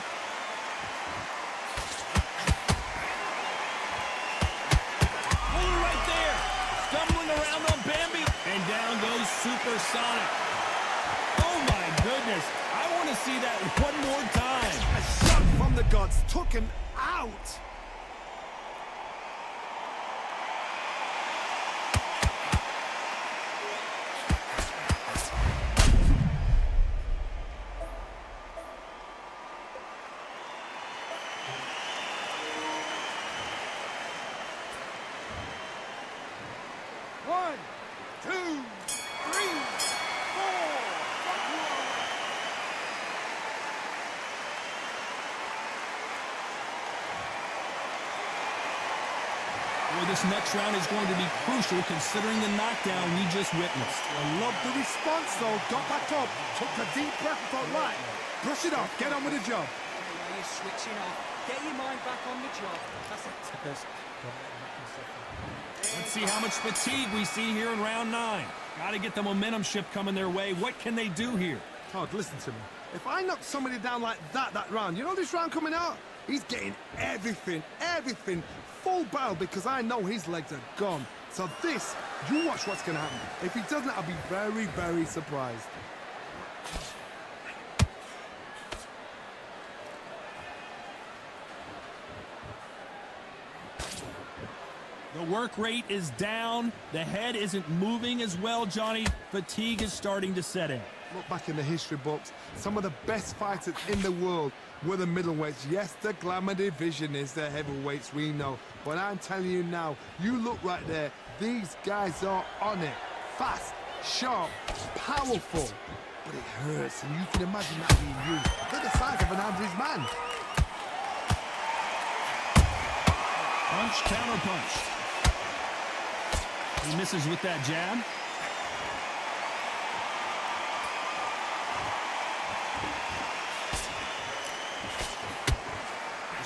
Puller right there. Stumbling around on Bambi. And down goes Supersonic. Oh my goodness. I want to see that one more time. A shot from the gods took him out. One, two, three, four. Well, this next round is going to be crucial considering the knockdown we just witnessed. I love the response, though. Got back up, took a deep breath, thought, right, brush it off, get on with the job. You're switching off. Get your mind back on the job. That's it. Let's see how much fatigue we see here in round 9. Got to get the momentum shift coming their way. What can they do here? Todd, listen to me. If I knock somebody down like that round, you know this round coming out? He's getting everything, full barrel because I know his legs are gone. So this, you watch what's going to happen. If he doesn't, I'll be very, very surprised. The work rate is down. The head isn't moving as well, Johnny. Fatigue is starting to set in. Look back in the history books. Some of the best fighters in the world were the middleweights. Yes, the glamour division is the heavyweights, we know. But I'm telling you now, you look right there. These guys are on it. Fast, sharp, powerful. But it hurts, and you can imagine that being used. They're the size of an average man. Punch, counter punch. He misses with that jab.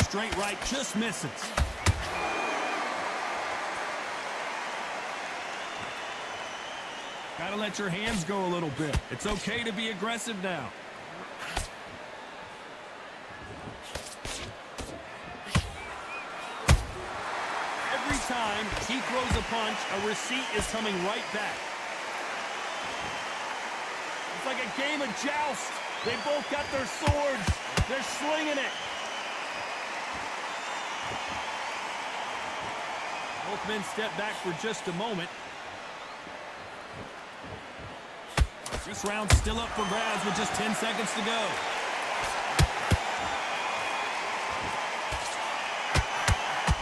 Straight right just misses. Gotta let your hands go a little bit. It's okay to be aggressive now. Every time he throws a punch, a receipt is coming right back. It's like a game of joust. They both got their swords. They're slinging it. Both men step back for just a moment. This round's still up for grabs with just 10 seconds to go.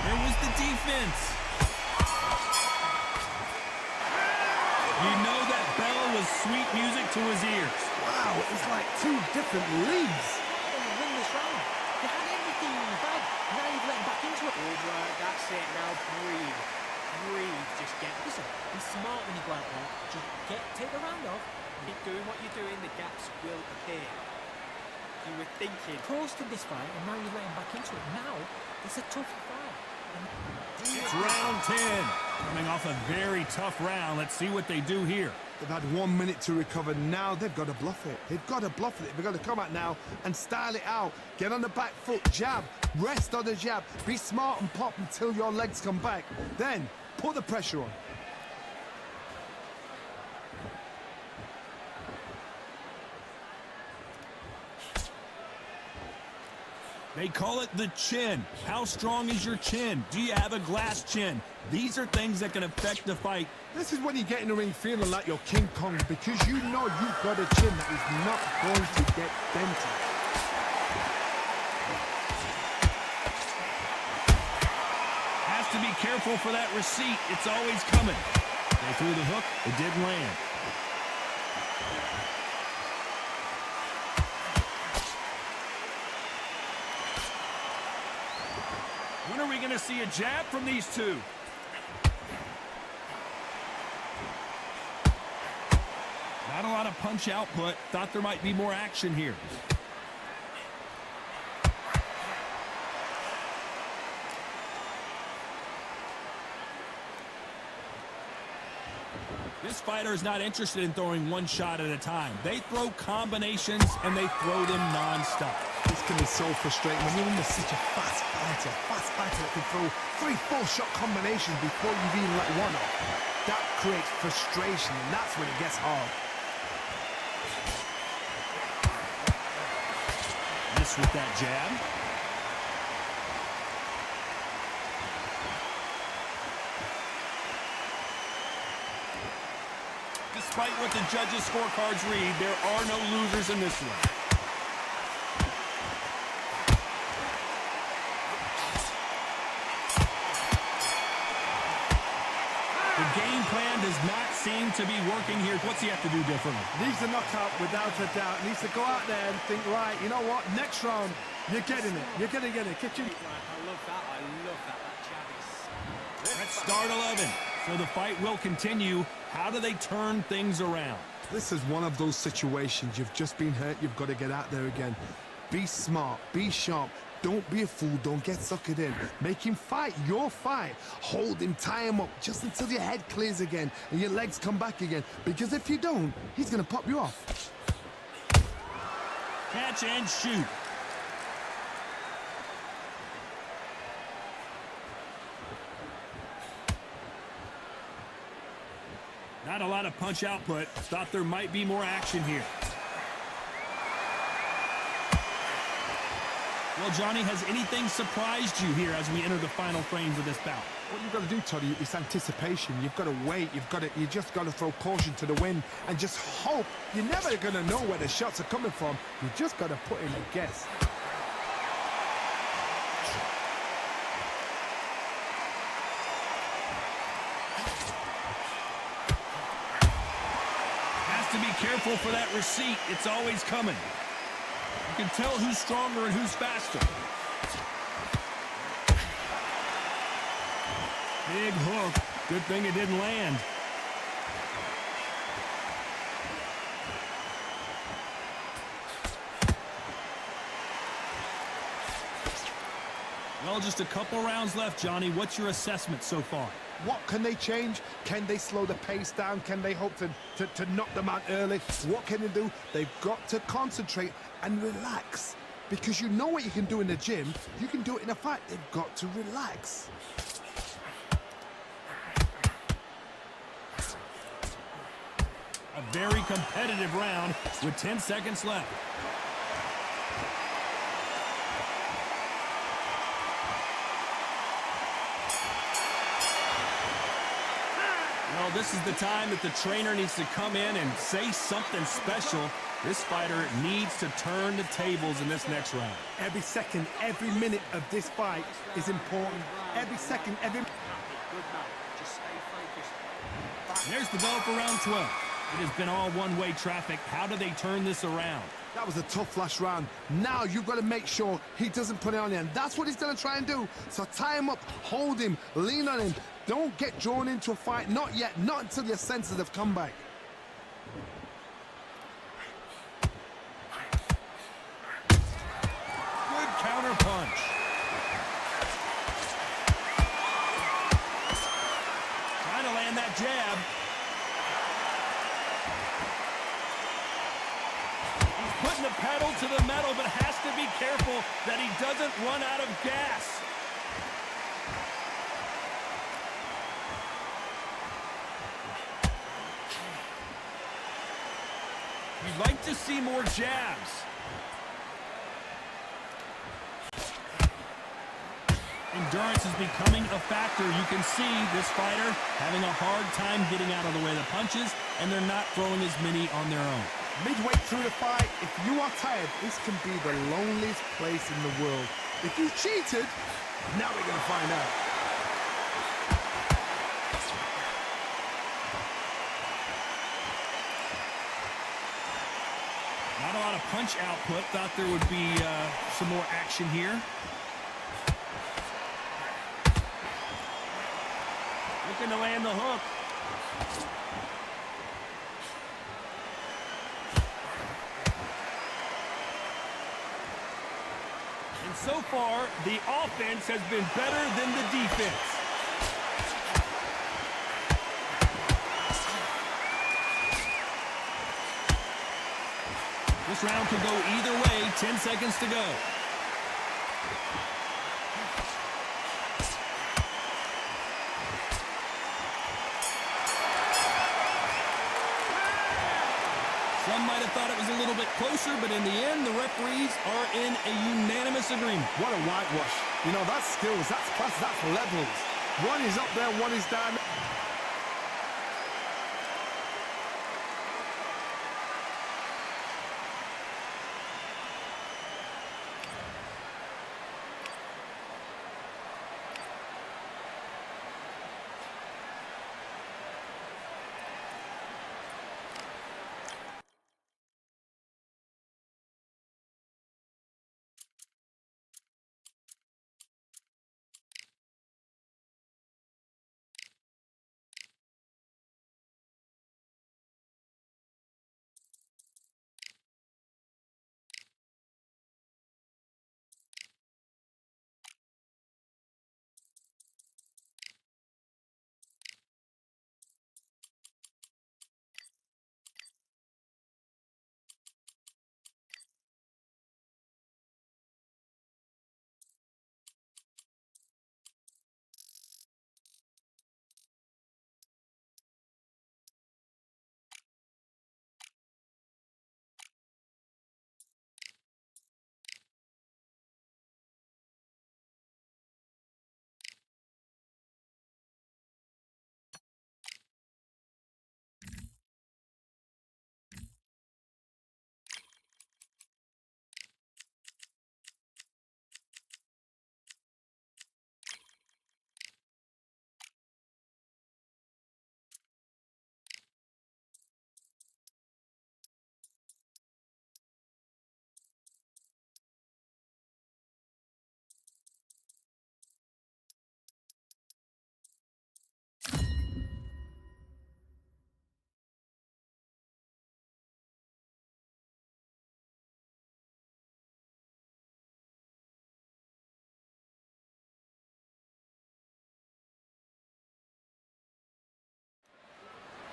Where was the defense? You know that bell was sweet music to his ears. Wow, it's like two different leagues. Win this round. You had everything. That's it, now breathe. Breathe, just get... Listen, be smart when you go out there. Just take the round off. Keep doing what you're doing, the gaps will appear. You were thinking... Coasted this fight, and now you're letting back into it. Now, it's a tough fight. It's round 10. Coming off a very tough round. Let's see what they do here. They've had 1 minute to recover. Now they've got to bluff it. They've got to bluff it. They've got to come out now and style it out. Get on the back foot, jab, rest on the jab. Be smart and pop until your legs come back. Then put the pressure on. They call it the chin. How strong is your chin? Do you have a glass chin? These are things that can affect the fight. This is when you get in the ring feeling like you're King Kong, because you know you've got a chin that is not going to get dented. Has to be careful for that receipt. It's always coming. They threw the hook. It didn't land. When are we going to see a jab from these two? Not a lot of punch output. Thought there might be more action here. This fighter is not interested in throwing one shot at a time. They throw combinations, and they throw them non-stop. This can be so frustrating when you're in such a fast fighter that can throw 3-4 shot combinations before you've even let one off. That creates frustration, and that's when it gets hard. Miss with that jab. Despite what the judges' scorecards read, there are no losers in this one. The game plan does not seem to be working here. What's he have to do differently? Needs a knockout without a doubt. Needs to go out there and think, right, you know what, next round, you're getting it. You're going to get it. Kitchen. I love that. I love that. That jab is... Let's start 11. So the fight will continue. How do they turn things around? This is one of those situations. You've just been hurt. You've got to get out there again. Be smart. Be sharp. Don't be a fool. Don't get suckered in. Make him fight your fight. Hold him, tie him up just until your head clears again and your legs come back again. Because if you don't, he's going to pop you off. Catch and shoot. Not a lot of punch output. Thought there might be more action here. Well, Johnny, has anything surprised you here as we enter the final frames of this bout? What you've got to do, Toddy, is anticipation. You've got to wait. You just got to throw caution to the wind and just hope. You're never going to know where the shots are coming from. You just got to put in a guess. Has to be careful for that receipt. It's always coming. You can tell who's stronger and who's faster. Big hook. Good thing it didn't land. Well, just a couple rounds left, Johnny. What's your assessment so far? What can they change? Can they slow the pace down? Can they hope to knock them out early? What can they do? They've got to concentrate and relax. Because you know what you can do in the gym. You can do it in a fight. They've got to relax. A very competitive round with 10 seconds left. Well, this is the time that the trainer needs to come in and say something special. This fighter needs to turn the tables in this next round. Every second, every minute of this fight is important. Every second, every... There's the bell for round 12. It has been all one-way traffic. How do they turn this around? That was a tough last round. Now you've got to make sure he doesn't put it on you, and that's what he's going to try and do. So tie him up, hold him, lean on him. Don't get drawn into a fight. Not yet. Not until your senses have come back. Good counter punch. Trying to land that jab. Putting the pedal to the metal, but has to be careful that he doesn't run out of gas. You'd like to see more jabs. Endurance is becoming a factor. You can see this fighter having a hard time getting out of the way of the punches, and they're not throwing as many on their own. Midway through the fight, if you are tired, this can be the loneliest place in the world. If you cheated, now we're going to find out. Not a lot of punch output. Thought there would be some more action here. Looking to land the hook. And so far, the offense has been better than the defense. This round could go either way. 10 seconds to go. Some might have thought it was a little bit closer, but in the end, the referees are in a unanimous agreement. What a whitewash. You know, that's skills, that's class, that's levels. One is up there, one is down.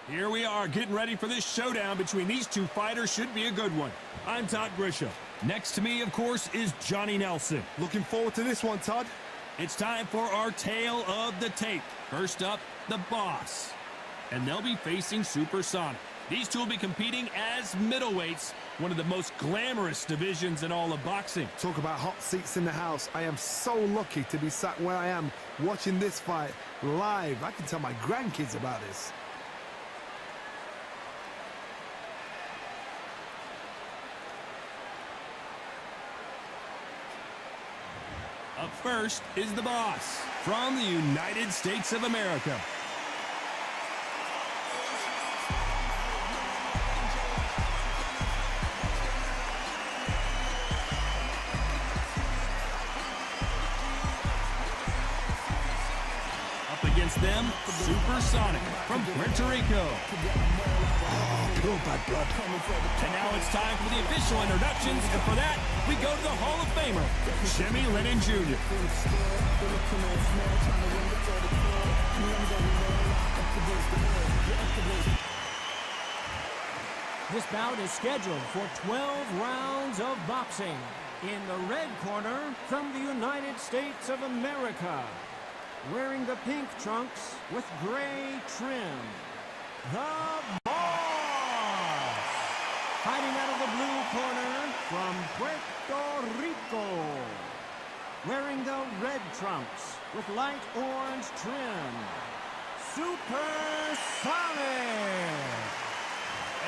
Here we are, getting ready for this showdown between these two fighters. Should be a good one. I'm Todd Grisham. Next to me, of course, is Johnny Nelson. Looking forward to this one, Todd. It's time for our tale of the tape. First up, the Boss. And they'll be facing Supersonic. These two will be competing as middleweights, one of the most glamorous divisions in all of boxing. Talk about hot seats in the house. I am so lucky to be sat where I am watching this fight live. I can tell my grandkids about this. Up first is the Boss from the United States of America. against them, Supersonic from Puerto Rico. Pure bad blood. And now it's time for the official introductions, and for that, we go to the Hall of Famer, Jimmy Lennon Jr. This bout is scheduled for 12 rounds of boxing. In the red corner, from the United States of America, wearing the pink trunks with gray trim, the Boss! Fighting out of the blue corner, from Puerto Rico, wearing the red trunks with light orange trim, Supersonic!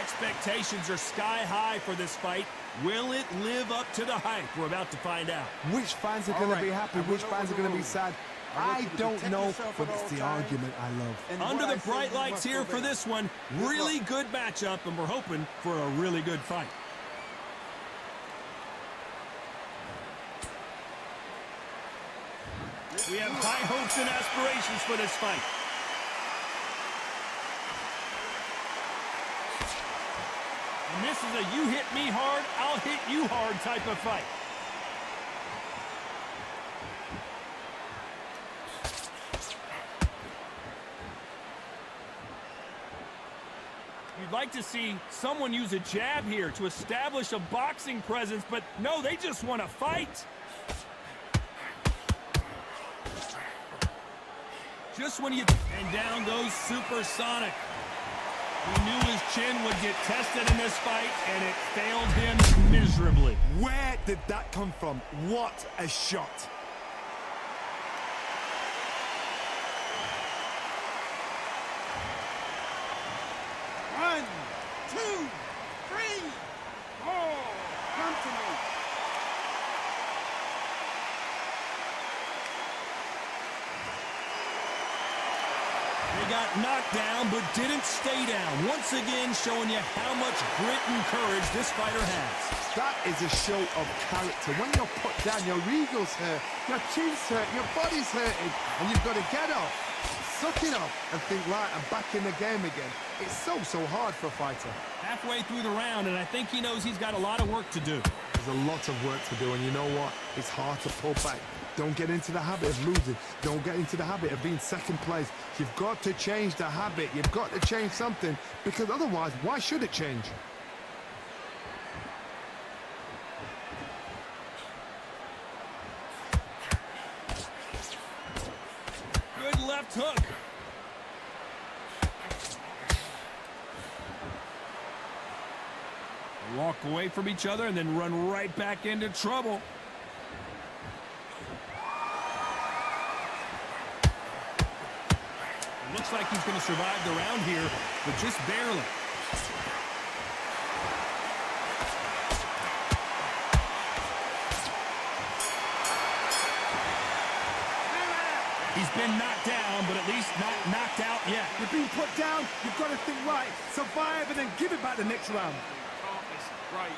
Expectations are sky high for this fight. Will it live up to the hype? We're about to find out. Which fans are going to be happy? Which fans are going to be sad? I don't know, but it's the argument I love. Under the bright lights here for this one, really good matchup, and we're hoping for a really good fight. We have high hopes and aspirations for this fight. And this is a you hit me hard, I'll hit you hard type of fight. You'd like to see someone use a jab here to establish a boxing presence, but no, they just want to fight. Just when you... And down goes Supersonic. He knew his chin would get tested in this fight, and it failed him miserably. Where did that come from? What a shot. One, two, three, four. Come to me. They got knocked down, but didn't stay down. Once again, showing you how much grit and courage this fighter has. That is a show of character. When you're put down, your eagle's hurt, your chin's hurt, your body's hurting, and you've got to get up, suck it up, and think, right, I'm back in the game again. It's so hard for a fighter. Halfway through the round, and I think he knows he's got a lot of work to do. There's a lot of work to do, and you know what? It's hard to pull back. Don't get into the habit of losing. Don't get into the habit of being second place. You've got to change the habit. You've got to change something, because otherwise, why should it change? Good left hook. Walk away from each other and then run right back into trouble. Looks like he's going to survive the round here, but just barely. He's been knocked down, but at least not knocked out yet. You're being put down, you've got to think right, survive, and then give it back the next round. Right.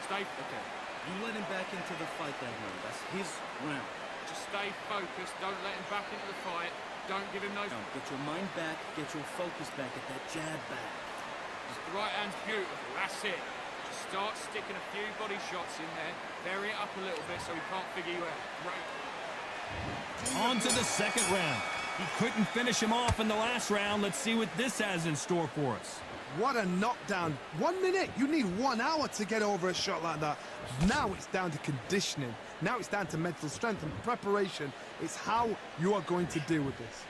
Stay. Okay. You let him back into the fight that round. That's his round. Just stay focused. Don't let him back into the fight. Don't give him no... Get your mind back. Get your focus back. Get that jab back. Just the right hand's beautiful. That's it. Just start sticking a few body shots in there. Vary it up a little bit so he can't figure you out. Great. On to the second round. He couldn't finish him off in the last round. Let's see what this has in store for us. What a knockdown. 1 minute. You need 1 hour to get over a shot like that. Now it's down to conditioning. Now it's down to mental strength and preparation. It's how you are going to deal with this.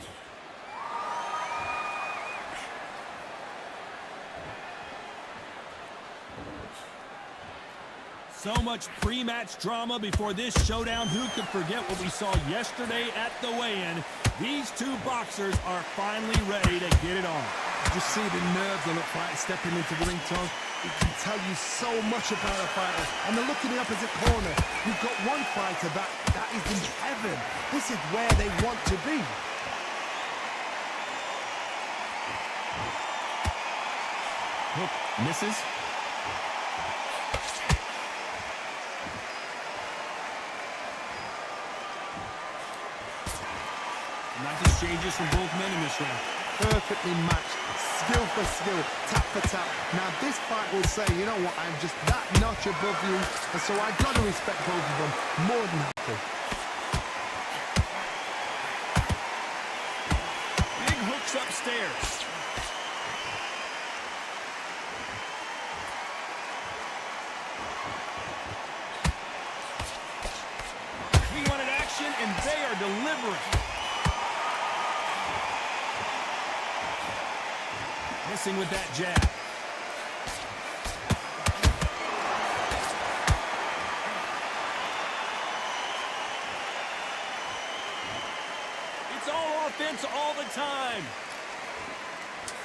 So much pre-match drama before this showdown. Who could forget what we saw yesterday at the weigh-in? These two boxers are finally ready to get it on. You see the nerves on the fighter stepping into the ring, Tom. It can tell you so much about a fighter. And then look in the opposite corner. You've got one fighter that is in heaven. This is where they want to be. Hook misses. Nice exchanges from both men in this round. Perfectly matched, skill for skill, tap for tap. Now this fight will say, you know what, I'm just that notch above you, and so I've got to respect both of them more than happy. Big hooks upstairs. We wanted action, and they are delivering. Missing with that jab. It's all offense all the time.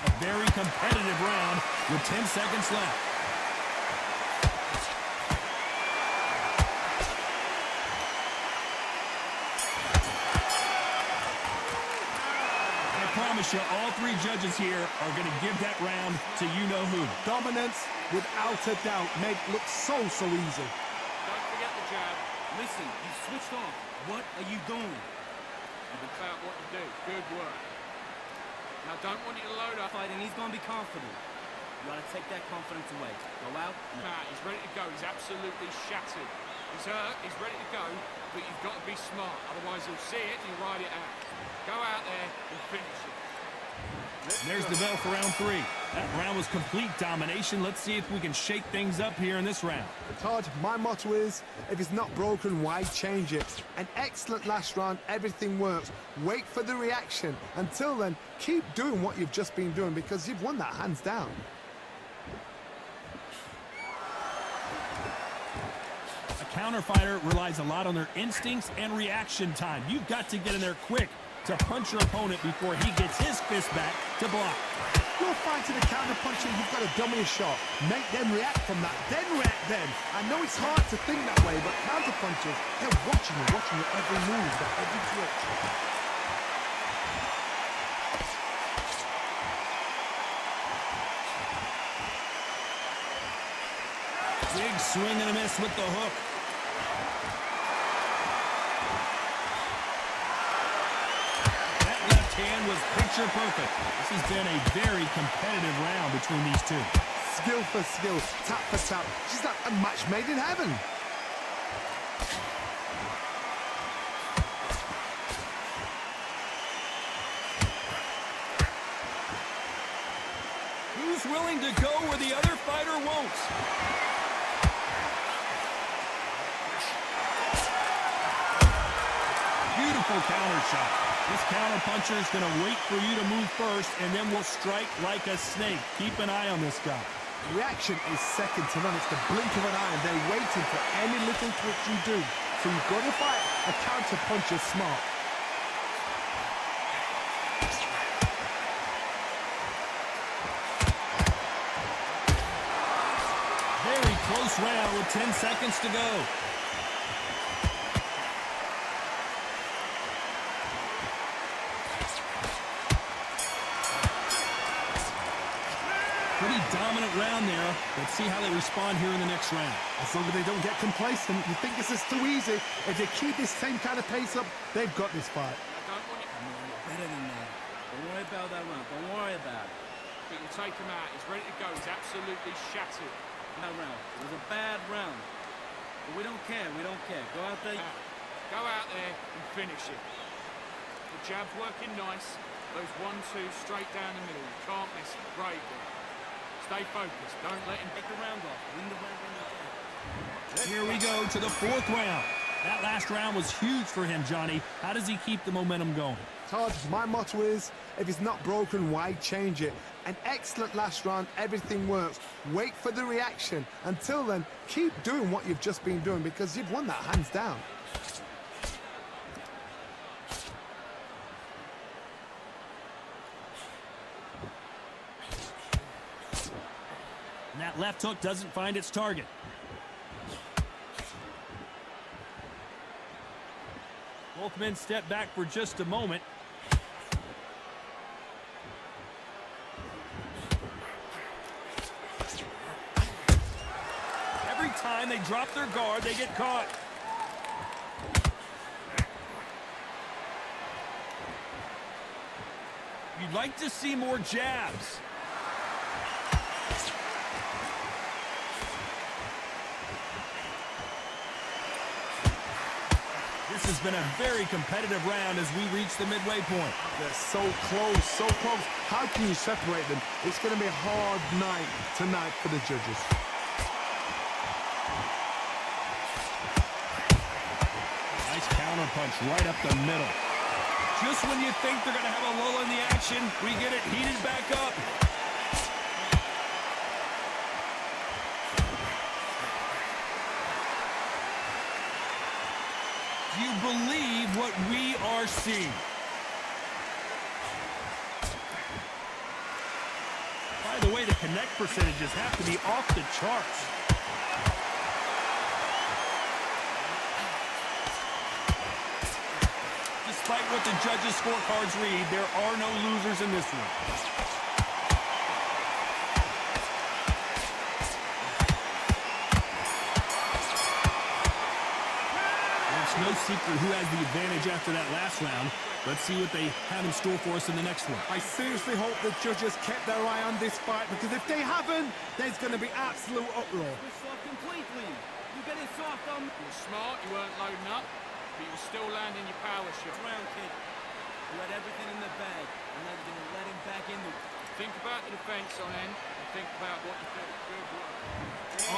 A very competitive round with 10 seconds left. I promise you, all three judges here are going to give that round to you-know-who. Dominance, without a doubt, made it look so easy. Don't forget the jab. Listen, you've switched off. What are you doing? You've been found what to do. Good work. Now, don't want you to load up. Fighting, he's going to be confident. You got to take that confidence away. Go out. He's ready to go. He's absolutely shattered. He's hurt. He's ready to go. But you've got to be smart. Otherwise, he'll see it and he'll ride it out. Go out there and finish it. There's the bell for round 3. That round was complete domination. Let's see if we can shake things up here in this round. Todd, my motto is, if it's not broken, why change it? An excellent last round, everything works. Wait for the reaction. Until then, keep doing what you've just been doing because you've won that hands down. A counter fighter relies a lot on their instincts and reaction time. You've got to get in there quick to punch your opponent before he gets his fist back to block. You're fighting a counter puncher, you've got to dummy a shot. Make them react from that, then react then. I know it's hard to think that way, but counter punchers, they're watching your every move, that every twitch. Big swing and a miss with the hook. Hand was picture perfect. This has been a very competitive round between these two. Skill for skill, tap for tap. She's like a match made in heaven. Who's willing to go where the other fighter won't? Beautiful counter shot. This counter puncher is going to wait for you to move first and then will strike like a snake. Keep an eye on this guy. Reaction is second to none. It's the blink of an eye and they're waiting for any little twitch you do. So you've got to fight a counter puncher smart. Very close round with 10 seconds to go. Pretty dominant round there. Let's see how they respond here in the next round. As long as they don't get complacent, you think this is too easy. If they keep this same kind of pace up, they've got this fight. Better than that. Don't worry about that round. Don't worry about it. But you take him out. He's ready to go. He's absolutely shattered. That round. It was a bad round. But we don't care. We don't care. Go out there. Go out there and finish it. The jab's working nice. Those 1-2 straight down the middle. You can't miss it. Great. Stay focused. Don't let him take the round off. Win the round. Here we go to the 4th round. That last round was huge for him, Johnny. How does he keep the momentum going? Todd, my motto is, if it's not broken, why change it? An excellent last round, everything works. Wait for the reaction. Until then, keep doing what you've just been doing because you've won that hands down. And that left hook doesn't find its target. Both men step back for just a moment. Every time they drop their guard, they get caught. You'd like to see more jabs. This has been a very competitive round as we reach the midway point. They're so close, so close. How can you separate them? It's going to be a hard night tonight for the judges. Nice counter punch right up the middle. Just when you think they're going to have a lull in the action, we get it heated back up. Do you believe what we are seeing? By the way, the connect percentages have to be off the charts. Despite what the judges' scorecards read, there are no losers in this one. It's no secret who has the advantage after that last round. Let's see what they have in store for us in the next one. I seriously hope the judges kept their eye on this fight, because if they haven't, there's going to be absolute uproar. You're soft completely. You get it soft on. You were smart, you weren't loading up, but you were still landing your power shot. Round, kid. You had everything in the bag, and now you're going to let him back into it. Think about the defense on end, and think about what you do. Good work.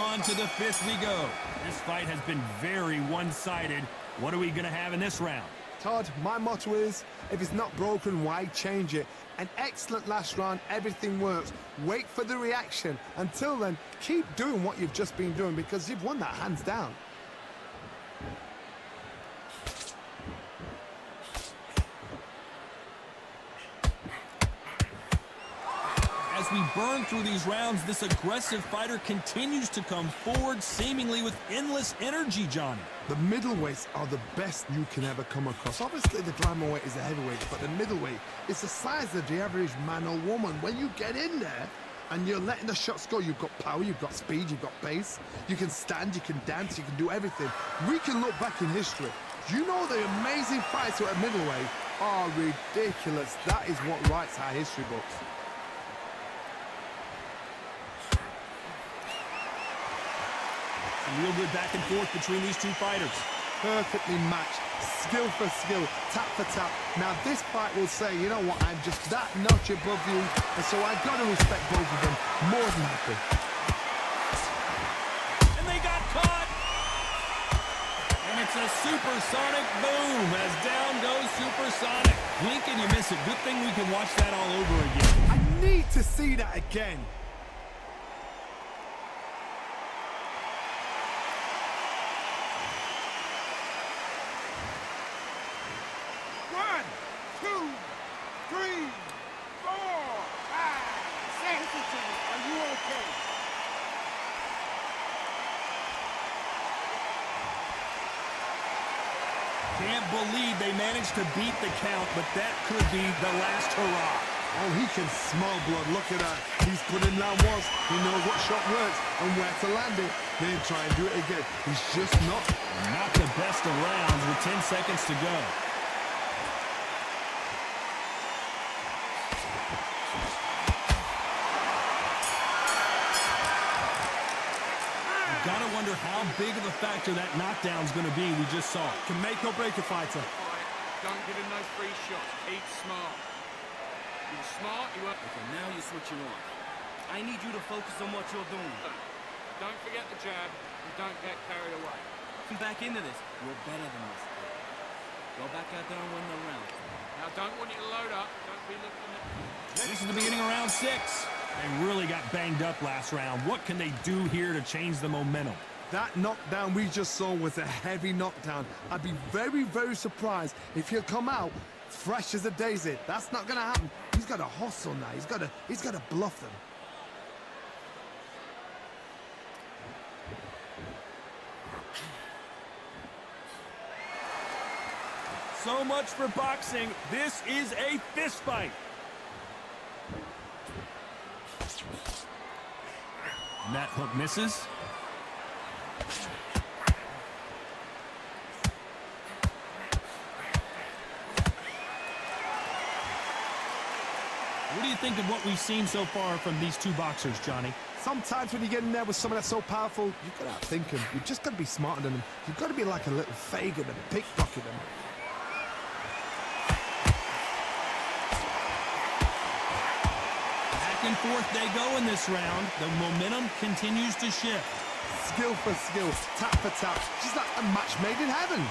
On to the fifth we go. This fight has been very one-sided. What are we going to have in this round? Todd, my motto is, if it's not broken, why change it? An excellent last round, everything works. Wait for the reaction. Until then, keep doing what you've just been doing, because you've won that hands down. As we burn through these rounds, this aggressive fighter continues to come forward, seemingly with endless energy, Johnny. The middleweights are the best you can ever come across. Obviously, the glamour weight is a heavyweight, but the middleweight is the size of the average man or woman. When you get in there and you're letting the shots go, you've got power, you've got speed, you've got pace. You can stand, you can dance, you can do everything. We can look back in history. You know the amazing fights at middleweight are ridiculous. That is what writes our history books. Real good back and forth between these two fighters. Perfectly matched, skill for skill, tap for tap. Now this fight will say, you know what, I'm just that notch above you, and so I've got to respect both of them more than happy. And they got caught! And it's a supersonic boom as down goes supersonic. Blink and you miss it. Good thing we can watch that all over again. I need to see that again. Can't believe they managed to beat the count, but that could be the last hurrah. Oh, he can smell blood. Look at that. He's put in that once. He knows what shot works and where to land it. Then try and do it again. He's just not the best of rounds with 10 seconds to go. Gotta wonder how big of a factor that knockdown's gonna be. We just saw it. Can make or break a fighter. Don't give him no free shots. Keep smart. You're smart, you are. Okay, now you're switching on. I need you to focus on what you're doing. Don't forget the jab and don't get carried away. Come back into this. You're better than this. Go back out there and win the round. Now don't want you to load up. Don't be looking at... This is the beginning of round 6. They really got banged up last round. What can they do here to change the momentum? That knockdown we just saw was a heavy knockdown. I'd be very, very surprised if he'll come out fresh as a daisy. That's not going to happen. He's got to hustle now. He's got to bluff them. So much for boxing. This is a fist fight. And that hook misses. What do you think of what we've seen so far from these two boxers, Johnny? Sometimes when you get in there with someone that's so powerful, you've got to outthink him. You've just got to be smarter than him. You've got to be like a little Fagin and pickpocket him. Back and forth they go in this round. The momentum continues to shift. Skill for skill, tap for tap. She's like a match made in heaven.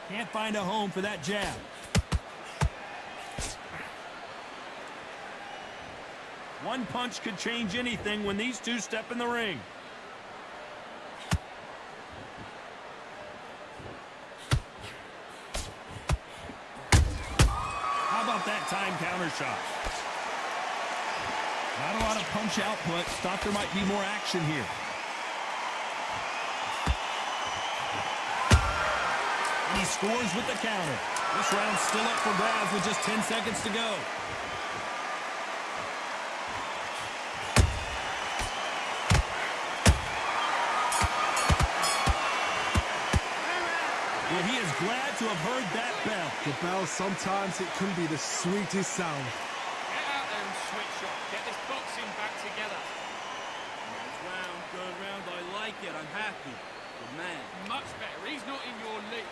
Can't find a home for that jab. One punch could change anything when these two step in the ring. How about that time counter shot? Not a lot of punch output. Thought there might be more action here. And he scores with the counter. This round's still up for grabs with just 10 seconds to go. Well, he is glad to have heard that bell. The bell, sometimes it can be the sweetest sound. Get out there and switch up. Get this boxing back together. Nice round, good round. I like it. I'm happy. Good man. Much better. He's not in your league.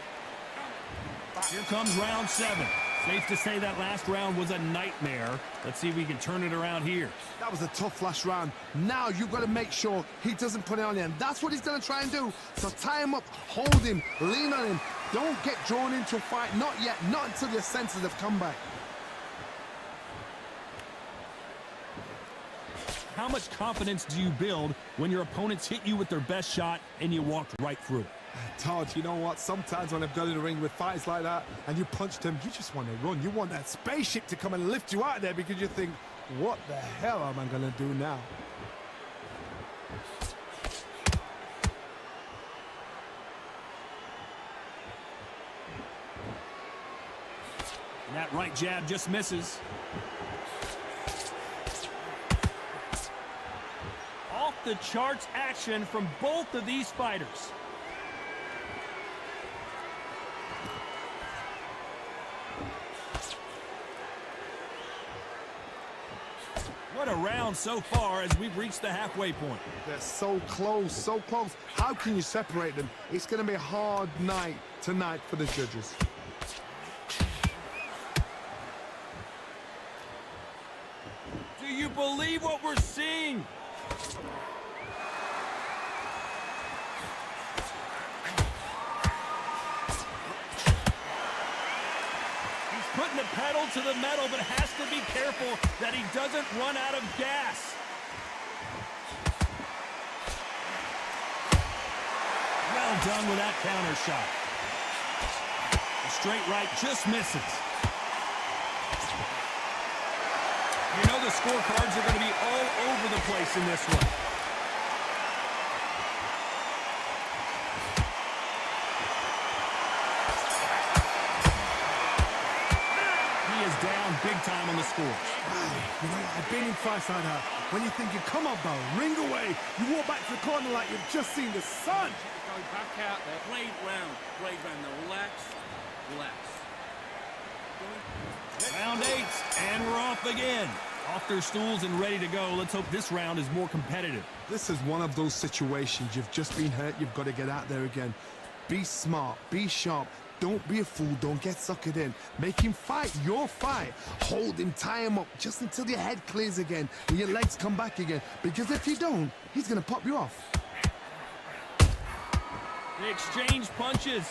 Here comes round 7. Safe to say that last round was a nightmare. Let's see if we can turn it around here. That was a tough last round. Now you've got to make sure he doesn't put it on you, and that's what he's going to try and do. So tie him up, hold him, lean on him. Don't get drawn into a fight. Not yet. Not until your senses have come back. How much confidence do you build when your opponents hit you with their best shot and you walked right through it? Todd, you know what? Sometimes when I've got in the ring with fights like that and you punched him, you just want to run. You want that spaceship to come and lift you out of there because you think, what the hell am I going to do now? And that right jab just misses. Off the charts action from both of these fighters. What a round so far as we've reached the halfway point. They're so close, so close. How can you separate them? It's going to be a hard night tonight for the judges. Do you believe what we're seeing? Putting the pedal to the metal, but has to be careful that he doesn't run out of gas. Well done with that counter shot. The straight right just misses. You know the scorecards are going to be all over the place in this one. Down big time on the score. You know, I've been in fights like that. When you think you come on, bro, ring away. You walk back to the corner like you've just seen the sun. Go back out there. Great round. Great round. Now relax. Relax. Round 8, and we're off again. Off their stools and ready to go. Let's hope this round is more competitive. This is one of those situations. You've just been hurt. You've got to get out there again. Be smart. Be sharp. Don't be a fool. Don't get suckered in. Make him fight your fight. Hold him, tie him up just until your head clears again and your legs come back again. Because if you don't, he's going to pop you off. They exchange punches.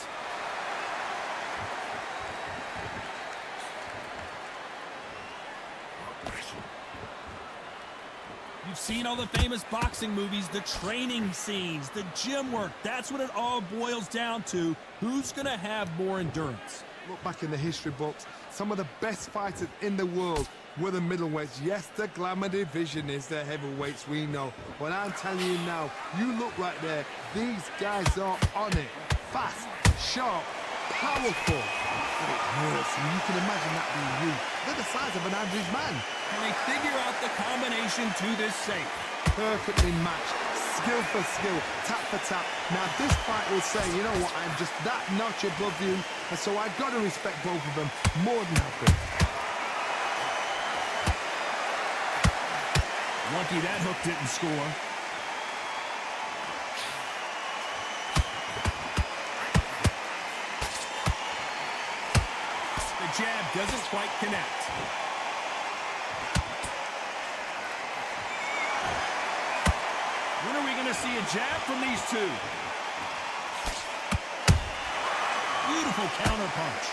You've seen all the famous boxing movies, the training scenes, the gym work. That's what it all boils down to. Who's going to have more endurance? Look back in the history books. Some of the best fighters in the world were the middleweights. Yes, the glamour division is the heavyweights, we know. But I'm telling you now, you look right there. These guys are on it. Fast, sharp, powerful. But it hurts, and you can imagine that being you. They're the size of an average man. Can they figure out the combination to this safe? Perfectly matched. skill for skill, tap for tap. Now this fight will say, you know what, I'm just that notch above you, and so I've got to respect both of them more than happy. Lucky that hook didn't score. The jab doesn't quite connect. When are we going to see a jab from these two? Beautiful counter punch.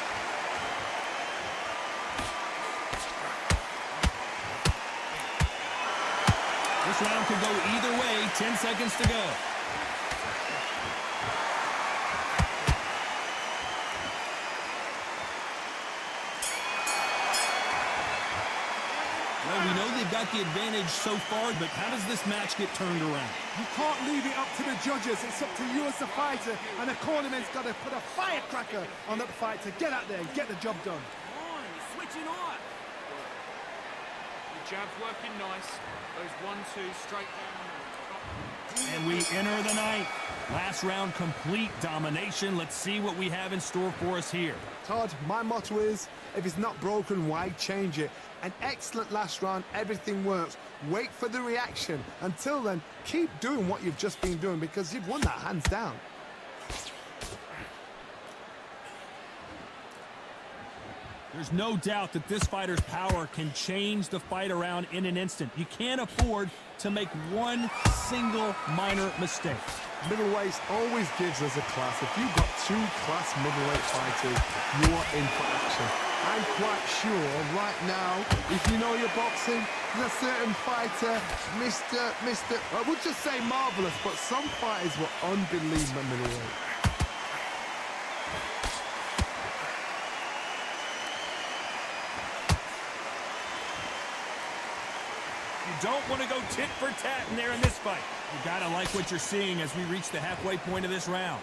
This round could go either way. 10 seconds to go. Well, we know they've got the advantage so far, but how does this match get turned around? You can't leave it up to the judges. It's up to you as the fighter, and the cornerman's got to put a firecracker on that fight to get out there and get the job done. Come on, he's switching on. The jab's working nice. Those 1-2 straight down. And we enter the ninth. Last round, complete domination. Let's see what we have in store for us here. Todd, my motto is, if it's not broken, why change it? An excellent last round, everything works. Wait for the reaction. Until then, keep doing what you've just been doing because you've won that hands down. There's no doubt that this fighter's power can change the fight around in an instant. You can't afford to make one single minor mistake. Middleweight always gives us a class. If you've got two class middleweight fighters, you are in for action. I'm quite sure right now, if you know your boxing, there's a certain fighter, Mr. I would just say marvelous, but some fighters were unbelievable middleweight. You don't want to go tit for tat in there in this fight. You gotta like what you're seeing as we reach the halfway point of this round.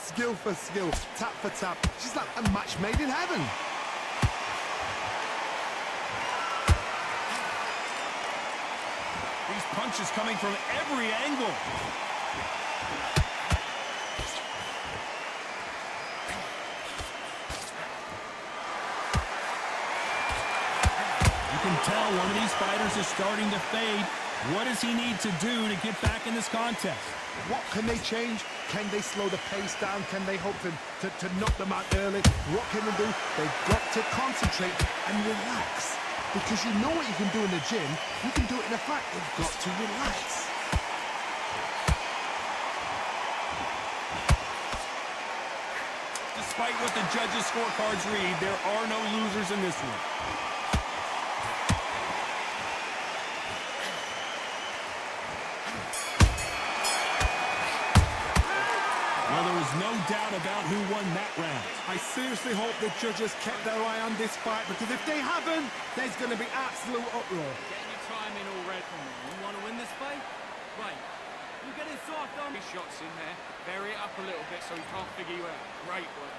Skill for skill, tap for tap. She's like a match made in heaven. These punches coming from every angle. You can tell one of these fighters is starting to fade. What does he need to do to get back in this contest? What can they change? Can they slow the pace down? Can they hope to knock them out early? What can they do? They've got to concentrate and relax. Because you know what you can do in the gym, you can do it in a fight. You've got to relax. Despite what the judges' scorecards read, there are no losers in this one. Well, there was no doubt about who won that round. I seriously hope the judges kept their eye on this fight, because if they haven't, there's going to be absolute uproar. Getting your time in already. You want to win this fight? Right. You're getting soft on. Big shots in there. Vary it up a little bit so he can't figure you out. Great work.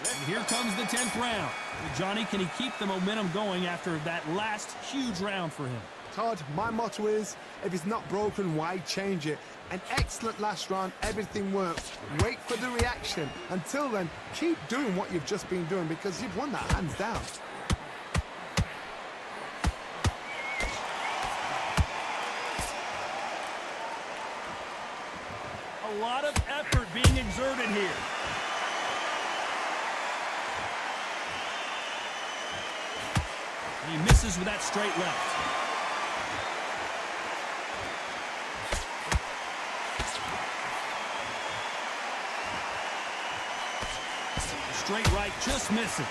And here comes the 10th round. Johnny, can he keep the momentum going after that last huge round for him? Todd, my motto is, if it's not broken, why change it? An excellent last round, everything works. Wait for the reaction. Until then, keep doing what you've just been doing because you've won that hands down. A lot of effort being exerted here. And he misses with that straight left. Straight right just misses.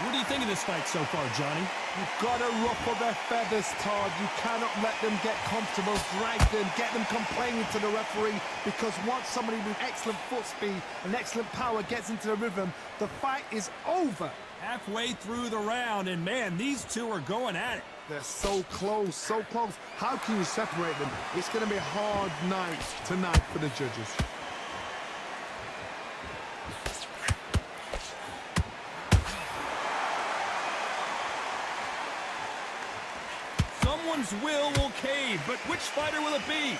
What do you think of this fight so far, Johnny? You've got to ruffle their feathers, Todd. You cannot let them get comfortable, drag them, get them complaining to the referee, because once somebody with excellent foot speed and excellent power gets into the rhythm, the fight is over. Halfway through the round, and man, these two are going at it. They're so close, so close. How can you separate them? It's going to be a hard night tonight for the judges. Someone's will cave, but which fighter will it be?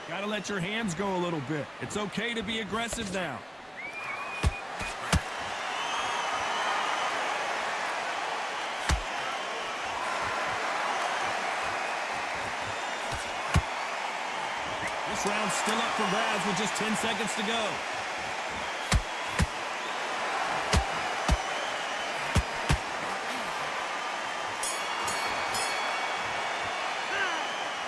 Gotta let your hands go a little bit. It's okay to be aggressive now. This round's still up for grabs with just 10 seconds to go.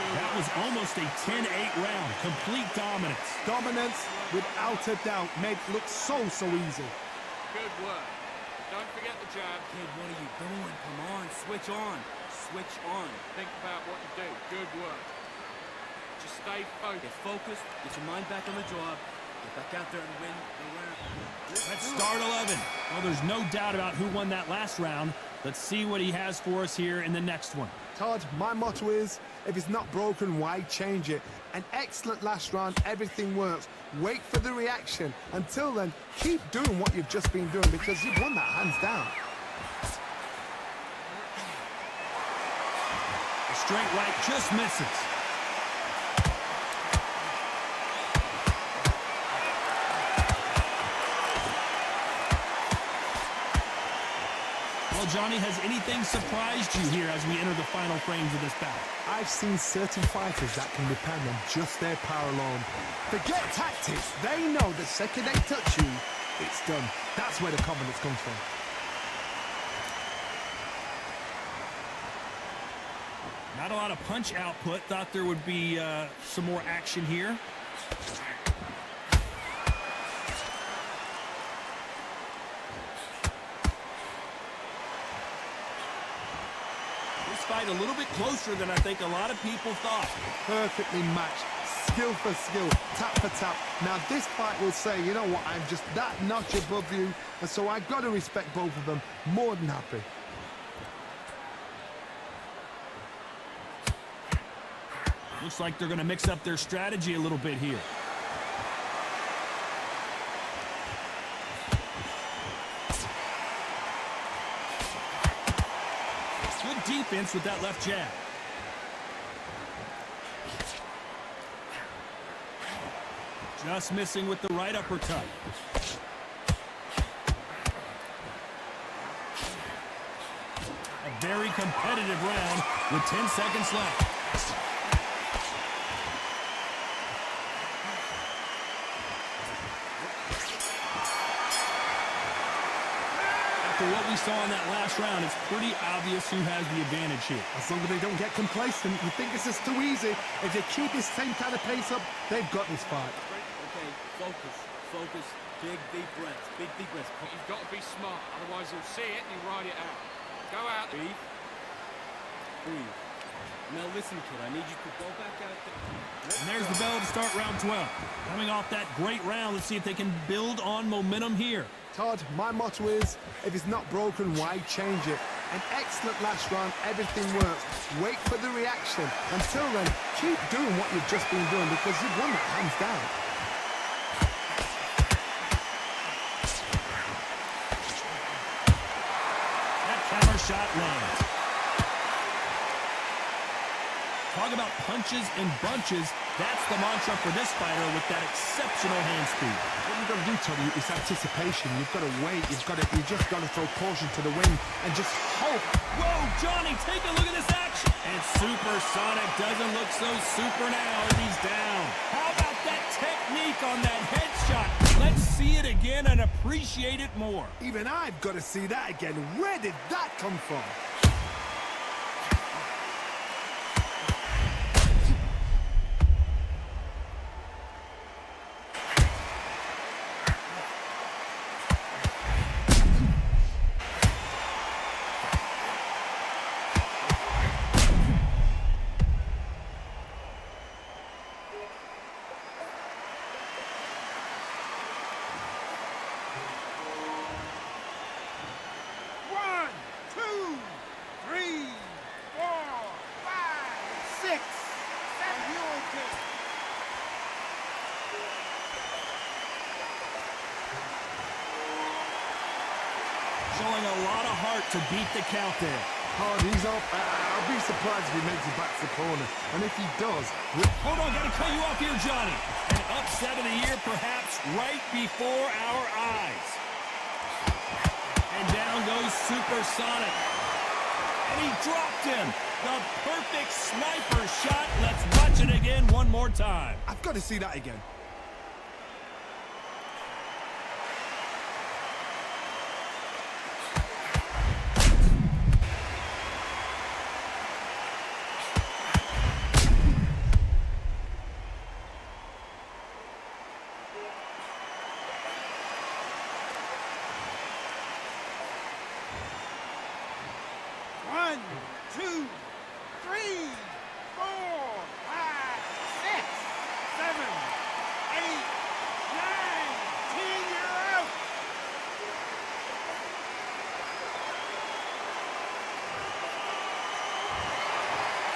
That was almost a 10-8 round. Complete dominance. Dominance, without a doubt, made it look so easy. Good work. Don't forget the jab. Kid, what are you doing? Come on, switch on. Switch on. Think about what you do. Good work. Just stay focused. Get focused. Get your mind back on the job. Get back out there and win the round. Let's start 11. Well, there's no doubt about who won that last round. Let's see what he has for us here in the next one. Todd, my motto is, if it's not broken, why change it? An excellent last round, everything works. Wait for the reaction. Until then, keep doing what you've just been doing because you've won that hands down. The straight right just misses. Well, Johnny, has anything surprised you here as we enter the final frames of this battle? I've seen certain fighters that can depend on just their power alone. Forget tactics. They know the second they touch you, it's done. That's where the confidence comes from. Not a lot of punch output. Thought there would be some more action here. Fight a little bit closer than I think a lot of people thought. Perfectly matched, skill for skill, tap for tap. Now this fight will say, you know what, I'm just that notch above you, and so I've got to respect both of them. More than happy. Looks like they're going to mix up their strategy a little bit here. Defense with that left jab. Just missing with the right uppercut. A very competitive round with 10 seconds left. After what we saw in that last round, it's pretty obvious who has the advantage here. As long as they don't get complacent, you think this is too easy. If they keep this same kind of pace up, they've got this fight. Okay, focus, focus. Big, deep breaths. Big, deep breaths. You've got to be smart, otherwise you'll see it and you ride it out. Go out. Breathe. Breathe. Now listen, kid, I need you to go back out there. And there's the bell to start round 12. Coming off that great round, let's see if they can build on momentum here. Todd, my motto is, if it's not broken, why change it? An excellent last round, everything works. Wait for the reaction. Until then, keep doing what you've just been doing because you've won that hands down. That counter shot lands. Talk about punches and bunches. That's the mantra for this fighter with that exceptional hand speed. What you've got to do, Tony, is anticipation. You've got to wait. You just got to throw caution to the wind and just hope. Whoa, Johnny, take a look at this action. And Supersonic doesn't look so super now as he's down. How about that technique on that headshot? Let's see it again and appreciate it more. Even I've got to see that again. Where did that come from? smart to beat the count there. Oh, he's up. I'll be surprised if he makes it back to the corner. And if he does... Hold on, gotta cut you off here, Johnny. An upset of the year, perhaps right before our eyes. And down goes Supersonic. And he dropped him. The perfect sniper shot. Let's watch it again one more time. I've got to see that again.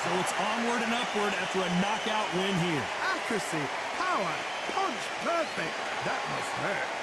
So it's onward and upward after a knockout win here. Accuracy, power, punch, perfect. That must hurt.